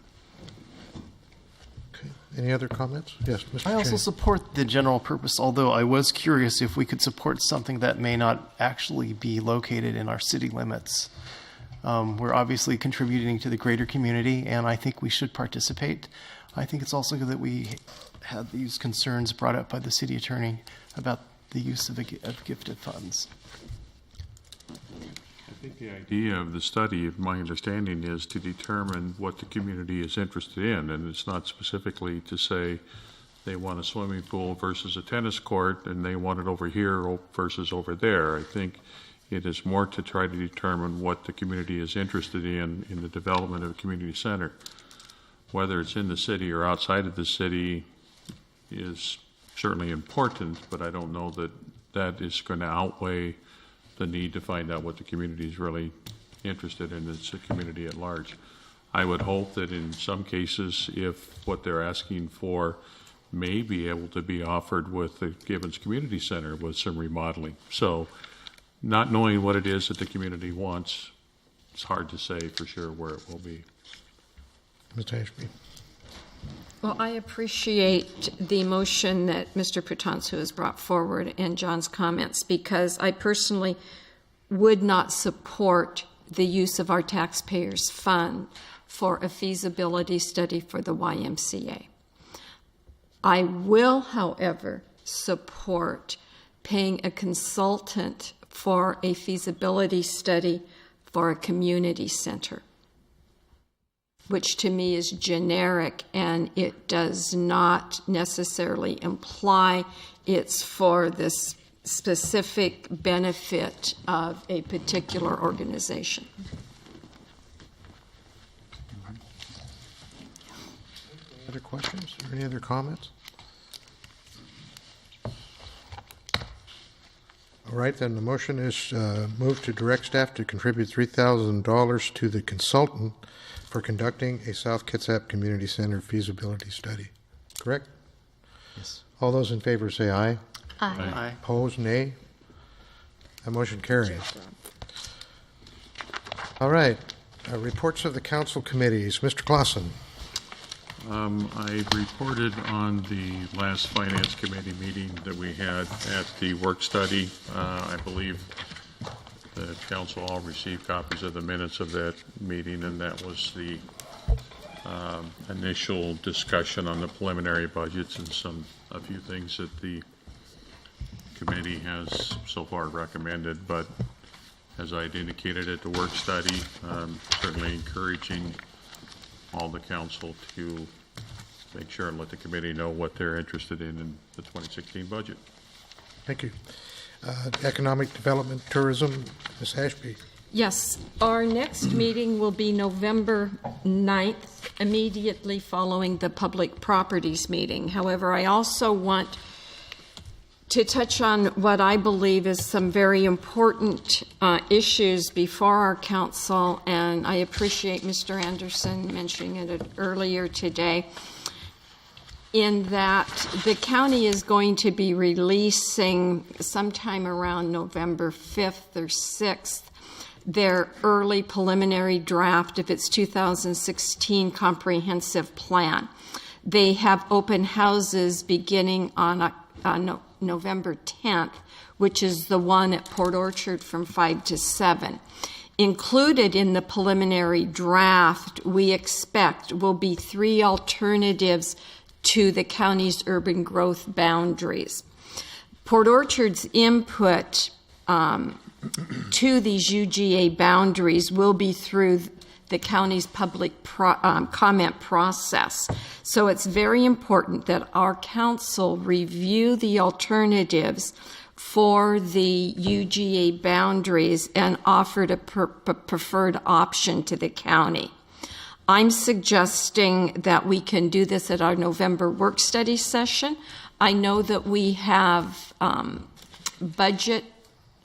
Any other comments? Yes, Mr. I also Chair. support the general purpose, although I was curious if we could support something that may not actually be located in our city limits. We're obviously contributing to the greater community, and I think we should participate. I think it's also good that we had these concerns brought up by the city attorney about the use of gifted funds. I think the idea of the study, my understanding, is to determine what the community is interested in, and it's not specifically to say they want a swimming pool versus a tennis court and they want it over here versus over there. I think it is more to try to determine what the community is interested in the development of a community center. Whether it's in the city or outside of the city is certainly important, but I don't know that that is going to outweigh the need to find out what the community is really interested in. It's a community at large. I would hope that in some cases, if what they're asking for may be able to be offered with the Gibbons Community Center with some remodeling. So not knowing what it is that the community wants, it's hard to say for sure where it will be. Ms. Ashby. Well, I appreciate the motion that Mr. Patansu has brought forward and John's comments, because I personally would not support the use of our taxpayers' fund for a feasibility study for the YMCA. I will, however, support paying a consultant for a feasibility study for a community center, which to me is generic, and it does not necessarily imply it's for this specific benefit of a particular organization. Other questions or any other comments? All right, then the motion is moved to direct staff to contribute $3,000 to the consultant for conducting a South Kitsap Community Center feasibility study. Correct? Yes. All those in favor say aye. Aye. Aye. Opposed, nay. That motion carries. All right, reports of the council committees. Mr. Clausen. I reported on the last Finance Committee meeting that we had at the work study. I believe the council all received copies of the minutes of that meeting, and that was the initial discussion on the preliminary budgets and a few things that the committee has so far recommended. But as I had indicated at the work study, certainly encouraging all the council to make sure and let the committee know what they're interested in the 2016 budget. Thank you. Economic Development, Tourism, Ms. Ashby. Yes, our next meeting will be November 9th, immediately following the Public Properties meeting. However, I also want to touch on what I believe is some very important issues before our council, and I appreciate Mr. Anderson mentioning it earlier today, in that the county is going to be releasing sometime around November 5th or 6th their early preliminary draft of its 2016 comprehensive plan. They have open houses beginning on November 10th, which is the one at Port Orchard from 5 to 7. Included in the preliminary draft, we expect, will be 3 alternatives to the county's urban growth boundaries. Port Orchard's input to these UGA boundaries will be through the county's public comment process. So it's very important that our council review the alternatives for the UGA boundaries and offer a preferred option to the county. I'm suggesting that we can do this at our November work study session. I know that we have budget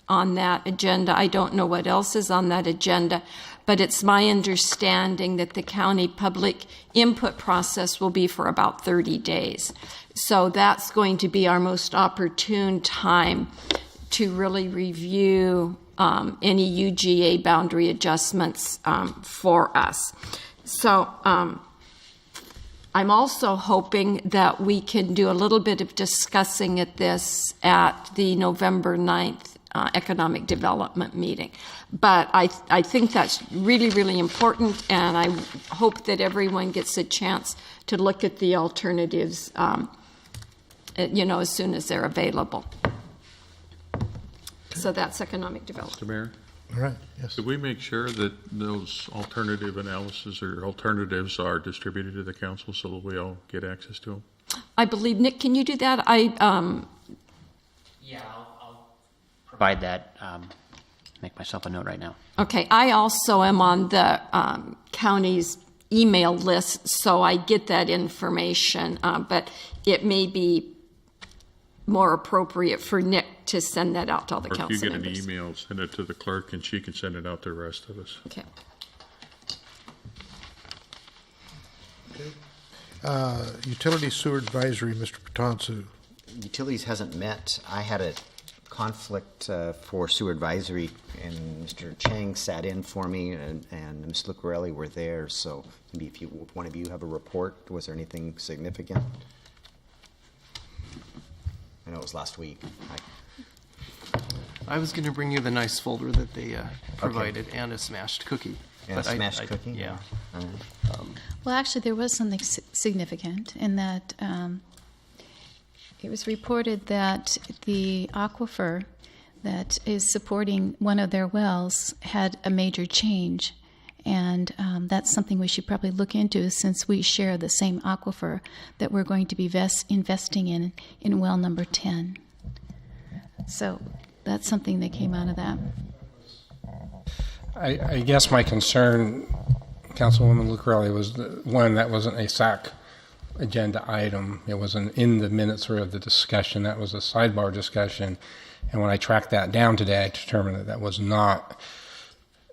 on that agenda. I don't know what else is on that agenda, but it's my understanding that the county public input process will be for about 30 days. So that's going to be our most opportune time to really review any UGA boundary adjustments for us. So I'm also hoping that we can do a little bit of discussing at this at the November 9th economic development meeting. But I think that's really, really important, and I hope that everyone gets a chance to look at the alternatives, as soon as they're available. So that's economic development. Mr. Mayor? All right, yes. Did we make sure that those alternative analysis or alternatives are distributed to the council so that we all get access to them? I believe, Nick, can you do that? Yeah, I'll provide that. Make myself a note right now. Okay, I also am on the county's email list, so I get that information, but it may be more appropriate for Nick to send that out to all the council members. Or if you get an email, send it to the clerk, and she can send it out to the rest of us. Okay. Utility Sewer Advisory, Mr. Patonsu. Utilities hasn't met. I had a conflict for sewer advisory, and Mr. Chang sat in for me, and Ms. Lucarelli were there. So maybe if one of you have a report, was there anything significant? I know it was last week. I was going to bring you the nice folder that they provided and a smashed cookie. And a smashed cookie? Yeah. Well, actually, there was something significant in that it was reported that the aquifer that is supporting one of their wells had a major change. And that's something we should probably look into, since we share the same aquifer that we're going to be investing in well number 10. So that's something that came out of that. I guess my concern, Councilwoman Lucarelli, was one, that wasn't a SAC agenda item. It wasn't in the minutes or of the discussion. That was a sidebar discussion. And when I tracked that down today, I determined that that was not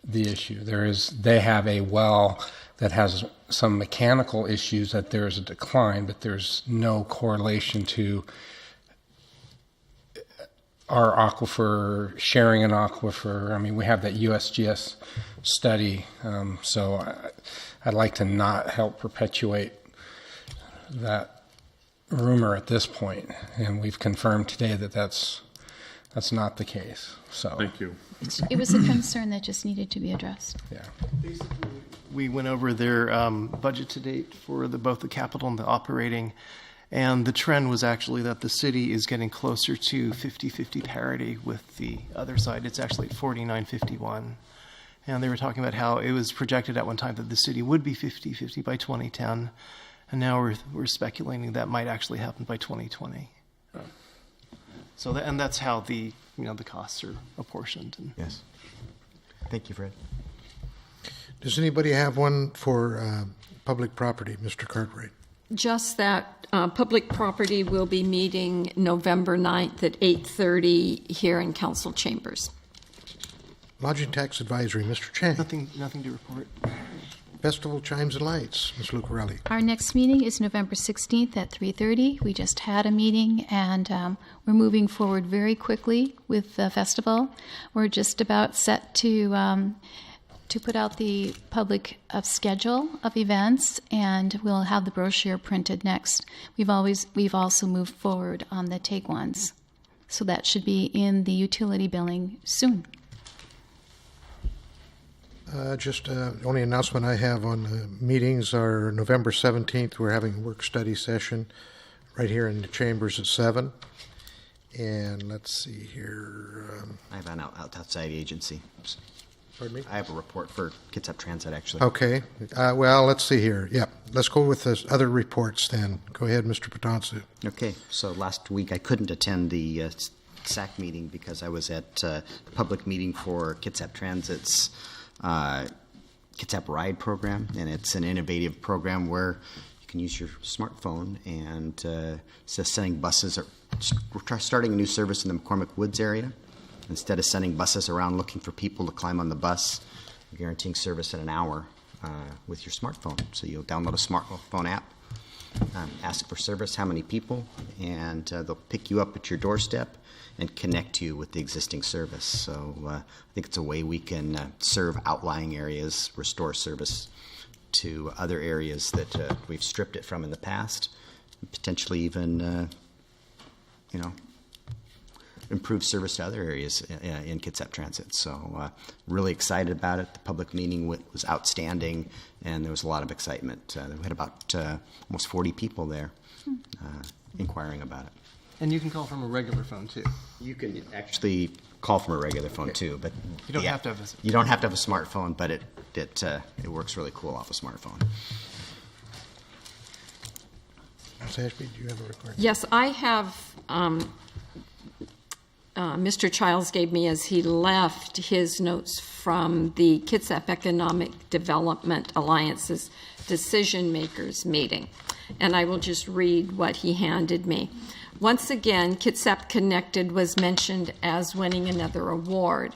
the issue. They have a well that has some mechanical issues, that there is a decline, but there's no correlation to our aquifer, sharing an aquifer. I mean, we have that USGS study, so I'd like to not help perpetuate that rumor at this point, and we've confirmed today that that's not the case. So thank you. It was a concern that just needed to be addressed. Yeah. Basically, we went over their budget to date for both the capital and the operating, and the trend was actually that the city is getting closer to 50-50 parity with the other side. It's actually at 49-51. And they were talking about how it was projected at one time that the city would be 50-50 by 2010. And now we're speculating that might actually happen by 2020. So and that's how the costs are apportioned. Yes. Thank you, Fred. Does anybody have one for public property, Mr. Cartwright? Just that public property will be meeting November 9th at 8:30 here in council chambers. Lodging Tax Advisory, Mr. Chang. Nothing to report. Festival Chimes and Lights, Ms. Lucarelli. Our next meeting is November 16th at 3:30. We just had a meeting, and we're moving forward very quickly with the festival. We're just about set to put out the public schedule of events, and we'll have the brochure printed next. We've also moved forward on the take ones, so that should be in the utility billing soon. Just only announcement I have on the meetings are November 17th. We're having a work study session right here in the chambers at 7. And let's see here. I have an outside agency. Pardon me? I have a report for Kitsap Transit, actually. Okay. Well, let's see here. Yeah. Let's go with the other reports then. Go ahead, Mr. Patonsu. Okay. So last week I couldn't attend the SAC meeting because I was at the public meeting for Kitsap Transit's Kitsap Ride program, and it's an innovative program where you can use your smartphone and instead of sending buses, we're starting a new service in the McCormick Woods area. Instead of sending buses around looking for people to climb on the bus, we're guaranteeing service in an hour with your smartphone. So you'll download a smartphone app, ask for service, how many people, and they'll pick you up at your doorstep and connect you with the existing service. So I think it's a way we can serve outlying areas, restore service to other areas that we've stripped it from in the past, and potentially even, improve service to other areas in Kitsap Transit. So really excited about it. The public meeting was outstanding, and there was a lot of excitement. We had about almost 40 people there inquiring about it. And you can call from a regular phone too. You can actually call from a regular phone too, but you don't have to have you don't have to have a smartphone, but it works really cool off a smartphone. Ms. Ashby, do you have a record? Yes, I have. Mr. Childs gave me, as he left, his notes from the Kitsap Economic Development Alliance's decision makers meeting, and I will just read what he handed me. Once again, Kitsap Connected was mentioned as winning another award.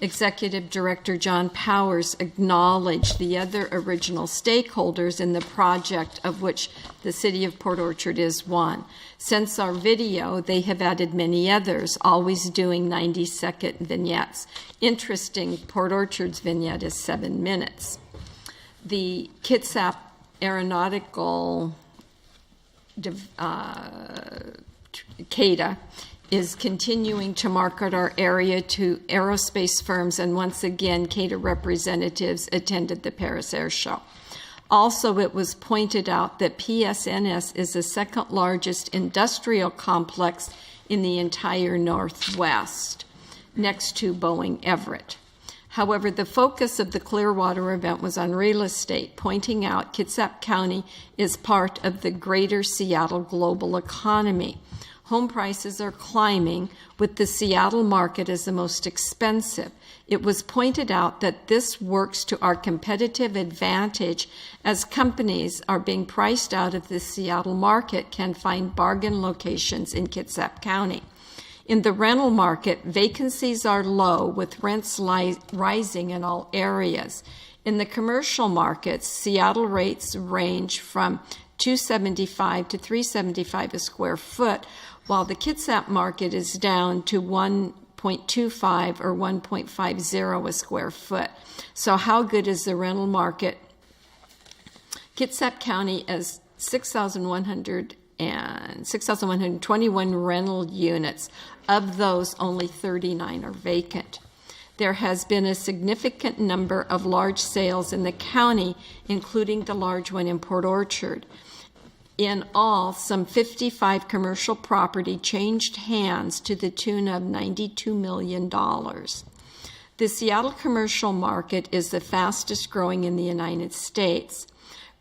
Executive Director John Powers acknowledged the other original stakeholders in the project, of which the City of Port Orchard is one. Since our video, they have added many others, always doing 90-second vignettes. Interesting, Port Orchard's vignette is 7 minutes. The Kitsap Aeronautical CADA is continuing to market our area to aerospace firms, and once again, CADA representatives attended the Paris Air Show. Also, it was pointed out that PSNS is the second largest industrial complex in the entire Northwest, next to Boeing Everett. However, the focus of the Clearwater event was on real estate, pointing out Kitsap County is part of the greater Seattle global economy. Home prices are climbing, with the Seattle market as the most expensive. It was pointed out that this works to our competitive advantage, as companies are being priced out of the Seattle market can find bargain locations in Kitsap County. In the rental market, vacancies are low, with rents rising in all areas. In the commercial markets, Seattle rates range from $275 to $375 a square foot, while the Kitsap market is down to $1.25 or $1.50 a square foot. So how good is the rental market? Kitsap County has 6,121 rental units. Of those, only 39 are vacant. There has been a significant number of large sales in the county, including the large one in Port Orchard. In all, some 55 commercial property changed hands to the tune of $92 million. The Seattle commercial market is the fastest growing in the United States.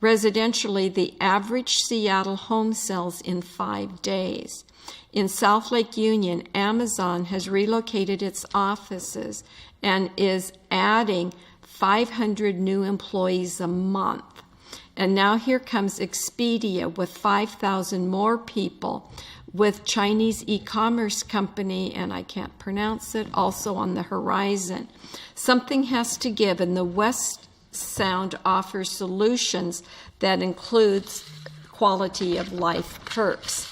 Residentially, the average Seattle home sells in 5 days. In South Lake Union, Amazon has relocated its offices and is adding 500 new employees a month. And now here comes Expedia with 5,000 more people, with Chinese e-commerce company, and I can't pronounce it, also on the horizon. Something has to give, and the West Sound offers solutions that includes quality of life perks.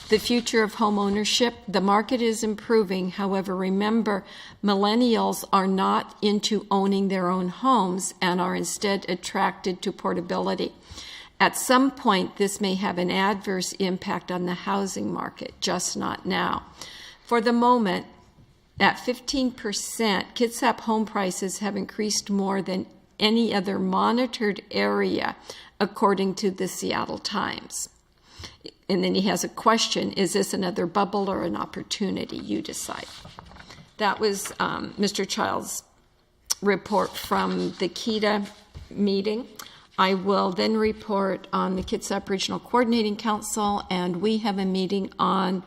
The future of home ownership, the market is improving. However, remember, millennials are not into owning their own homes and are instead attracted to portability. At some point, this may have an adverse impact on the housing market, just not now. For the moment, at 15%, Kitsap home prices have increased more than any other monitored area, according to the Seattle Times. And then he has a question, is this another bubble or an opportunity? You decide. That was Mr. Child's report from the KEDA meeting. I will then report on the Kitsap Regional Coordinating Council, and we have a meeting on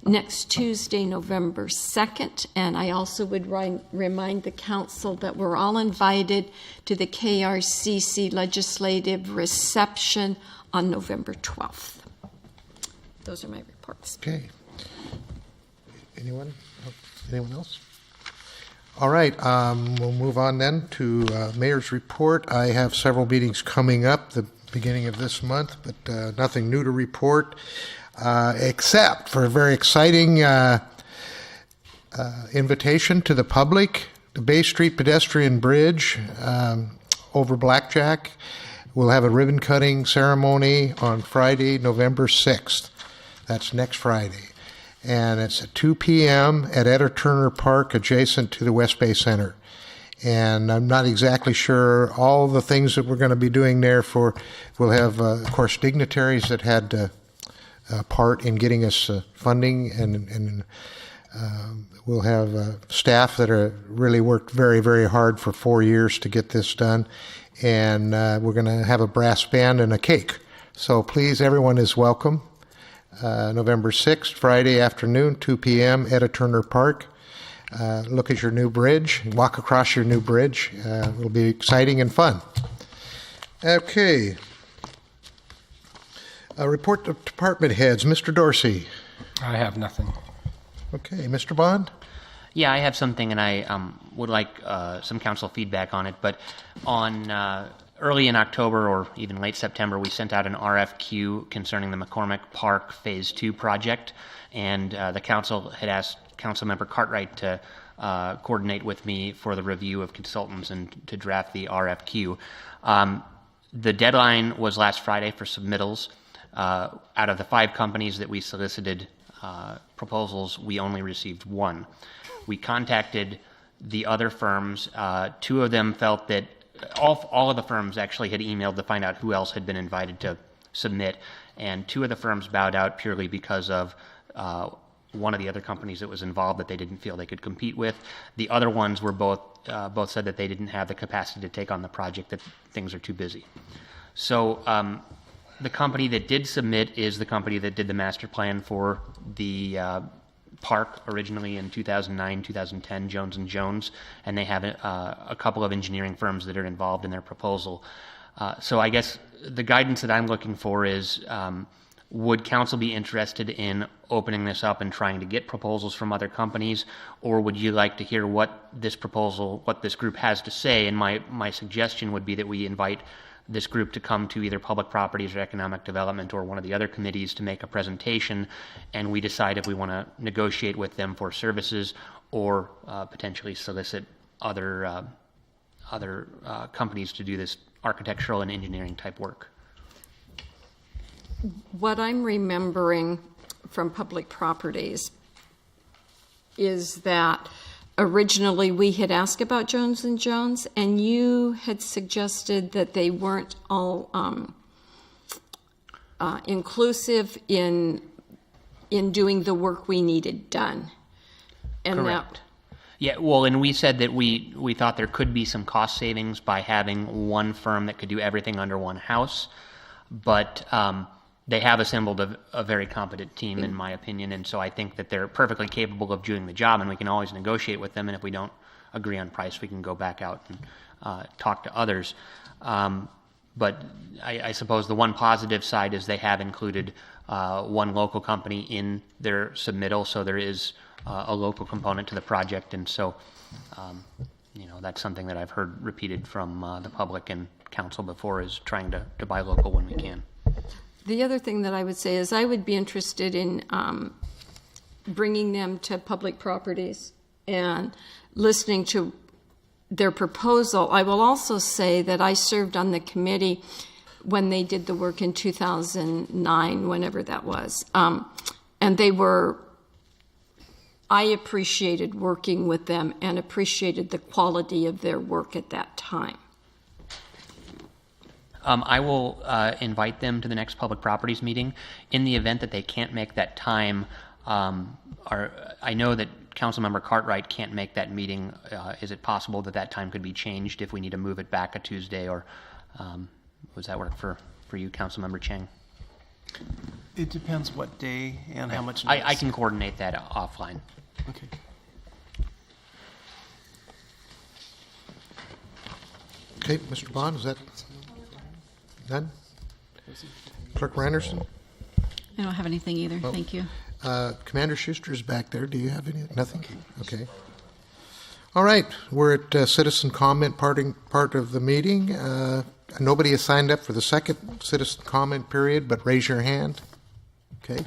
next Tuesday, November 2nd. And I also would remind the council that we're all invited to the KRCC legislative reception on November 12th. Those are my reports. Okay. Anyone else? All right, we'll move on then to Mayor's report. I have several meetings coming up the beginning of this month, but nothing new to report, except for a very exciting invitation to the public. The Bay Street Pedestrian Bridge over Blackjack will have a ribbon cutting ceremony on Friday, November 6th. That's next Friday. And it's at 2 p.m. at Etta Turner Park, adjacent to the West Bay Center. And I'm not exactly sure all the things that we're going to be doing there for. We'll have, of course, dignitaries that had a part in getting us funding, and we'll have staff that are really worked very, very hard for 4 years to get this done. And we're going to have a brass band and a cake. So please, everyone is welcome. November 6th, Friday afternoon, 2 p.m. at Turner Park. Look at your new bridge, walk across your new bridge. It'll be exciting and fun. Okay. Report to department heads. Mr. Dorsey. I have nothing. Okay. Mr. Bond? Yeah, I have something, and I would like some council feedback on it. But on early in October or even late September, we sent out an RFQ concerning the McCormick Park Phase 2 project, and the council had asked Councilmember Cartwright to coordinate with me for the review of consultants and to draft the RFQ. The deadline was last Friday for submittals. Out of the 5 companies that we solicited proposals, we only received 1. We contacted the other firms. 2 of them felt that all of the firms actually had emailed to find out who else had been invited to submit, and 2 of the firms bowed out purely because of one of the other companies that was involved that they didn't feel they could compete with. The other ones were both said that they didn't have the capacity to take on the project, that things are too busy. So the company that did submit is the company that did the master plan for the park originally in 2009, 2010, Jones & Jones, and they have a couple of engineering firms that are involved in their proposal. So I guess the guidance that I'm looking for is, would council be interested in opening this up and trying to get proposals from other companies, or would you like to hear what this group has to say? And my suggestion would be that we invite this group to come to either Public Properties or Economic Development or one of the other committees to make a presentation, and we decide if we want to negotiate with them for services or potentially solicit other companies to do this architectural and engineering type work. What I'm remembering from Public Properties is that originally we had asked about Jones & Jones, and you had suggested that they weren't all inclusive in doing the work we needed done. And correct. Yeah, well, and we said that we thought there could be some cost savings by having one firm that could do everything under one house, but they have assembled a very competent team, in my opinion, and so I think that they're perfectly capable of doing the job, and we can always negotiate with them, and if we don't agree on price, we can go back out and talk to others. But I suppose the one positive side is they have included one local company in their submittal, so there is a local component to the project, and so that's something that I've heard repeated from the public and council before, is trying to buy local when we can. The other thing that I would say is I would be interested in bringing them to public properties and listening to their proposal. I will also say that I served on the committee when they did the work in 2009, whenever that was. And I appreciated working with them and appreciated the quality of their work at that time. I will invite them to the next public properties meeting. In the event that they can't make that time, I know that Councilmember Cartwright can't make that meeting. Is it possible that time could be changed if we need to move it back a Tuesday, or does that work for you, Councilmember Chang? It depends what day and how much I notice. can coordinate that offline. Okay. Okay, Mr. Bond, is that done? Clerk Randerson? I don't have anything either. Oh. Thank you. Commander Schuster's back there. Do you have any? Nothing? Okay. All right. We're at citizen comment part of the meeting. Nobody has signed up for the second citizen comment period, but raise your hand. Okay.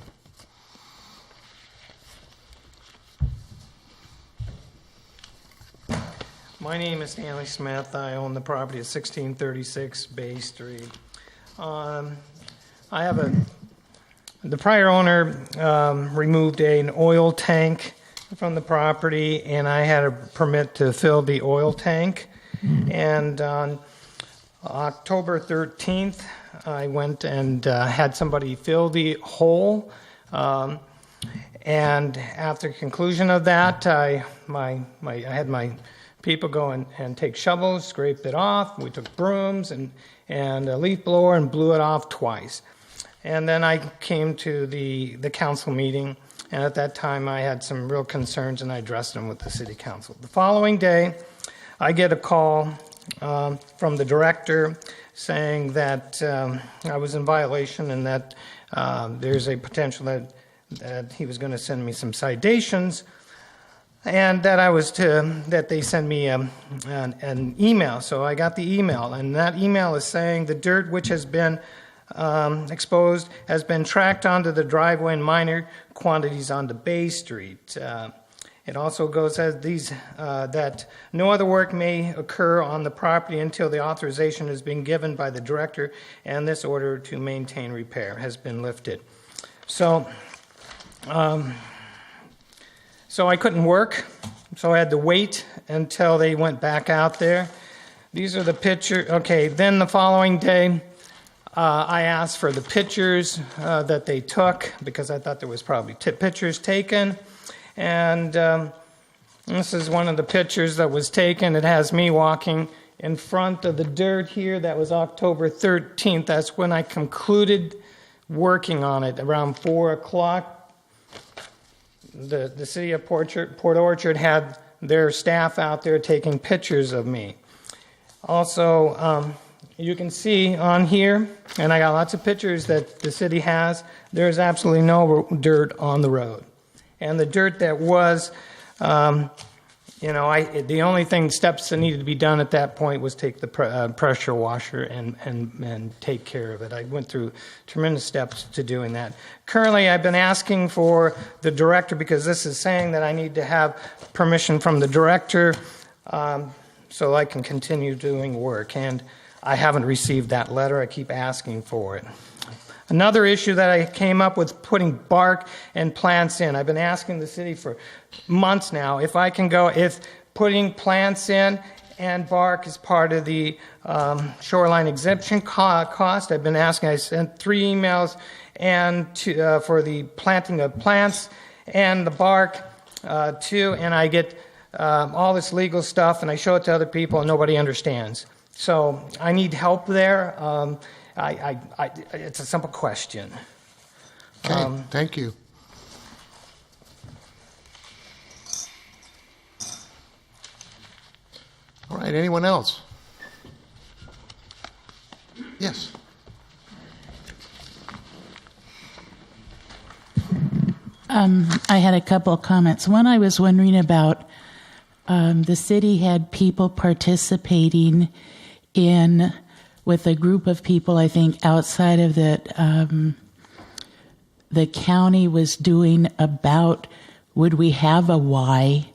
My name is Stanley Smith. I own the property at 1636 Bay Street. The prior owner removed an oil tank from the property, and I had a permit to fill the oil tank. And on October 13th, I went and had somebody fill the hole. And after conclusion of that, I had my people go and take shovels, scrape it off. We took brooms and a leaf blower and blew it off twice. And then I came to the council meeting, and at that time I had some real concerns, and I addressed them with the city council. The following day, I get a call from the director saying that I was in violation and that there's a potential that he was going to send me some citations, and that they send me an email. So I got the email, and that email is saying the dirt which has been exposed has been tracked onto the driveway in minor quantities onto Bay Street. It also goes as that no other work may occur on the property until the authorization has been given by the director, and this order to maintain repair has been lifted. So I couldn't work, so I had to wait until they went back out there. These are the pictures. Okay, then the following day, I asked for the pictures that they took because I thought there was probably pictures taken. And this is one of the pictures that was taken. It has me walking in front of the dirt here. That was October 13th. That's when I concluded working on it around 4 o'clock. The city of Port Orchard had their staff out there taking pictures of me. Also, you can see on here, and I got lots of pictures that the city has, there's absolutely no dirt on the road. And the dirt that was, the only steps that needed to be done at that point was take the pressure washer and take care of it. I went through tremendous steps to doing that. Currently, I've been asking for the director, because this is saying that I need to have permission from the director so I can continue doing work. And I haven't received that letter. I keep asking for it. Another issue that I came up with, putting bark and plants in. I've been asking the city for months now if putting plants in and bark is part of the shoreline exemption cost. I've been asking. I sent 3 emails for the planting of plants and the bark too, and I get all this legal stuff, and I show it to other people, and nobody understands. So I need help there. It's a simple question. Okay, thank you. All right, anyone else? Yes. I had a couple of comments. One, I was wondering about the city had people participating in, with a group of people, I think, outside of that the county was doing about, would we have a Y,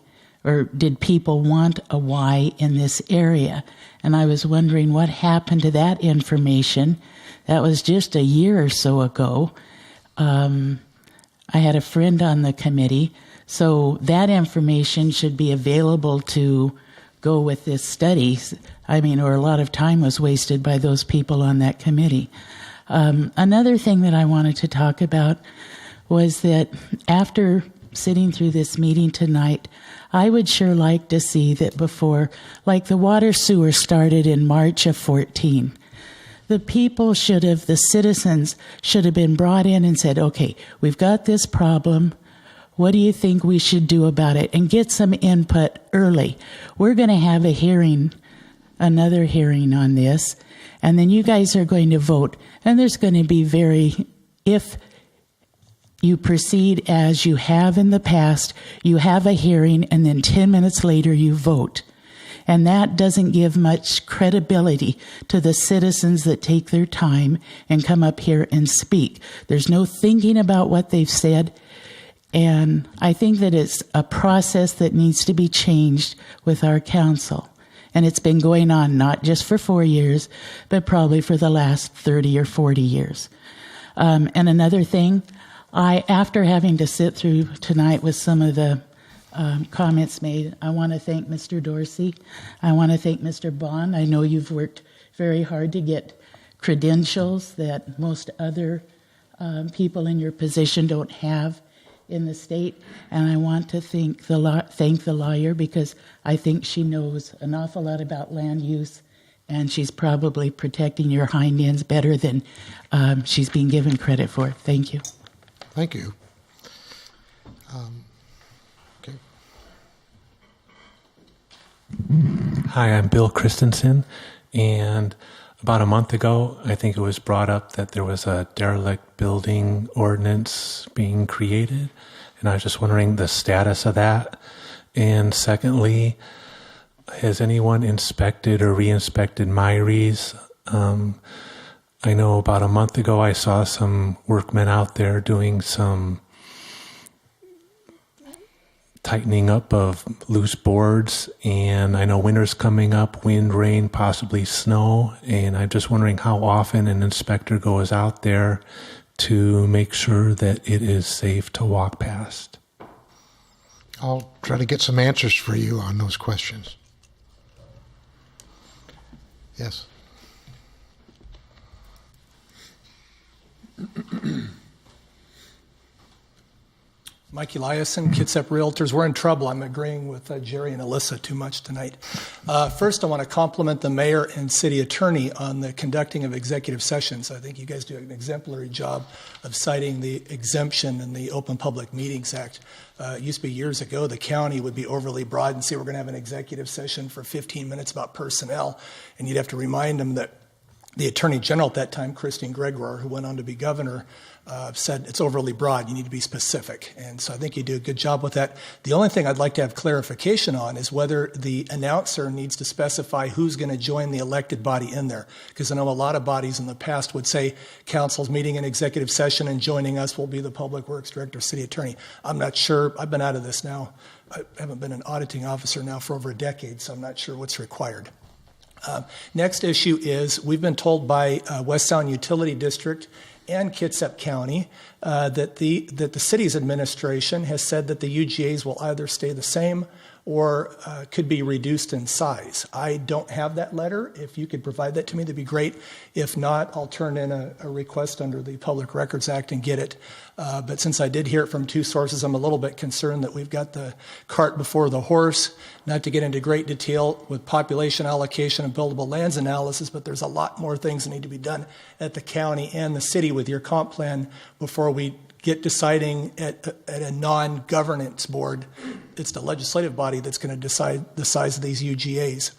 or did people want a Y in this area? And I was wondering what happened to that information. That was just a year or so ago. I had a friend on the committee, so that information should be available to go with this study. I mean, or a lot of time was wasted by those people on that committee. Another thing that I wanted to talk about was that after sitting through this meeting tonight, I would sure like to see that before, like the water sewer started in March of 14, the people should have, the citizens should have been brought in and said, okay, we've got this problem. What do you think we should do about it? And get some input early. We're going to have a hearing, another hearing on this, and then you guys are going to vote. And there's going to be if you proceed as you have in the past, you have a hearing, and then 10 minutes later you vote. And that doesn't give much credibility to the citizens that take their time and come up here and speak. There's no thinking about what they've said. And I think that it's a process that needs to be changed with our council. And it's been going on not just for 4 years, but probably for the last 30 or 40 years. And another thing, after having to sit through tonight with some of the comments made, I want to thank Mr. Dorsey. I want to thank Mr. Bond. I know you've worked very hard to get credentials that most other people in your position don't have in the state. And I want to thank the lawyer, because I think she knows an awful lot about land use, and she's probably protecting your hind ends better than she's being given credit for. Thank you. Thank you. Okay. Hi, I'm Bill Christensen, and about a month ago, I think it was brought up that there was a derelict building ordinance being created, and I was just wondering the status of that. And secondly, has anyone inspected or re-inspected Myries? I know about a month ago I saw some workmen out there doing some tightening up of loose boards, and I know winter's coming up, wind, rain, possibly snow, and I'm just wondering how often an inspector goes out there to make sure that it is safe to walk past. I'll try to get some answers for you on those questions. Yes. Mike Eliason, Kitsap Realtors. We're in trouble. I'm agreeing with Jerry and Alyssa too much tonight. First, I want to compliment the mayor and city attorney on the conducting of executive sessions. I think you guys do an exemplary job of citing the exemption in the Open Public Meetings Act. It used to be years ago the county would be overly broad and say we're going to have an executive session for 15 minutes about personnel, and you'd have to remind them that the Attorney General at that time, Christine Gregoire, who went on to be governor, said it's overly broad. You need to be specific. And so I think you do a good job with that. The only thing I'd like to have clarification on is whether the announcer needs to specify who's going to join the elected body in there. Because I know a lot of bodies in the past would say council's meeting in executive session and joining us will be the public works director, city attorney. I'm not sure. I've been out of this now. I haven't been an auditing officer now for over a decade, so I'm not sure what's required. Next issue is we've been told by West Sound Utility District and Kitsap County that the city's administration has said that the UGAs will either stay the same or could be reduced in size. I don't have that letter. If you could provide that to me, that'd be great. If not, I'll turn in a request under the Public Records Act and get it. But since I did hear it from two sources, I'm a little bit concerned that we've got the cart before the horse. Not to get into great detail with population allocation and buildable lands analysis, but there's a lot more things that need to be done at the county and the city with your comp plan before we get deciding at a non-governance board. It's the legislative body that's going to decide the size of these UGAs.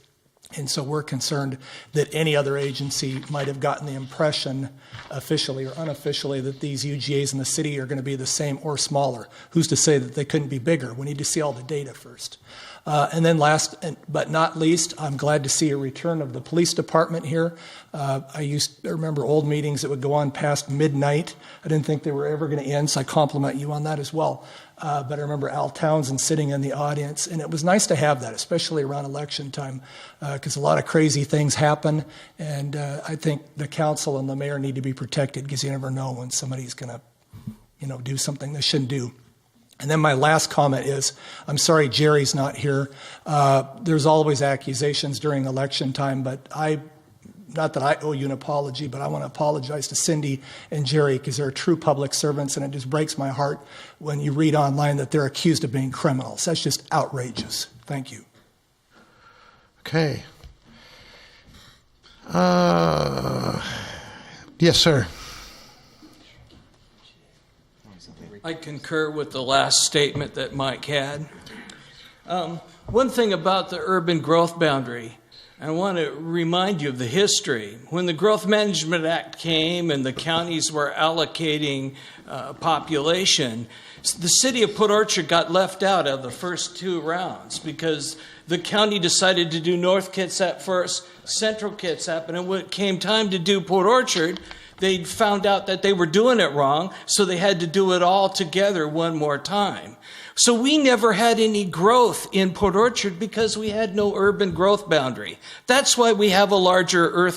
And so we're concerned that any other agency might have gotten the impression, officially or unofficially, that these UGAs in the city are going to be the same or smaller. Who's to say that they couldn't be bigger? We need to see all the data first. And then last but not least, I'm glad to see a return of the police department here. I remember old meetings that would go on past midnight. I didn't think they were ever going to end, so I compliment you on that as well. But I remember Al Townsend sitting in the audience, and it was nice to have that, especially around election time, because a lot of crazy things happen, and I think the council and the mayor need to be protected because you never know when somebody's going to, do something they shouldn't do. And then my last comment is, I'm sorry Jerry's not here. There's always accusations during election time, but not that I owe you an apology, but I want to apologize to Cindy and Jerry because they're true public servants, and it just breaks my heart when you read online that they're accused of being criminals. That's just outrageous. Thank you. Okay. Yes, sir. I concur with the last statement that Mike had. One thing about the urban growth boundary, I want to remind you of the history. When the Growth Management Act came and the counties were allocating population, the city of Port Orchard got left out of the first two rounds because the county decided to do North Kitsap first, Central Kitsap, and when it came time to do Port Orchard, they found out that they were doing it wrong, so they had to do it all together one more time. So we never had any growth in Port Orchard because we had no urban growth boundary. That's why we have a larger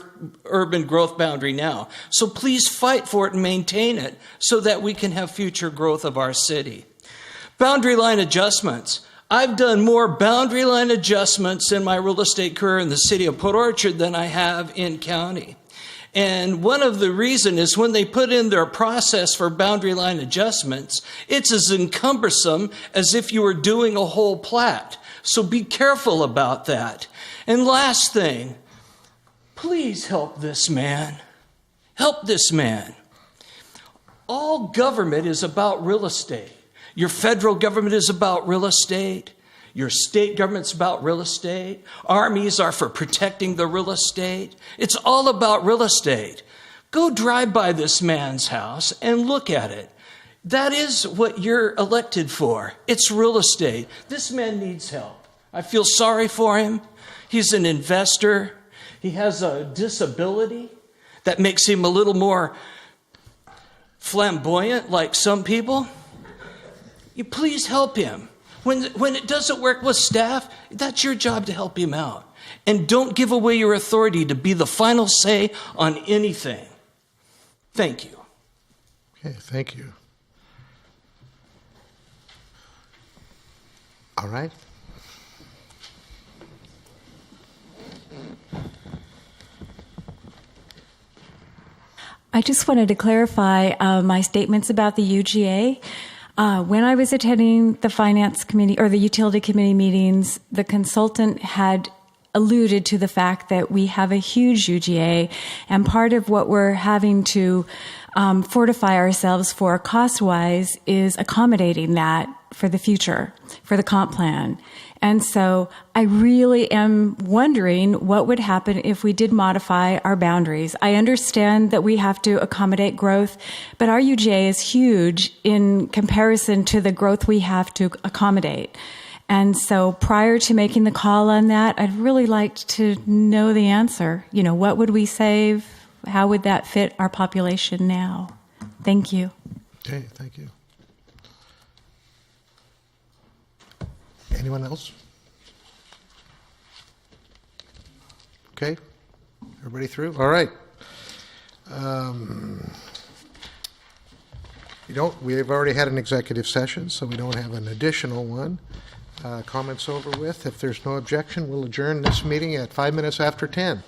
urban growth boundary now. So please fight for it and maintain it so that we can have future growth of our city. Boundary line adjustments. I've done more boundary line adjustments in my real estate career in the city of Port Orchard than I have in county. And one of the reasons is when they put in their process for boundary line adjustments, it's as cumbersome as if you were doing a whole plat. So be careful about that. And last thing, please help this man. Help this man. All government is about real estate. Your federal government is about real estate. Your state government's about real estate. Armies are for protecting the real estate. It's all about real estate. Go drive by this man's house and look at it. That is what you're elected for. It's real estate. This man needs help. I feel sorry for him. He's an investor. He has a disability that makes him a little more flamboyant like some people. You please help him. When it doesn't work with staff, that's your job to help him out. And don't give away your authority to be the final say on anything. Thank you. Okay, thank you. All right. I just wanted to clarify my statements about the UGA. When I was attending the finance committee or the utility committee meetings, the consultant had alluded to the fact that we have a huge UGA, and part of what we're having to fortify ourselves for cost-wise is accommodating that for the future, for the comp plan. And so I really am wondering what would happen if we did modify our boundaries. I understand that we have to accommodate growth, but our UGA is huge in comparison to the growth we have to accommodate. And so prior to making the call on that, I'd really like to know the answer. What would we save? How would that fit our population now? Thank you. Okay, thank you. Anyone else? Okay, everybody through? All right. We've already had an executive session, so we don't have an additional one. Comments over with. If there's no objection, we'll adjourn this meeting at 5 minutes after 10.